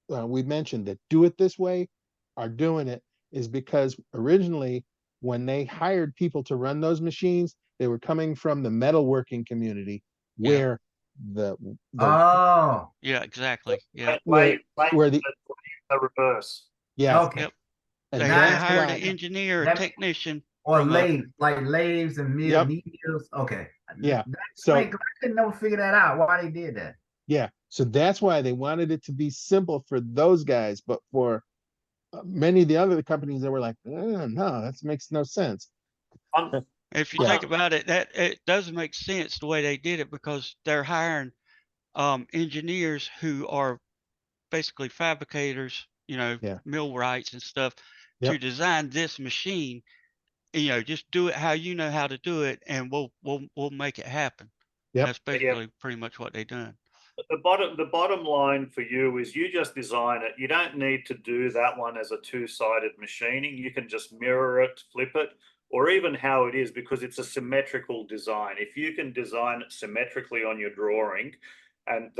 [SPEAKER 1] we mentioned that do it this way are doing it is because originally when they hired people to run those machines, they were coming from the metalworking community where the
[SPEAKER 2] Oh,
[SPEAKER 4] Yeah, exactly. Yeah.
[SPEAKER 1] where the
[SPEAKER 3] the reverse.
[SPEAKER 1] yeah,
[SPEAKER 2] okay.
[SPEAKER 4] Yep.
[SPEAKER 1] and
[SPEAKER 4] They
[SPEAKER 2] Now-
[SPEAKER 1] that's
[SPEAKER 4] hired
[SPEAKER 1] why
[SPEAKER 4] an engineer, a
[SPEAKER 2] that-
[SPEAKER 4] technician.
[SPEAKER 2] Or
[SPEAKER 4] from a-
[SPEAKER 2] lathes, like lathes and
[SPEAKER 1] Yep.
[SPEAKER 2] mills. Okay.
[SPEAKER 1] Yeah.
[SPEAKER 2] That's
[SPEAKER 1] So-
[SPEAKER 2] right, 'cause I couldn't never figure that out. Why they did that?
[SPEAKER 1] yeah, so that's why they wanted it to be simple for those guys, but for many of the other companies that were like, no, that makes no sense.
[SPEAKER 4] If you
[SPEAKER 1] Yeah.
[SPEAKER 4] think about it, that it does make sense the way they did it, because they're hiring engineers who are basically fabricators,
[SPEAKER 1] Yeah.
[SPEAKER 4] millwrights and stuff,
[SPEAKER 1] Yep.
[SPEAKER 4] to design this machine. Just do it how you know how to do it, and we'll make it happen.
[SPEAKER 1] Yep.
[SPEAKER 4] That's basically pretty much what they done.
[SPEAKER 3] The bottom line for you is you just design it. You don't need to do that one as a two-sided machining. You can just mirror it, flip it, or even how it is, because it's a symmetrical design. If you can design it symmetrically on your drawing, and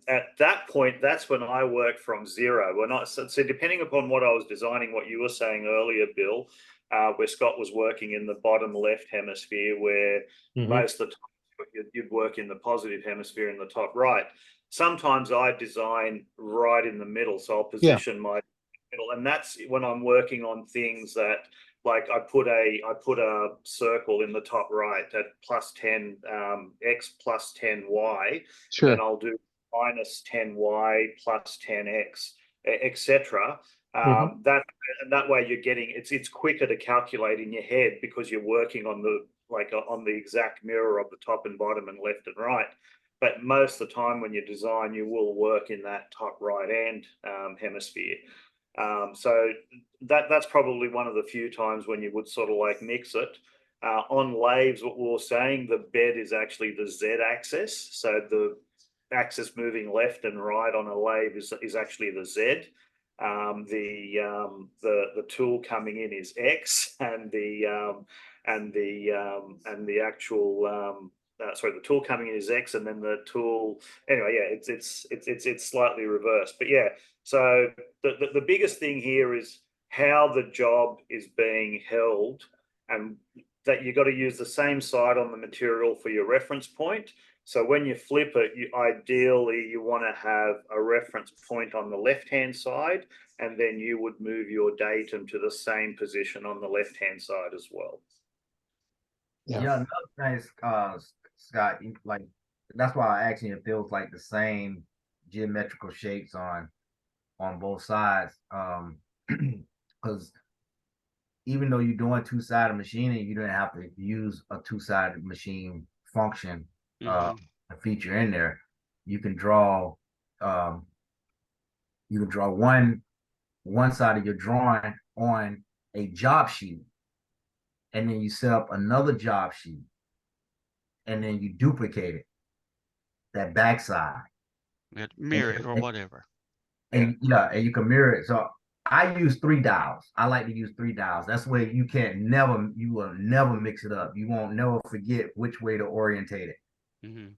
[SPEAKER 3] at that point, that's when I work from zero. So depending upon what I was designing, what you were saying earlier, Bill, where Scott was working in the bottom left hemisphere, where most of the time you'd work in the positive hemisphere in the top right. Sometimes I design right in the middle, so I'll position my middle, and that's when I'm working on things that, like, I put a circle in the top right at +10 x plus 10y,
[SPEAKER 1] Sure.
[SPEAKER 3] and I'll do -10y plus 10x, etc. That way you're getting it's quicker to calculate in your head because you're working on the exact mirror of the top and bottom and left and right. But most of the time when you design, you will work in that top right hand hemisphere. So that's probably one of the few times when you would sort of like mix it. On lathes, what we were saying, the bed is actually the Z axis. So the axis moving left and right on a lathe is actually the Z. The tool coming in is X, and the tool coming in is X, and then the tool, anyway, yeah, it's slightly reversed. But yeah, so the biggest thing here is how the job is being held, and that you got to use the same side on the material for your reference point. So when you flip it, ideally you want to have a reference point on the left-hand side, and then you would move your datum to the same position on the left-hand side as well.
[SPEAKER 2] Yeah, another thing, Scott, like, that's why I asked you if there was like the same geometrical shapes on both sides. Because even though you're doing two-sided machining, you don't have to use a two-sided machine function a feature in there. You can draw one side of your drawing on a job sheet, and then you set up another job sheet, and then you duplicate it, that backside.
[SPEAKER 4] Mirror it or whatever.
[SPEAKER 2] And and you can mirror it. So I use 3 dials. I like to use 3 dials. That's where you will never mix it up. You won't never forget which way to orientate it. And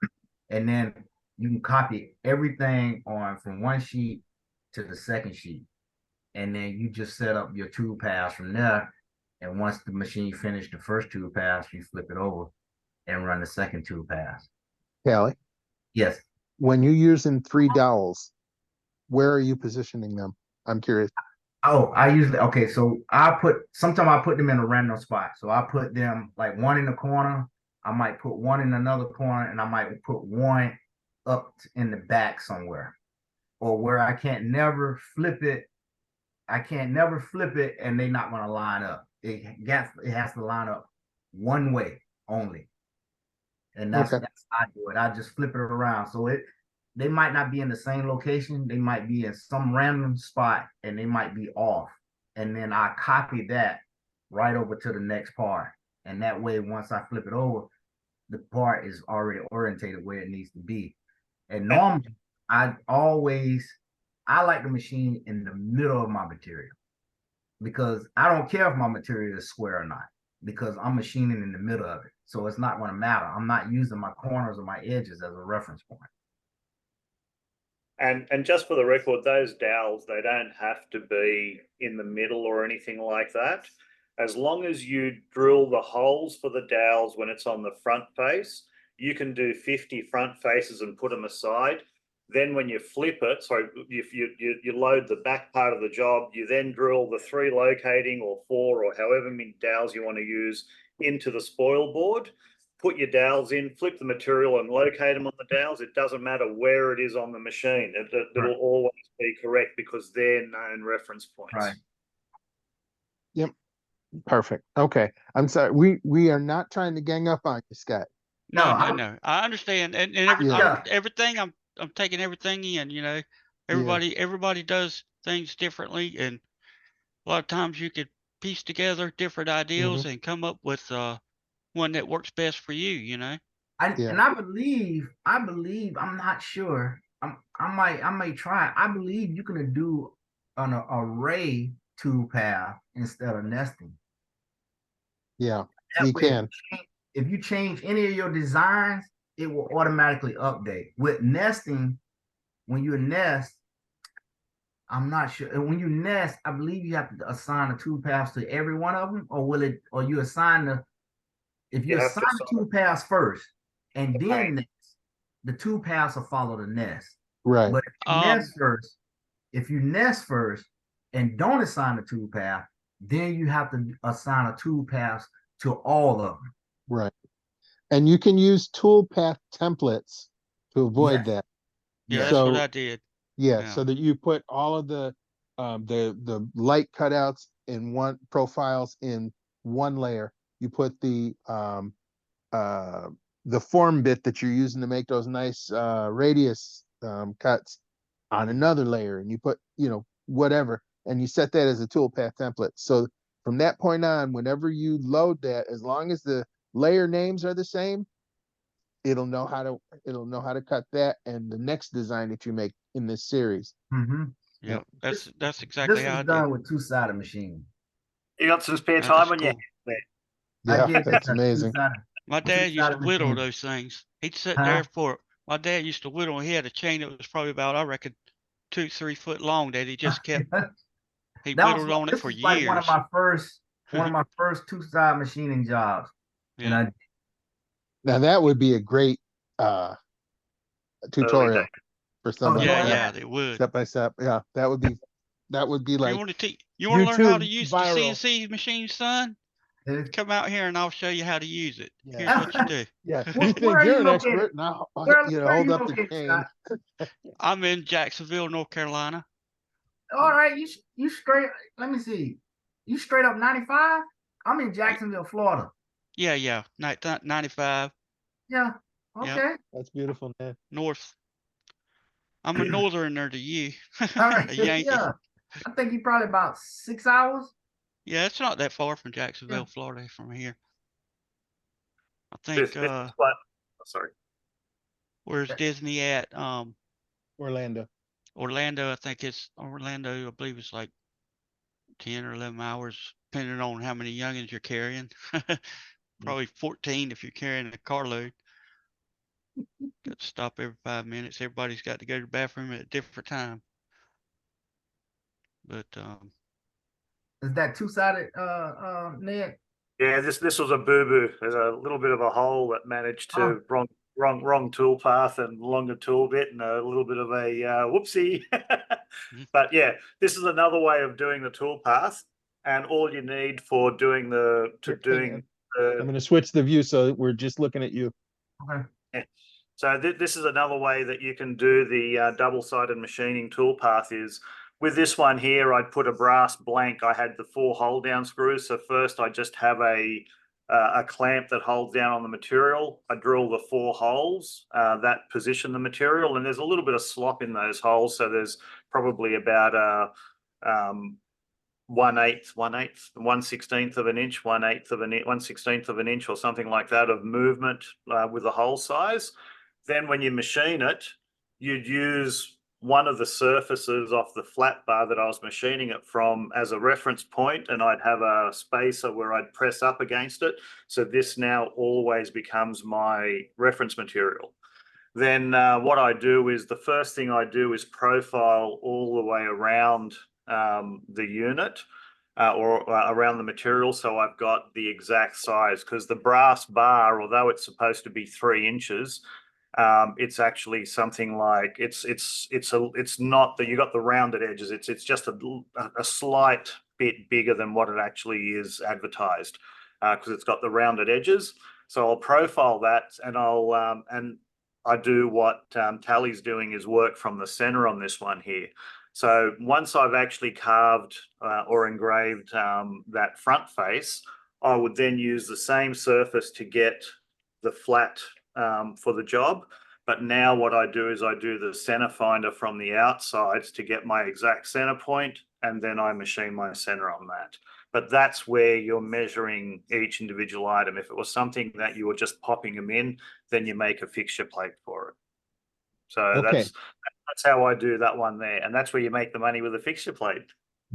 [SPEAKER 2] then you can copy everything from one sheet to the second sheet. And then you just set up your tool paths from there. And once the machine finished the first tool pass, you flip it over and run the second tool pass.
[SPEAKER 1] Callie,
[SPEAKER 2] Yes.
[SPEAKER 1] when you're using 3 dowels, where are you positioning them? I'm curious.
[SPEAKER 2] Oh, I usually okay. So sometimes I put them in a random spot. So I put them like one in the corner. I might put one in another corner, and I might put one up in the back somewhere, or where I can't never flip it. I can't never flip it, and they're not going to line up. It has to line up one way only, and that's
[SPEAKER 1] Okay.
[SPEAKER 2] that's how I do it. I just flip it around. So they might not be in the same location. They might be in some random spot, and they might be off. And then I copy that right over to the next part. And that way, once I flip it over, the part is already orientated where it needs to be. And normally, I like the machine in the middle of my material because I don't care if my material is square or not because I'm machining in the middle of it. So it's not going to matter. I'm not using my corners or my edges as a reference point.
[SPEAKER 3] And just for the record, those dowels, they don't have to be in the middle or anything like that. As long as you drill the holes for the dowels when it's on the front face, you can do 50 front faces and put them aside. Then when you flip it, so if you load the back part of the job, you then drill the 3 locating or 4 or however many dowels you want to use into the spoil board. Put your dowels in, flip the material and locate them on the dowels. It doesn't matter where it is on the machine. It'll
[SPEAKER 2] Right.
[SPEAKER 3] always be correct because they're known reference points.
[SPEAKER 2] Right.
[SPEAKER 1] Yep. Perfect. Okay. I'm sorry. We are not trying to gang up on you, Scott.
[SPEAKER 2] No,
[SPEAKER 4] No. I understand, and
[SPEAKER 1] Yeah.
[SPEAKER 4] everything. I'm taking everything in. You know, everybody does things differently, and a lot of times you could piece together different ideals and come up with one that works best for you. You know.
[SPEAKER 2] And I believe, I'm not sure. I may try. I believe you can do an array tool path instead of nesting.
[SPEAKER 1] Yeah.
[SPEAKER 2] That
[SPEAKER 1] You
[SPEAKER 2] way,
[SPEAKER 1] can.
[SPEAKER 2] if you change any of your designs, it will automatically update. With nesting, when you nest, I'm not sure. And when you nest, I believe you have to assign the tool paths to every one of them, or will it? Or you assign if you
[SPEAKER 3] You have
[SPEAKER 2] assign
[SPEAKER 3] to
[SPEAKER 2] the tool paths first, and
[SPEAKER 3] the
[SPEAKER 2] then
[SPEAKER 3] paint.
[SPEAKER 2] nest, the tool paths will follow the nest.
[SPEAKER 1] Right.
[SPEAKER 2] But if you nest first and don't assign a tool path, then you have to assign a tool path to all of them.
[SPEAKER 1] Right. And you can use toolpath templates to avoid
[SPEAKER 2] Yes.
[SPEAKER 1] that.
[SPEAKER 4] Yeah,
[SPEAKER 2] Yes.
[SPEAKER 4] that's what
[SPEAKER 1] So
[SPEAKER 4] I did.
[SPEAKER 1] yeah,
[SPEAKER 4] Yeah.
[SPEAKER 1] so that you put all of the light cutouts in one profiles in one layer. You put the form bit that you're using to make those nice radius cuts on another layer, and you put whatever, and you set that as a toolpath template. So from that point on, whenever you load that, as long as the layer names are the same, it'll know how to cut that and the next design that you make in this series.
[SPEAKER 2] Mm-hmm.
[SPEAKER 4] Yeah,
[SPEAKER 2] This
[SPEAKER 4] that's exactly how
[SPEAKER 2] was
[SPEAKER 4] I did.
[SPEAKER 2] done with two-sided machine.
[SPEAKER 3] You got some spare
[SPEAKER 4] That's
[SPEAKER 3] time on your
[SPEAKER 4] cool.
[SPEAKER 3] hands
[SPEAKER 2] I
[SPEAKER 1] Yeah,
[SPEAKER 2] did
[SPEAKER 1] that's
[SPEAKER 2] a
[SPEAKER 1] amazing.
[SPEAKER 4] My dad used to
[SPEAKER 2] two-sided
[SPEAKER 4] whittle
[SPEAKER 2] machine.
[SPEAKER 4] those things. He'd sit
[SPEAKER 2] Huh?
[SPEAKER 4] there for. My dad used to whittle. He had a chain that was probably about, I reckon, 2-3 foot long that he just kept. He whittled on it
[SPEAKER 2] This
[SPEAKER 4] for
[SPEAKER 2] was like one of
[SPEAKER 4] years.
[SPEAKER 2] my first two-side machining jobs. And
[SPEAKER 4] Yeah.
[SPEAKER 1] Now that would be a great
[SPEAKER 3] early
[SPEAKER 1] tutorial
[SPEAKER 3] days.
[SPEAKER 1] for somebody.
[SPEAKER 4] Yeah,
[SPEAKER 1] Yeah,
[SPEAKER 4] they would.
[SPEAKER 1] step by step. Yeah, that would be
[SPEAKER 4] You
[SPEAKER 1] like
[SPEAKER 4] want to teach? You want to learn how to
[SPEAKER 1] YouTube
[SPEAKER 4] use the
[SPEAKER 1] viral.
[SPEAKER 4] CNC machine, son? Come out here and I'll show you how to use it.
[SPEAKER 1] Yeah.
[SPEAKER 4] Here's what you do.
[SPEAKER 1] Yeah,
[SPEAKER 2] Where
[SPEAKER 1] you think
[SPEAKER 2] are
[SPEAKER 1] you're
[SPEAKER 2] you
[SPEAKER 1] an
[SPEAKER 2] located?
[SPEAKER 1] expert, and I'll
[SPEAKER 2] Where are
[SPEAKER 1] hold
[SPEAKER 2] you
[SPEAKER 1] up the
[SPEAKER 2] located,
[SPEAKER 1] chain.
[SPEAKER 2] Scott?
[SPEAKER 4] I'm in Jacksonville, North Carolina.
[SPEAKER 2] All right, you straight. Let me see. You straight up 95? I'm in Jacksonville, Florida.
[SPEAKER 4] Yeah. 95.
[SPEAKER 2] Yeah.
[SPEAKER 4] Yep.
[SPEAKER 2] Okay.
[SPEAKER 1] That's beautiful, man.
[SPEAKER 4] North. I'm a northerner to you.
[SPEAKER 2] All right.
[SPEAKER 4] A Yankee.
[SPEAKER 2] Yeah. I think you probably about 6 hours.
[SPEAKER 4] Yeah, it's not that far from Jacksonville,
[SPEAKER 2] Yeah.
[SPEAKER 4] Florida from here. I think
[SPEAKER 3] This is what, sorry.
[SPEAKER 4] where's Disney at?
[SPEAKER 1] Orlando.
[SPEAKER 4] Orlando, I think it's Orlando, I believe it's like 10 or 11 hours, depending on how many youngins you're carrying. Probably 14 if you're carrying a carload. Got to stop every 5 minutes. Everybody's got to go to the bathroom at a different time. But
[SPEAKER 2] Is that two-sided, Ned?
[SPEAKER 3] Yeah, this was a boo-boo. There's a little bit of a hole that managed
[SPEAKER 2] Oh.
[SPEAKER 3] to wrong tool path and longer tool bit and a little bit of a whoopsie. But yeah, this is another way of doing the tool path, and all you need for doing the
[SPEAKER 1] Here, hang on. I'm
[SPEAKER 3] the
[SPEAKER 1] going to switch the view so we're just looking at you.
[SPEAKER 2] Okay.
[SPEAKER 3] yeah. So this is another way that you can do the double-sided machining tool path is with this one here, I'd put a brass blank. I had the 4 hold down screws. So first I just have a clamp that holds down on the material. I drill the 4 holes that position the material, and there's a little bit of slop in those holes. So there's probably about 1/8, 1/16 of an inch, 1/8 of an inch, 1/16 of an inch, or something like that of movement with the hole size. Then when you machine it, you'd use one of the surfaces off the flat bar that I was machining it from as a reference point, and I'd have a spacer where I'd press up against it. So this now always becomes my reference material. Then what I do is the first thing I do is profile all the way around the unit or around the material, so I've got the exact size, because the brass bar, although it's supposed to be 3 inches, it's actually something like it's not that you got the rounded edges. It's just a slight bit bigger than what it actually is advertised, because it's got the rounded edges. So I'll profile that, and I do what Tally's doing is work from the center on this one here. So once I've actually carved or engraved that front face, I would then use the same surface to get the flat for the job. But now what I do is I do the center finder from the outsides to get my exact center point, and then I machine my center on that. But that's where you're measuring each individual item. If it was something that you were just popping them in, then you make a fixture plate for it. So
[SPEAKER 1] Okay.
[SPEAKER 3] that's how I do that one there. And that's where you make the money with a fixture plate.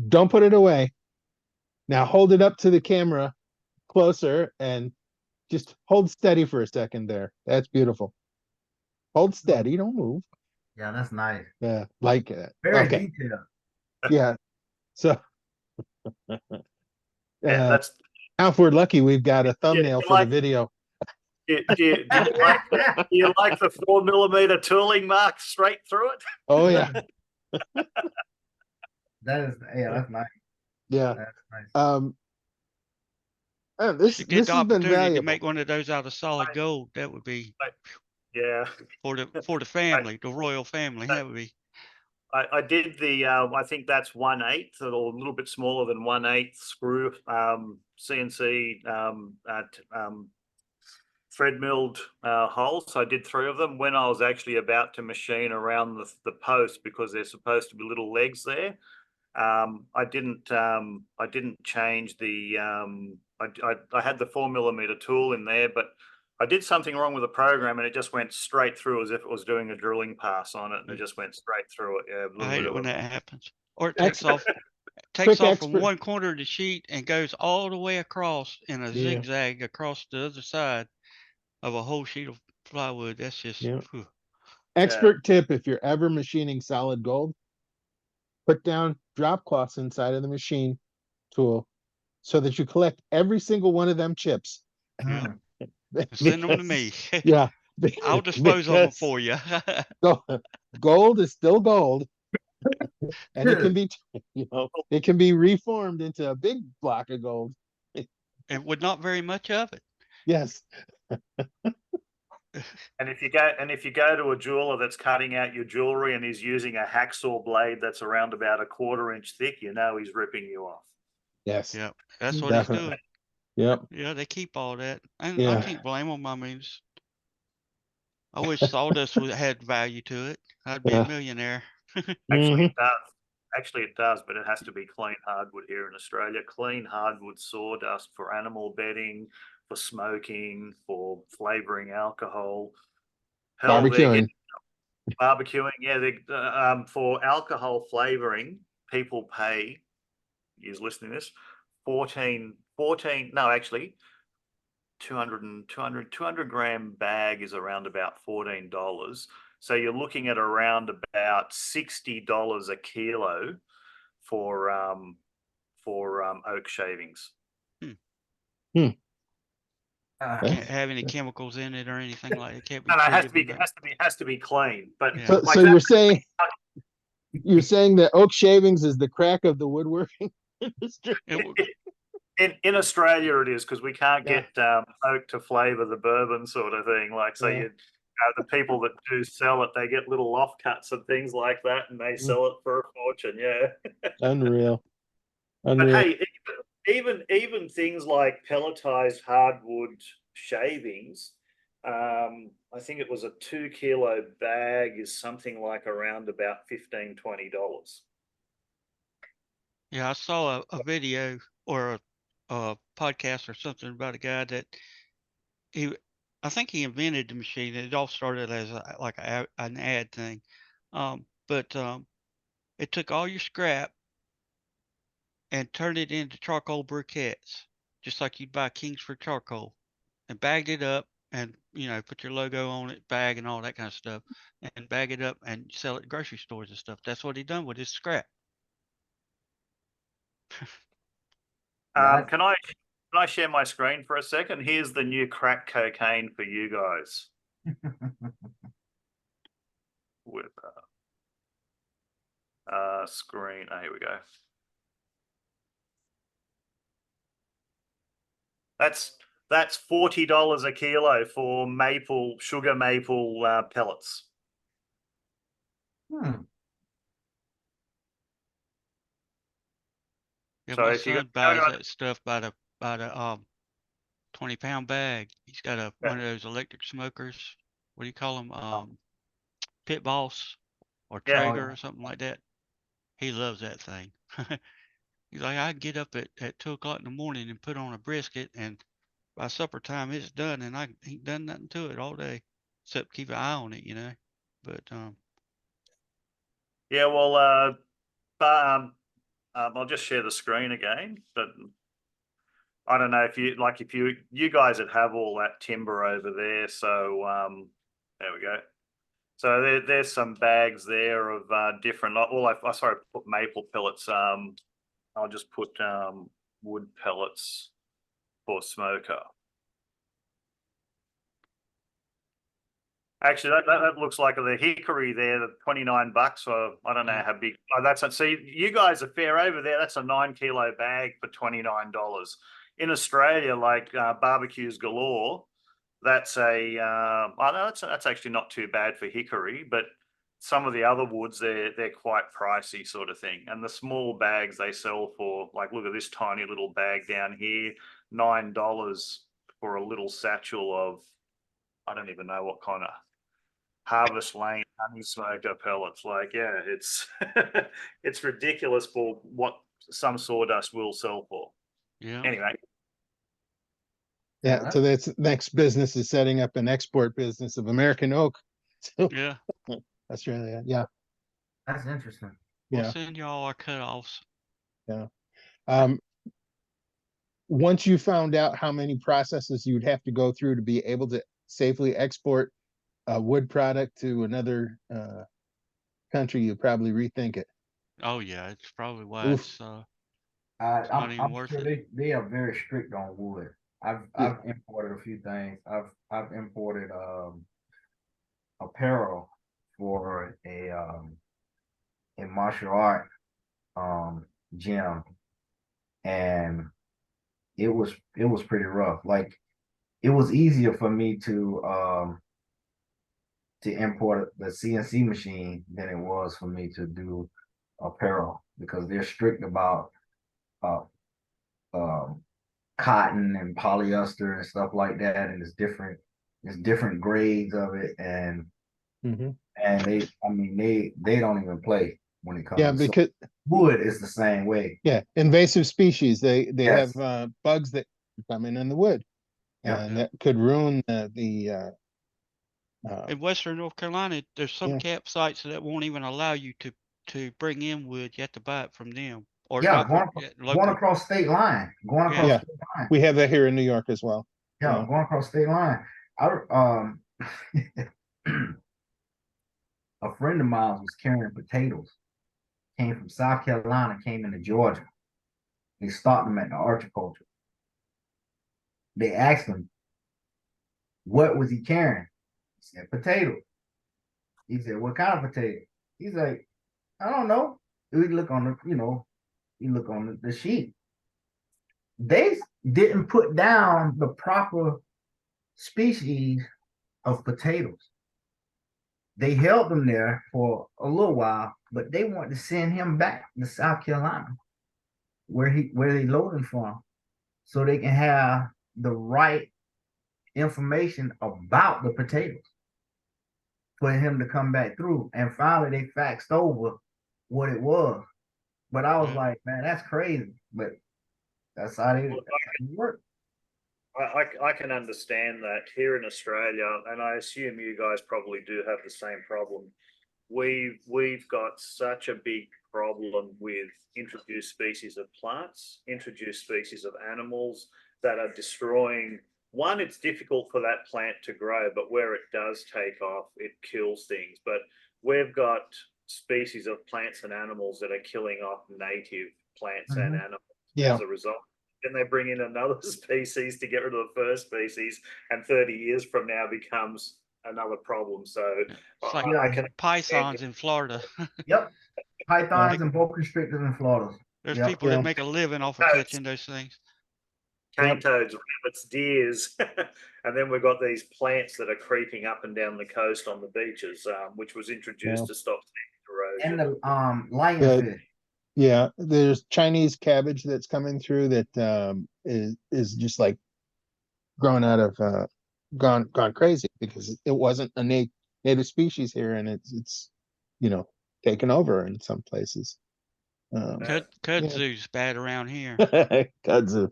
[SPEAKER 1] Don't put it away. Now hold it up to the camera closer and just hold steady for a second there. That's beautiful. Hold steady, don't move.
[SPEAKER 2] Yeah, that's nice.
[SPEAKER 1] Yeah, like it.
[SPEAKER 2] Very
[SPEAKER 1] Okay.
[SPEAKER 2] detailed.
[SPEAKER 1] Yeah. So
[SPEAKER 3] Yeah, that's
[SPEAKER 1] now if we're lucky, we've got a thumbnail for the
[SPEAKER 3] like,
[SPEAKER 1] video.
[SPEAKER 3] do you like the 4mm tooling mark straight through it?
[SPEAKER 1] Oh yeah.
[SPEAKER 2] That's nice.
[SPEAKER 1] Yeah.
[SPEAKER 2] That's nice.
[SPEAKER 1] This
[SPEAKER 4] Should get the
[SPEAKER 1] has been
[SPEAKER 4] opportunity to
[SPEAKER 1] valuable.
[SPEAKER 4] make one of those out of solid gold. That would be
[SPEAKER 3] Yeah.
[SPEAKER 4] for the family, the royal family. That would be.
[SPEAKER 3] I did the I think that's 1/8 or a little bit smaller than 1/8 screw CNC thread milled holes. So I did 3 of them when I was actually about to machine around the post, because there's supposed to be little legs there. I didn't change the I had the 4mm tool in there, but I did something wrong with the program, and it just went straight through as if it was doing a drilling pass on it, and it just went straight through it. Yeah, a
[SPEAKER 4] I
[SPEAKER 3] little
[SPEAKER 4] hate
[SPEAKER 3] bit
[SPEAKER 4] it
[SPEAKER 3] of
[SPEAKER 4] when
[SPEAKER 3] a
[SPEAKER 4] that happens. Or it
[SPEAKER 1] Quick
[SPEAKER 4] takes off from
[SPEAKER 1] expert.
[SPEAKER 4] one corner of the sheet and goes all the way across in a
[SPEAKER 1] Yeah.
[SPEAKER 4] zigzag across the other side of a whole sheet of plywood. That's just
[SPEAKER 1] Yeah.
[SPEAKER 4] whew.
[SPEAKER 1] Expert tip: if you're ever machining solid gold, put down drop cloths inside of the machine tool so that you collect every single one of them chips.
[SPEAKER 4] Yeah.
[SPEAKER 2] Mm.
[SPEAKER 4] Send them to me.
[SPEAKER 1] Yeah.
[SPEAKER 4] I'll dispose of them
[SPEAKER 1] Because
[SPEAKER 4] for you.
[SPEAKER 1] gold is still gold, and it can be, it can be reformed into a big block of gold.
[SPEAKER 4] And with not very much of it.
[SPEAKER 1] Yes.
[SPEAKER 3] And if you go to a jeweler that's cutting out your jewelry and he's using a hacksaw blade that's around about a 1/4 inch thick, you know he's ripping you off.
[SPEAKER 1] Yes.
[SPEAKER 4] Yeah, that's what he's
[SPEAKER 1] Definitely.
[SPEAKER 4] doing.
[SPEAKER 1] Yep.
[SPEAKER 4] Yeah, they keep all that. And I
[SPEAKER 1] Yeah.
[SPEAKER 4] can't blame them. I mean, I wish sawdust had value to it. I'd be a millionaire.
[SPEAKER 3] Actually,
[SPEAKER 1] Mhm.
[SPEAKER 3] it does. Actually, it does, but it has to be clean hardwood here in Australia. Clean hardwood sawdust for animal bedding, for smoking, for flavoring alcohol. Hell, they're
[SPEAKER 1] Barbecuing.
[SPEAKER 3] getting barbecuing. Yeah, for alcohol flavoring, people pay. You're listening to this? 200 gram bag is around about $14. So you're looking at around about $60 a kilo for for oak shavings.
[SPEAKER 4] Can't have any chemicals in it or anything like it. Can't be
[SPEAKER 3] No, it has to
[SPEAKER 4] treated
[SPEAKER 3] be
[SPEAKER 4] with that.
[SPEAKER 3] has to be clean. But
[SPEAKER 4] Yeah.
[SPEAKER 1] So,
[SPEAKER 3] like
[SPEAKER 1] so
[SPEAKER 3] that,
[SPEAKER 1] you're saying that oak shavings is the crack of the woodworking industry?
[SPEAKER 4] It w-
[SPEAKER 3] in Australia it is, because we can't
[SPEAKER 1] Yeah.
[SPEAKER 3] get oak to flavour the bourbon sort of thing. Like, so
[SPEAKER 1] Yeah.
[SPEAKER 3] you the people that do sell it, they get little offcuts and things like that, and they sell it for a fortune. Yeah.
[SPEAKER 1] Unreal.
[SPEAKER 3] But
[SPEAKER 1] Unreal.
[SPEAKER 3] hey, even things like pelletized hardwood shavings, I think it was a 2 kilo bag is something like around about $15-20.
[SPEAKER 4] Yeah, I saw a video or a podcast or something about a guy that he, I think he invented the machine. It all started as an ad thing. But it took all your scrap and turned it into charcoal briquettes, just like you'd buy Kingsford charcoal, and bagged it up and, put your logo on it, bag and all that kind of stuff, and bag it up and sell it at grocery stores and stuff. That's what he done with his scrap.
[SPEAKER 3] Can I share my screen for a second? Here's the new crack cocaine for you guys. With screen. Oh, here we go. That's $40 a kilo for sugar maple pellets.
[SPEAKER 4] Yeah,
[SPEAKER 3] So
[SPEAKER 4] my
[SPEAKER 3] if you
[SPEAKER 4] son buys that stuff by the 20-pound bag. He's got one of those electric smokers. What do you call them? Pit Boss or
[SPEAKER 3] Yeah.
[SPEAKER 4] Traeger or something like that. He loves that thing. He's like, I can get up at 2 o'clock in the morning and put on a brisket, and by supper time it's done, and I ain't done nothing to it all day except keep an eye on it. But
[SPEAKER 3] yeah, well, I'll just share the screen again, but I don't know if you guys that have all that timber over there. So there we go. So there's some bags there of different. Well, I put maple pellets. I'll just put wood pellets for smoker. Actually, that looks like the hickory there, the $29. Or I don't know how big. Oh, that's a, see, you guys are fair over there. That's a 9 kilo bag for $29. In Australia, like barbecues galore, that's I know that's actually not too bad for hickory, but some of the other woods they're quite pricey sort of thing. And the small bags they sell for, like, look at this tiny little bag down here, $9 for a little satchel of, I don't even know what kind of Harvest Lane honey smoker pellets. Like, yeah, it's it's ridiculous for what some sawdust will sell for.
[SPEAKER 4] yeah,
[SPEAKER 3] Anyway,
[SPEAKER 1] Yeah. So that's next business is setting up an export business of American oak to
[SPEAKER 4] yeah.
[SPEAKER 1] Australia. Yeah.
[SPEAKER 2] That's interesting.
[SPEAKER 4] We'll
[SPEAKER 1] Yeah.
[SPEAKER 4] send y'all our cutoffs.
[SPEAKER 1] Yeah. Once you found out how many processes you'd have to go through to be able to safely export a wood product to another country, you probably rethink it.
[SPEAKER 4] Oh yeah, it's probably why
[SPEAKER 1] Oof.
[SPEAKER 4] it's not
[SPEAKER 2] I'm
[SPEAKER 4] even worth
[SPEAKER 2] sure
[SPEAKER 4] it.
[SPEAKER 2] they are very strict on wood. I've
[SPEAKER 1] Yeah.
[SPEAKER 2] imported a few things. I've imported apparel for a martial art gym, and it was pretty rough. Like, it was easier for me to import the CNC machine than it was for me to do apparel, because they're strict about uh, um, cotton and polyester and stuff like that, and it's different grades of it, and
[SPEAKER 1] Mm-hmm.
[SPEAKER 2] they don't even play when it comes.
[SPEAKER 1] Yeah,
[SPEAKER 2] to
[SPEAKER 1] because
[SPEAKER 2] wood is the same way.
[SPEAKER 1] yeah, invasive species. They
[SPEAKER 2] Yes.
[SPEAKER 1] have bugs that come in the wood,
[SPEAKER 2] Yeah.
[SPEAKER 1] and that could ruin the
[SPEAKER 4] In Western North Carolina, there's some
[SPEAKER 1] yeah.
[SPEAKER 4] campsites that won't even allow you to bring in wood. You have to buy it from them or
[SPEAKER 2] Yeah,
[SPEAKER 4] not from
[SPEAKER 2] going
[SPEAKER 4] local.
[SPEAKER 2] across state line. Going across
[SPEAKER 1] Yeah.
[SPEAKER 2] state line.
[SPEAKER 1] We have that here in New York as well.
[SPEAKER 2] Yeah, going across state line. I a friend of mine was carrying potatoes. Came from South Carolina, came into Georgia. They stopped him at the horticulture. They asked him, what was he carrying? He said, potato. He said, what kind of potato? He's like, I don't know. We look on the, you look on the sheet. They didn't put down the proper species of potatoes. They held him there for a little while, but they wanted to send him back to South Carolina, where they loaded from, so they can have the right information about the potatoes for him to come back through. And finally, they faxed over what it was. But I was like, man, that's crazy. But that's how they work.
[SPEAKER 3] I can understand that here in Australia, and I assume you guys probably do have the same problem. We've got such a big problem with introduced species of plants, introduced species of animals that are destroying. One, it's difficult for that plant to grow, but where it does take off, it kills things. But we've got species of plants and animals that are killing off native plants and animals as a result. Then they bring in another species to get rid of the first species, and 30 years from now becomes another problem. So
[SPEAKER 4] it's like
[SPEAKER 3] I can
[SPEAKER 4] pythons in Florida.
[SPEAKER 2] Yep. Pythons and boa constrictors in Florida.
[SPEAKER 4] There's people that make a living off of catching those things.
[SPEAKER 3] Cane toads, rabbits, deers, and then we've got these plants that are creeping up and down the coast on the beaches, which was introduced to stop erosion.
[SPEAKER 2] And the lionfish.
[SPEAKER 1] Yeah, there's Chinese cabbage that's coming through that is just like grown out of gone crazy because it wasn't a native species here, and it's taken over in some places.
[SPEAKER 4] Kudzu's bad around here.
[SPEAKER 1] Kudzu,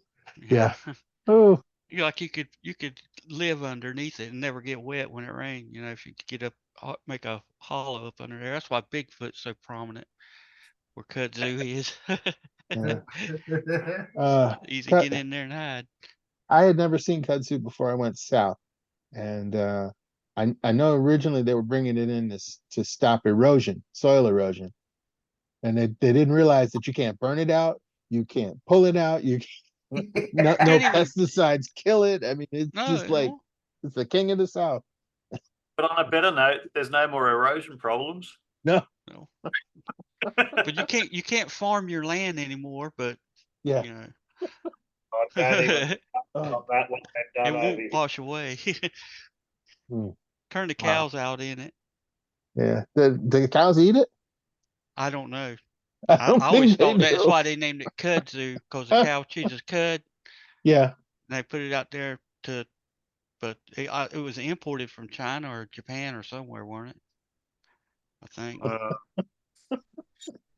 [SPEAKER 1] yeah. Oh,
[SPEAKER 4] Like you could live underneath it and never get wet when it rained. If you could get up, make a hollow up under there. That's why Bigfoot's so prominent. Where kudzu is. Easy to get in there and hide.
[SPEAKER 1] I had never seen kudzu before I went south, and I know originally they were bringing it in to stop erosion, soil erosion, and they didn't realize that you can't burn it out, you can't pull it out, no pesticides kill it. I mean, it's just like it's the king of the south.
[SPEAKER 3] But on a better note, there's no more erosion problems.
[SPEAKER 1] No.
[SPEAKER 4] But you can't farm your land anymore. But
[SPEAKER 1] it
[SPEAKER 4] won't wash away. Turn the cows out in it.
[SPEAKER 1] Yeah. The cows eat it?
[SPEAKER 4] I don't know. I always thought that's why they named it kudzu, because the cow chooses cud.
[SPEAKER 1] Yeah.
[SPEAKER 4] And they put it out there but it was imported from China or Japan or somewhere, wasn't it? I think.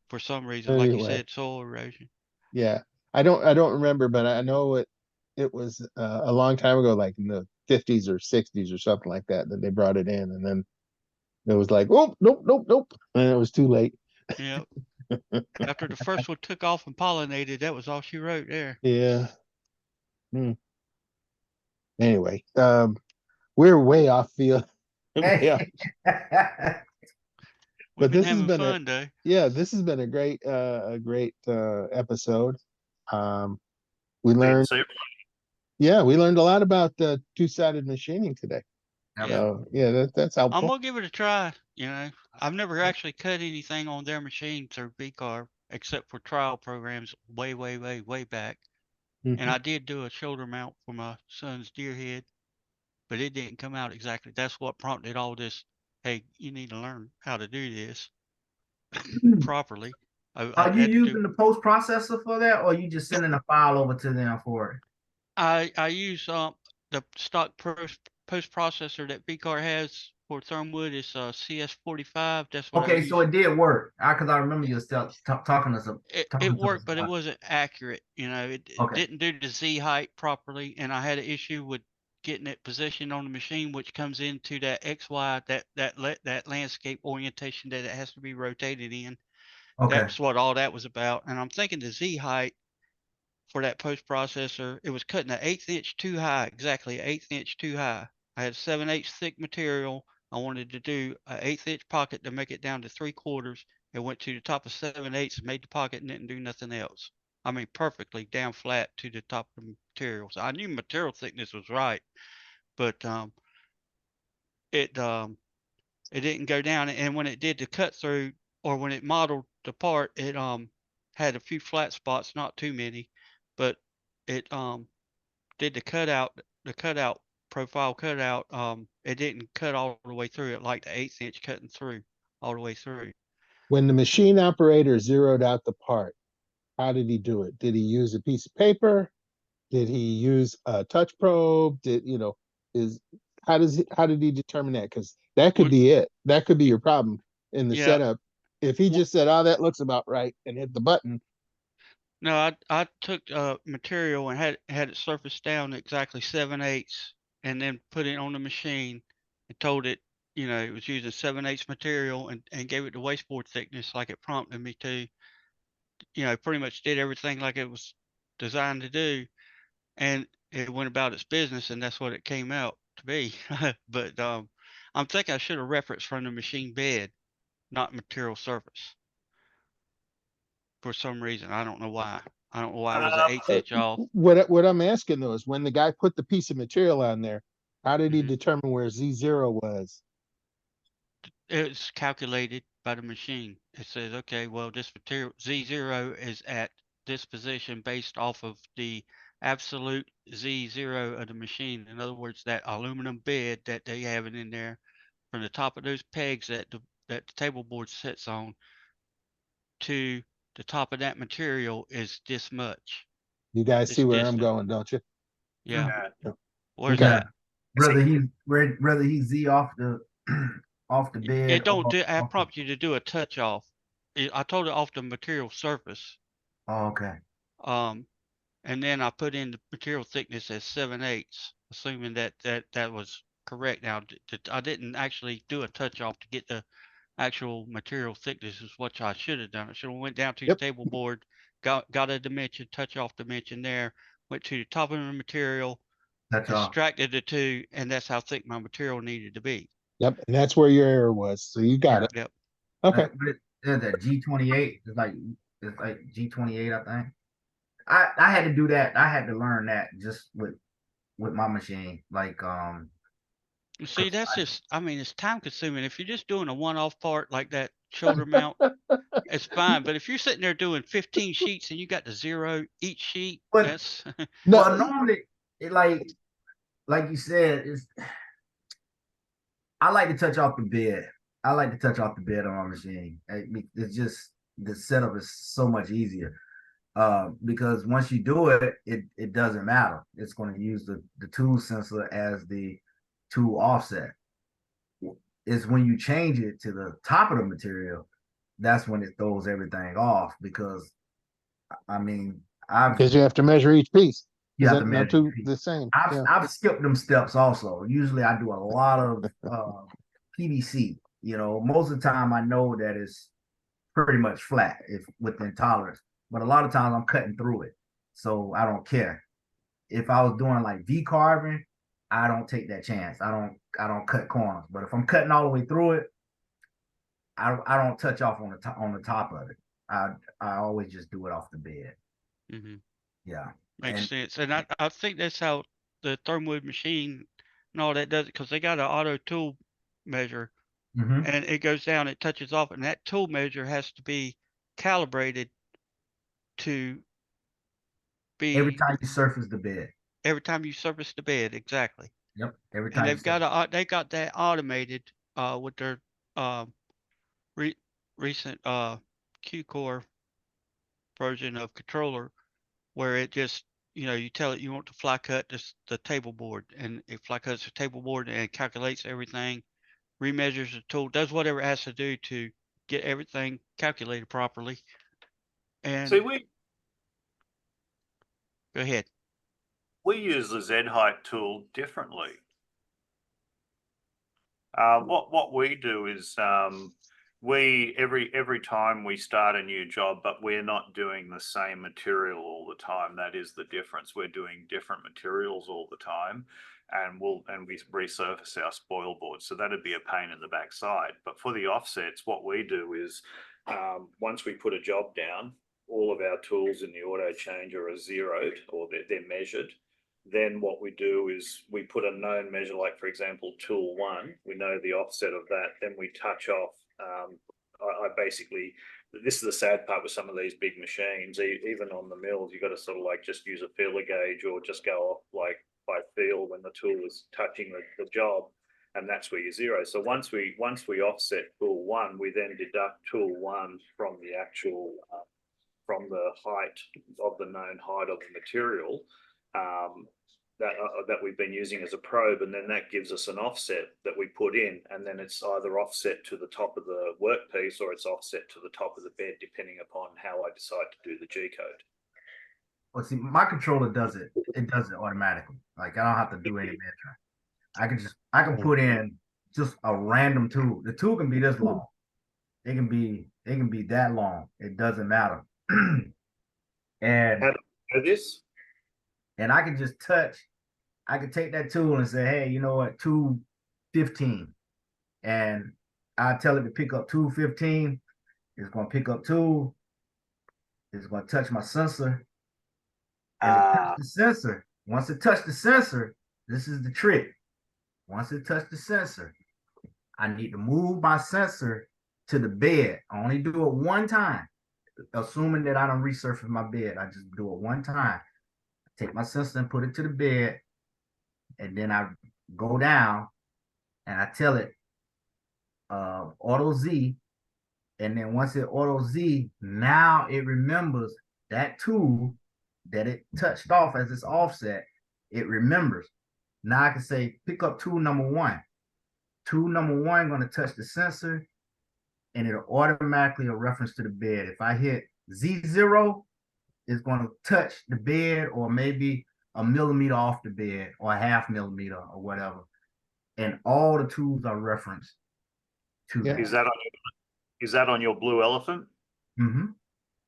[SPEAKER 4] For some reason, like you said, soil erosion.
[SPEAKER 1] Yeah, I don't remember, but I know it was a long time ago, like in the 50s or 60s or something like that they brought it in, and then it was like, oh, nope, and it was too late.
[SPEAKER 4] Yeah. After the first one took off and pollinated, that was all she wrote there.
[SPEAKER 1] Yeah. Anyway, we're way off field. But this has been
[SPEAKER 4] fun, though.
[SPEAKER 1] Yeah, this has been a great episode. We learned a lot about two-sided machining today. So that's helpful.
[SPEAKER 4] I'm gonna give it a try. I've never actually cut anything on their machine through VCarve except for trial programs way back. And I did do a shoulder mount for my son's deer head, but it didn't come out exactly. That's what prompted all this. Hey, you need to learn how to do this properly.
[SPEAKER 2] Are you using the post processor for that, or are you just sending a file over to them for it?
[SPEAKER 4] I use the stock post processor that VCarve has for Thornwood is CS45. That's what
[SPEAKER 2] okay. So it did work, because I remember you still talking to some.
[SPEAKER 4] It worked, but it wasn't accurate. It didn't do the Z height properly, and I had an issue with getting it positioned on the machine, which comes into that XY, that landscape orientation that it has to be rotated in.
[SPEAKER 2] Okay.
[SPEAKER 4] That's what all that was about. And I'm thinking the Z height for that post processor, it was cutting an 1/8 inch too high, exactly 1/8 inch too high. I had 7/8 thick material. I wanted to do an 1/8 inch pocket to make it down to 3/4. It went to the top of 7/8 and made the pocket and didn't do nothing else. I mean, perfectly down flat to the top of the material. So I knew material thickness was right, but it it didn't go down. And when it did the cut through, or when it modeled the part, it had a few flat spots, not too many, but it did the cutout profile cutout. It didn't cut all the way through it like the 1/8 inch cutting through all the way through.
[SPEAKER 1] When the machine operator zeroed out the part, how did he do it? Did he use a piece of paper? Did he use a touch probe? Did you know is how did he determine that? Because that could
[SPEAKER 4] Well,
[SPEAKER 1] be it. That could be your problem in the
[SPEAKER 4] yeah.
[SPEAKER 1] setup. If he
[SPEAKER 4] Well,
[SPEAKER 1] just said, "Oh, that looks about right," and hit the button,
[SPEAKER 4] no, I took material and had it surfaced down exactly 7/8, and then put it on the machine and told it, it was using 7/8 material, and gave it the wasteboard thickness like it prompted me to. Pretty much did everything like it was designed to do, and it went about its business, and that's what it came out to be. But I'm thinking I should have referenced from the machine bed, not material surface, for some reason. I don't know why. I don't know why it was an
[SPEAKER 3] Um,
[SPEAKER 4] 1/8 inch off.
[SPEAKER 1] what I'm asking though is when the guy put the piece of material on there, how did he
[SPEAKER 4] Mhm.
[SPEAKER 1] determine where Z0 was?
[SPEAKER 4] It's calculated by the machine. It says, okay, well, this material Z0 is at this position based off of the absolute Z0 of the machine. In other words, that aluminum bed that they have it in there, from the top of those pegs that the table board sits on to the top of that material is this much.
[SPEAKER 1] You guys see
[SPEAKER 4] This
[SPEAKER 1] where I'm
[SPEAKER 4] distant.
[SPEAKER 1] going, don't you?
[SPEAKER 4] Yeah.
[SPEAKER 3] yeah.
[SPEAKER 4] Where's
[SPEAKER 1] Okay.
[SPEAKER 2] Yeah.
[SPEAKER 4] that?
[SPEAKER 2] Whether he's Z off the off the bed
[SPEAKER 4] It don't
[SPEAKER 2] or
[SPEAKER 4] do. I
[SPEAKER 2] off the,
[SPEAKER 4] prompt you to do a touch off. I told it off the material surface.
[SPEAKER 2] oh, okay.
[SPEAKER 4] Um, and then I put in the material thickness as 7/8, assuming that was correct. Now, I didn't actually do a touch off to get the actual material thickness, is what I should have done. I should have went down to the
[SPEAKER 1] Yep.
[SPEAKER 4] table board, got a dimension, touch off dimension there, went to the top of the material,
[SPEAKER 2] That's all.
[SPEAKER 4] extracted the two, and that's how thick my material needed to be.
[SPEAKER 1] Yep. And that's where your error was. So you got
[SPEAKER 2] Yeah.
[SPEAKER 1] it.
[SPEAKER 4] Yep.
[SPEAKER 1] Okay.
[SPEAKER 2] That G28 is like G28, I think. I had to do that. I had to learn that just with my machine. Like
[SPEAKER 4] See, that's just, I mean, it's time consuming. If you're just doing a one-off part like that shoulder mount, it's fine. But if you're sitting there doing 15 sheets and you got to zero each sheet,
[SPEAKER 2] but
[SPEAKER 4] that's
[SPEAKER 1] No,
[SPEAKER 2] well normally it like you said, I like to touch off the bed. I like to touch off the bed on my machine. It's just the setup is so much easier. Because once you do it, it doesn't matter. It's going to use the tool sensor as the tool offset. It's when you change it to the top of the material, that's when it throws everything off. Because I mean,
[SPEAKER 1] because you have to measure each piece.
[SPEAKER 2] you
[SPEAKER 1] Is
[SPEAKER 2] have to
[SPEAKER 1] that not
[SPEAKER 2] measure.
[SPEAKER 1] too the same? Yeah.
[SPEAKER 2] I've skipped them steps also. Usually I do a lot of PVC. Most of the time I know that it's pretty much flat if within tolerance, but a lot of times I'm cutting through it, so I don't care. If I was doing like V carving, I don't take that chance. I don't cut corners. But if I'm cutting all the way through it, I don't touch off on the top of it. I always just do it off the bed.
[SPEAKER 4] Mhm.
[SPEAKER 2] Yeah,
[SPEAKER 4] Makes
[SPEAKER 2] and
[SPEAKER 4] sense. And I think that's how the Thermwood machine and all that does it, because they got an auto tool measure,
[SPEAKER 2] mm-hmm.
[SPEAKER 4] and it goes down, it touches off, and that tool measure has to be calibrated to
[SPEAKER 2] Every
[SPEAKER 4] be
[SPEAKER 2] time you surface the bed.
[SPEAKER 4] every time you surface the bed, exactly.
[SPEAKER 2] Yep. Every
[SPEAKER 4] And
[SPEAKER 2] time you surface.
[SPEAKER 4] they got that automated with their re recent Q Core version of controller, where it just, you tell it you want to fly cut the table board, and it fly cuts the table board and calculates everything, remeasures the tool, does whatever it has to do to get everything calculated properly.
[SPEAKER 3] See,
[SPEAKER 4] And go ahead.
[SPEAKER 3] we use the Z height tool differently. What we do is we every time we start a new job, but we're not doing the same material all the time. That is the difference. We're doing different materials all the time, and we resurface our spoil board. So that'd be a pain in the backside. But for the offsets, what we do is once we put a job down, all of our tools in the auto changer are zeroed, or they're measured, then what we do is we put a known measure, like for example, tool 1, we know the offset of that, then we touch off. I basically, this is the sad part with some of these big machines, even on the mills, you got to sort of like just use a feeler gauge or just go off like by feel when the tool is touching the job, and that's where you zero. So once we offset tool 1, we then deduct tool 1 from the actual from the height of the known height of the material that we've been using as a probe, and then that gives us an offset that we put in, and then it's either offset to the top of the workpiece or it's offset to the top of the bed, depending upon how I decide to do the G code.
[SPEAKER 2] Well, see, my controller does it. It does it automatically. Like I don't have to do any measuring. I can put in just a random tool. The tool can be this long. It can be that long. It doesn't matter. And
[SPEAKER 3] how do I do this?
[SPEAKER 2] And I can just touch. I can take that tool and say, hey, you know what, 215, and I tell it to pick up 215. It's going to pick up 2. It's going to touch my sensor, and it touch the sensor. Once it touched the sensor, this is the trick. Once it touched the sensor, I need to move my sensor to the bed. I only do it one time, assuming that I don't resurface my bed. I just do it one time. I take my sensor and put it to the bed, and then I go down and I tell it auto Z. And then once it auto Z, now it remembers that tool that it touched off as its offset. It remembers. Now I can say, pick up tool number 1. Tool number 1 going to touch the sensor, and it'll automatically a reference to the bed. If I hit Z0, it's going to touch the bed, or maybe a millimeter off the bed, or a half millimeter, or whatever. And all the tools are referenced to that.
[SPEAKER 3] Is that on your Blue Elephant?
[SPEAKER 2] Mm-hmm.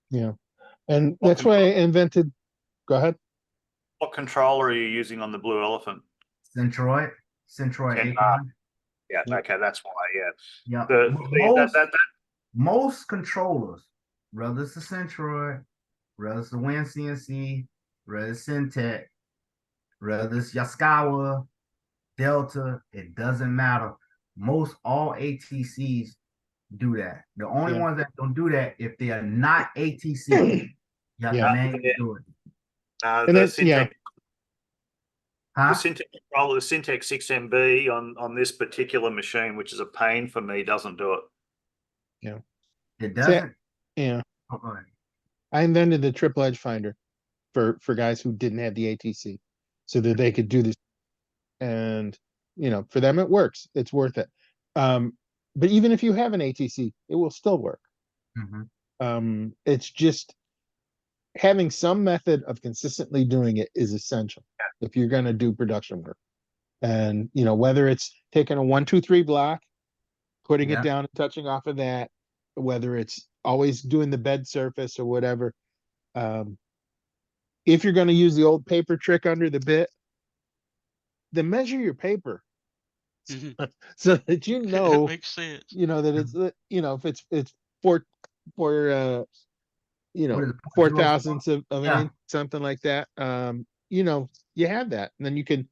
[SPEAKER 1] Yeah. And that's why I invented, go ahead.
[SPEAKER 3] What controller are you using on the Blue Elephant?
[SPEAKER 2] Centroid Acorn.
[SPEAKER 3] Yeah, okay, that's why, yeah.
[SPEAKER 2] Yeah. Most controllers, whether it's the Centroid, whether it's the Win CNC, whether it's Syntec, whether it's Yaskawa, Delta, it doesn't matter. Most all ATCs do that. The only ones that don't do that, if they are not ATC, you have to manually do it.
[SPEAKER 3] The Syntec controller, the Syntec 6MB on this particular machine, which is a pain for me, doesn't do it.
[SPEAKER 1] Yeah.
[SPEAKER 2] It doesn't?
[SPEAKER 1] Yeah.
[SPEAKER 2] Oh,
[SPEAKER 1] I invented the triple edge finder for guys who didn't have the ATC, so that they could do this. And, for them, it works. It's worth it. But even if you have an ATC, it will still work.
[SPEAKER 2] Mm-hmm.
[SPEAKER 1] It's just having some method of consistently doing it is essential if you're going to do production work. And, whether it's taking a 1, 2, 3 block, putting it down and touching off of that, whether it's always doing the bed surface or whatever. If you're going to use the old paper trick under the bit, then measure your paper.
[SPEAKER 4] Mm-hmm.
[SPEAKER 1] So that
[SPEAKER 4] It makes sense.
[SPEAKER 1] that it's if it's 4 thousandths of an inch, something like that, you have that, and then you can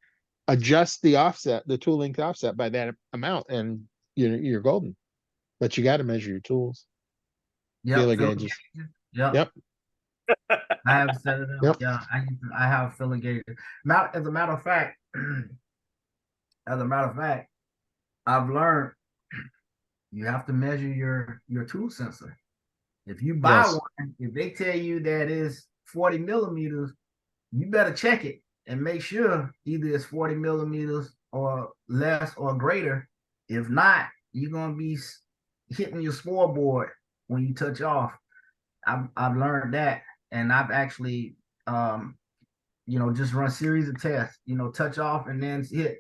[SPEAKER 1] adjust the offset, the tool length offset, by that amount, and you're golden. But you got to measure your tools. Feeler gauges. Yep.
[SPEAKER 2] I have set it up. Yep. Yeah, I have feeler gauges. As a matter of fact, I've learned you have to measure your tool sensor. If you buy one, if they tell you that it's 40 millimeters, you better check it and make sure either it's 40 millimeters or less or greater. If not, you're gonna be hitting your spore board when you touch off. I've learned that, and I've actually just run a series of tests, touch off and then hit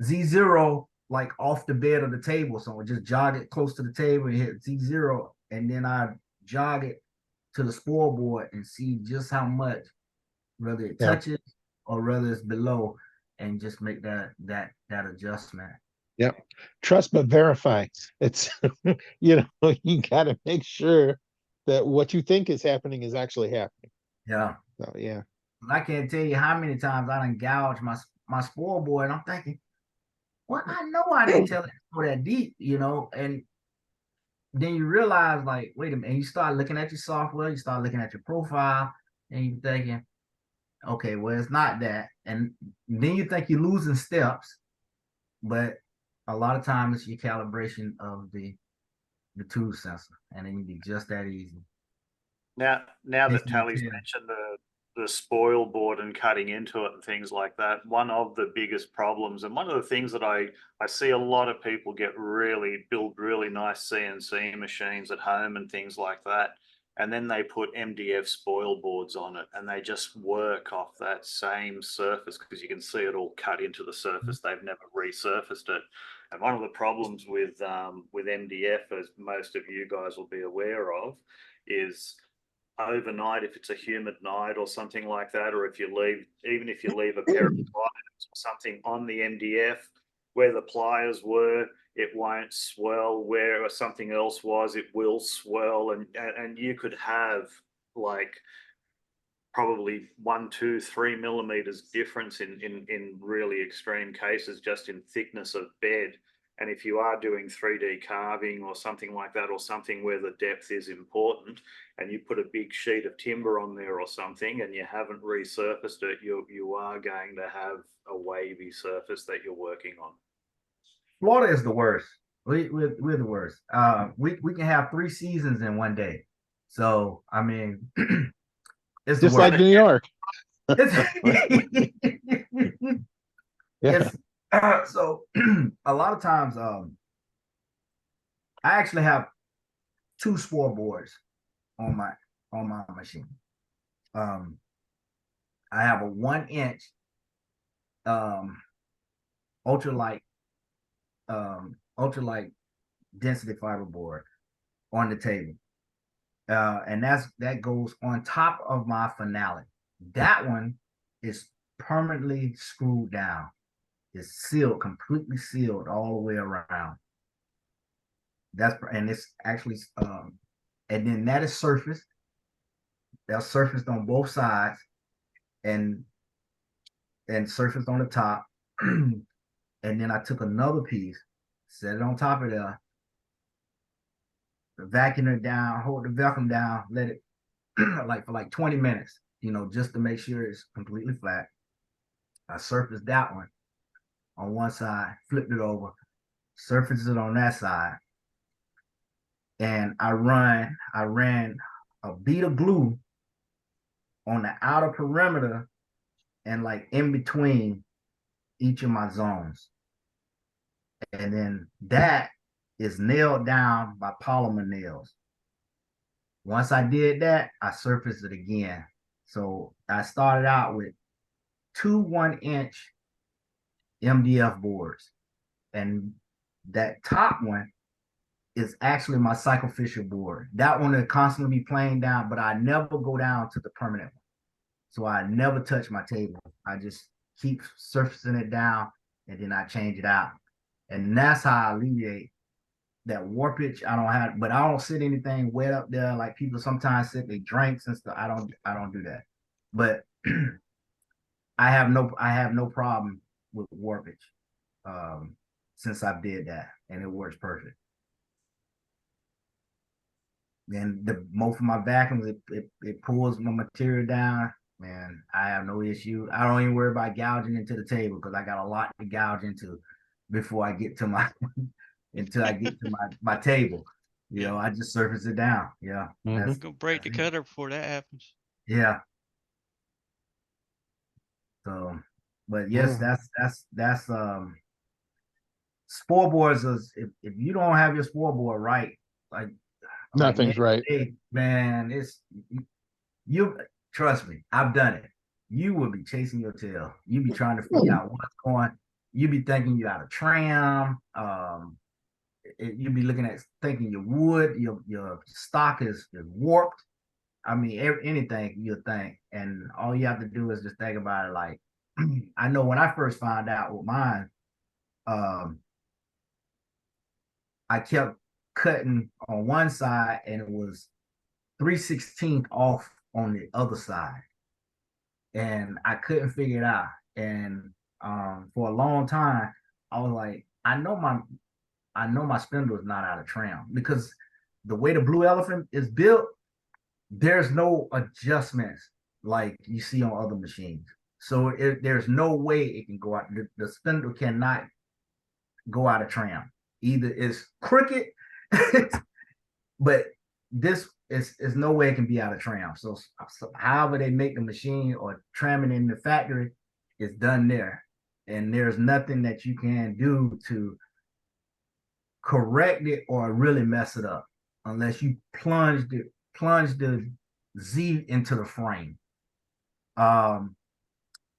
[SPEAKER 2] Z0 like off the bed of the table. So I just jog it close to the table and hit Z0, and then I jog it to the spore board and see just how much, whether it touches or whether it's below, and just make that adjustment.
[SPEAKER 1] Yep. Trust but verify. It's you got to make sure that what you think is happening is actually happening.
[SPEAKER 2] Yeah.
[SPEAKER 1] So yeah.
[SPEAKER 2] I can't tell you how many times I done gouged my spoil board. And I'm thinking, well, I know I didn't tell it to go that deep, you know, and then you realize, like, wait a minute, and you start looking at your software, you start looking at your profile, and you're thinking, okay, well, it's not that. And then you think you're losing steps, but a lot of times it's your calibration of the tube sensor, and it can be just that easy.
[SPEAKER 3] Now that
[SPEAKER 2] Chasing your
[SPEAKER 3] Tally's
[SPEAKER 2] tail.
[SPEAKER 3] mentioned the spoil board and cutting into it and things like that, one of the biggest problems, and one of the things that I see a lot of people build really nice CNC machines at home and things like that, and then they put MDF spoil boards on it, and they just work off that same surface because you can see it all cut into the surface. They've never resurfaced it. And one of the problems with MDF, as most of you guys will be aware of, is overnight, if it's a humid night or something like that, or if you leave a pair of pliers or something on the MDF where the pliers were, it won't swell. Where something else was, it will swell, and you could have like probably 1, 2, 3 millimeters difference in really extreme cases, just in thickness of bed. And if you are doing 3D carving or something like that, or something where the depth is important, and you put a big sheet of timber on there or something, and you haven't resurfaced it, you are going to have a wavy surface that you're working on.
[SPEAKER 2] Florida is the worst. We're the worst. We can have 3 seasons in one day. So I mean, it's
[SPEAKER 1] Just
[SPEAKER 2] the
[SPEAKER 1] like
[SPEAKER 2] worst.
[SPEAKER 1] New York. Yeah.
[SPEAKER 2] It's, so a lot of times, I actually have 2 spoil boards on my machine. I have a 1-inch ultralight density fiber board on the table, and that goes on top of my finale. That one is permanently screwed down. It's sealed, completely sealed all the way around. And it's actually and then that is surfaced. That's surfaced on both sides, and surfaced on the top. And then I took another piece, set it on top of there, vacuum it down, hold the vacuum down, let it for like 20 minutes, just to make sure it's completely flat. I surfaced that one on one side, flipped it over, surfaced it on that side, and I ran a bead of glue on the outer perimeter and like in between each of my zones. And then that is nailed down by polymer nails. Once I did that, I surfaced it again. So I started out with 2 1-inch MDF boards. And that top one is actually my Cycle Fisher board. That one will constantly be playing down, but I never go down to the permanent one. So I never touch my table. I just keep surfacing it down, and then I change it out. And that's how I alleviate that warpage. I don't sit anything wet up there like people sometimes sit their drinks and stuff. I don't do that. But I have no problem with warpage since I did that, and it works perfect. And most of my vacuums, it pulls my material down. Man, I have no issue. I don't even worry about gouging into the table because I got a lot to gouge into before I get to my until I get to my table. I just surface it down. Yeah.
[SPEAKER 1] Mm-hmm.
[SPEAKER 4] Go break the cutter before that happens.
[SPEAKER 2] Yeah. So, but yes, that's spoil boards is if you don't have your spoil board right, like
[SPEAKER 1] Nothing's right.
[SPEAKER 2] Hey, man, you trust me, I've done it. You will be chasing your tail. You be trying to figure out what's going. You be thinking you got a tram. You be thinking your wood, your stock is warped. I mean, anything you think, and all you have to do is just think about it. Like, I know when I first found out with mine, I kept cutting on one side, and it was 3/16 off on the other side, and I couldn't figure it out. And for a long time, I was like, I know my spindle is not out of trim, because the way the Blue Elephant is built, there's no adjustments like you see on other machines. So there's no way it can go out. The spindle cannot go out of trim. Either it's crooked, but this is no way it can be out of trim. So however they make the machine or trim it in the factory, it's done there. And there's nothing that you can do to correct it or really mess it up unless you plunge the Z into the frame.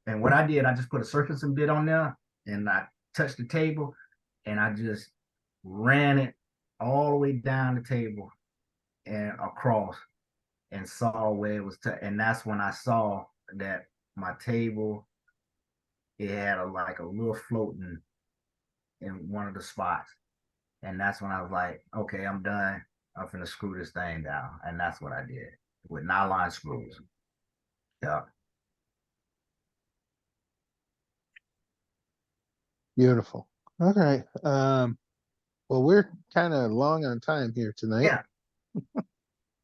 [SPEAKER 2] And what I did, I just put a surfacing bit on there, and I touched the table, and I just ran it all the way down the table and across, and saw where it was. And that's when I saw that my table, it had like a little floating in one of the spots. And that's when I was like, okay, I'm done. I'm finna screw this thing down. And that's what I did with nylon screws. Yeah.
[SPEAKER 1] Beautiful. All right. Well, we're kind of long on time here tonight.
[SPEAKER 2] Yeah.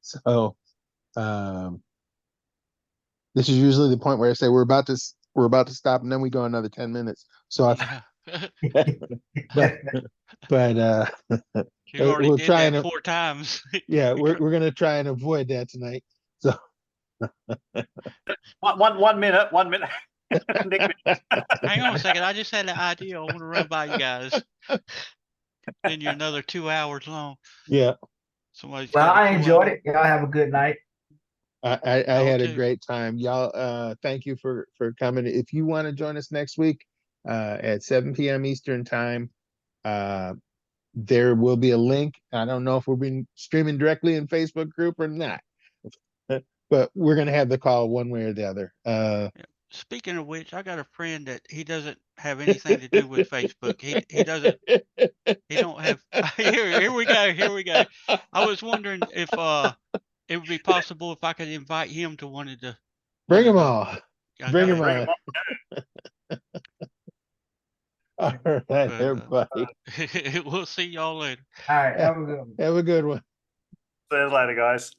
[SPEAKER 1] So, this is usually the point where I say we're about to stop, and then we go another 10 minutes. So I, but
[SPEAKER 4] You already
[SPEAKER 1] we'll
[SPEAKER 4] did
[SPEAKER 1] try
[SPEAKER 4] that
[SPEAKER 1] and
[SPEAKER 4] 4 times.
[SPEAKER 1] yeah, we're gonna try and avoid that tonight. So
[SPEAKER 3] 1 minute. 1 minute.
[SPEAKER 4] Hang on a second. I just had an idea. I want to run by you guys. Then you're another 2 hours long.
[SPEAKER 1] yeah,
[SPEAKER 4] Somebody's
[SPEAKER 2] Well,
[SPEAKER 4] got a
[SPEAKER 2] I enjoyed
[SPEAKER 4] 2 hour.
[SPEAKER 2] it. Y'all have a good night.
[SPEAKER 1] I
[SPEAKER 4] Y'all
[SPEAKER 1] had a
[SPEAKER 4] too.
[SPEAKER 1] great time. Y'all, thank you for coming. If you want to join us next week, at 7 p.m. Eastern time, there will be a link. I don't know if we'll be streaming directly in Facebook group or not, but we're gonna have the call one way or the other.
[SPEAKER 4] Speaking of which, I got a friend that he doesn't have anything to do with Facebook. He doesn't. He don't have. Here we go. Here we go. I was wondering if it would be possible if I could invite him to one of the.
[SPEAKER 1] Bring them all.
[SPEAKER 4] I
[SPEAKER 1] Bring
[SPEAKER 4] gotta-
[SPEAKER 1] them on. All right, everybody.
[SPEAKER 4] We'll see y'all later.
[SPEAKER 2] All right. Have a good one.
[SPEAKER 1] Have a good one.
[SPEAKER 3] See you later, guys.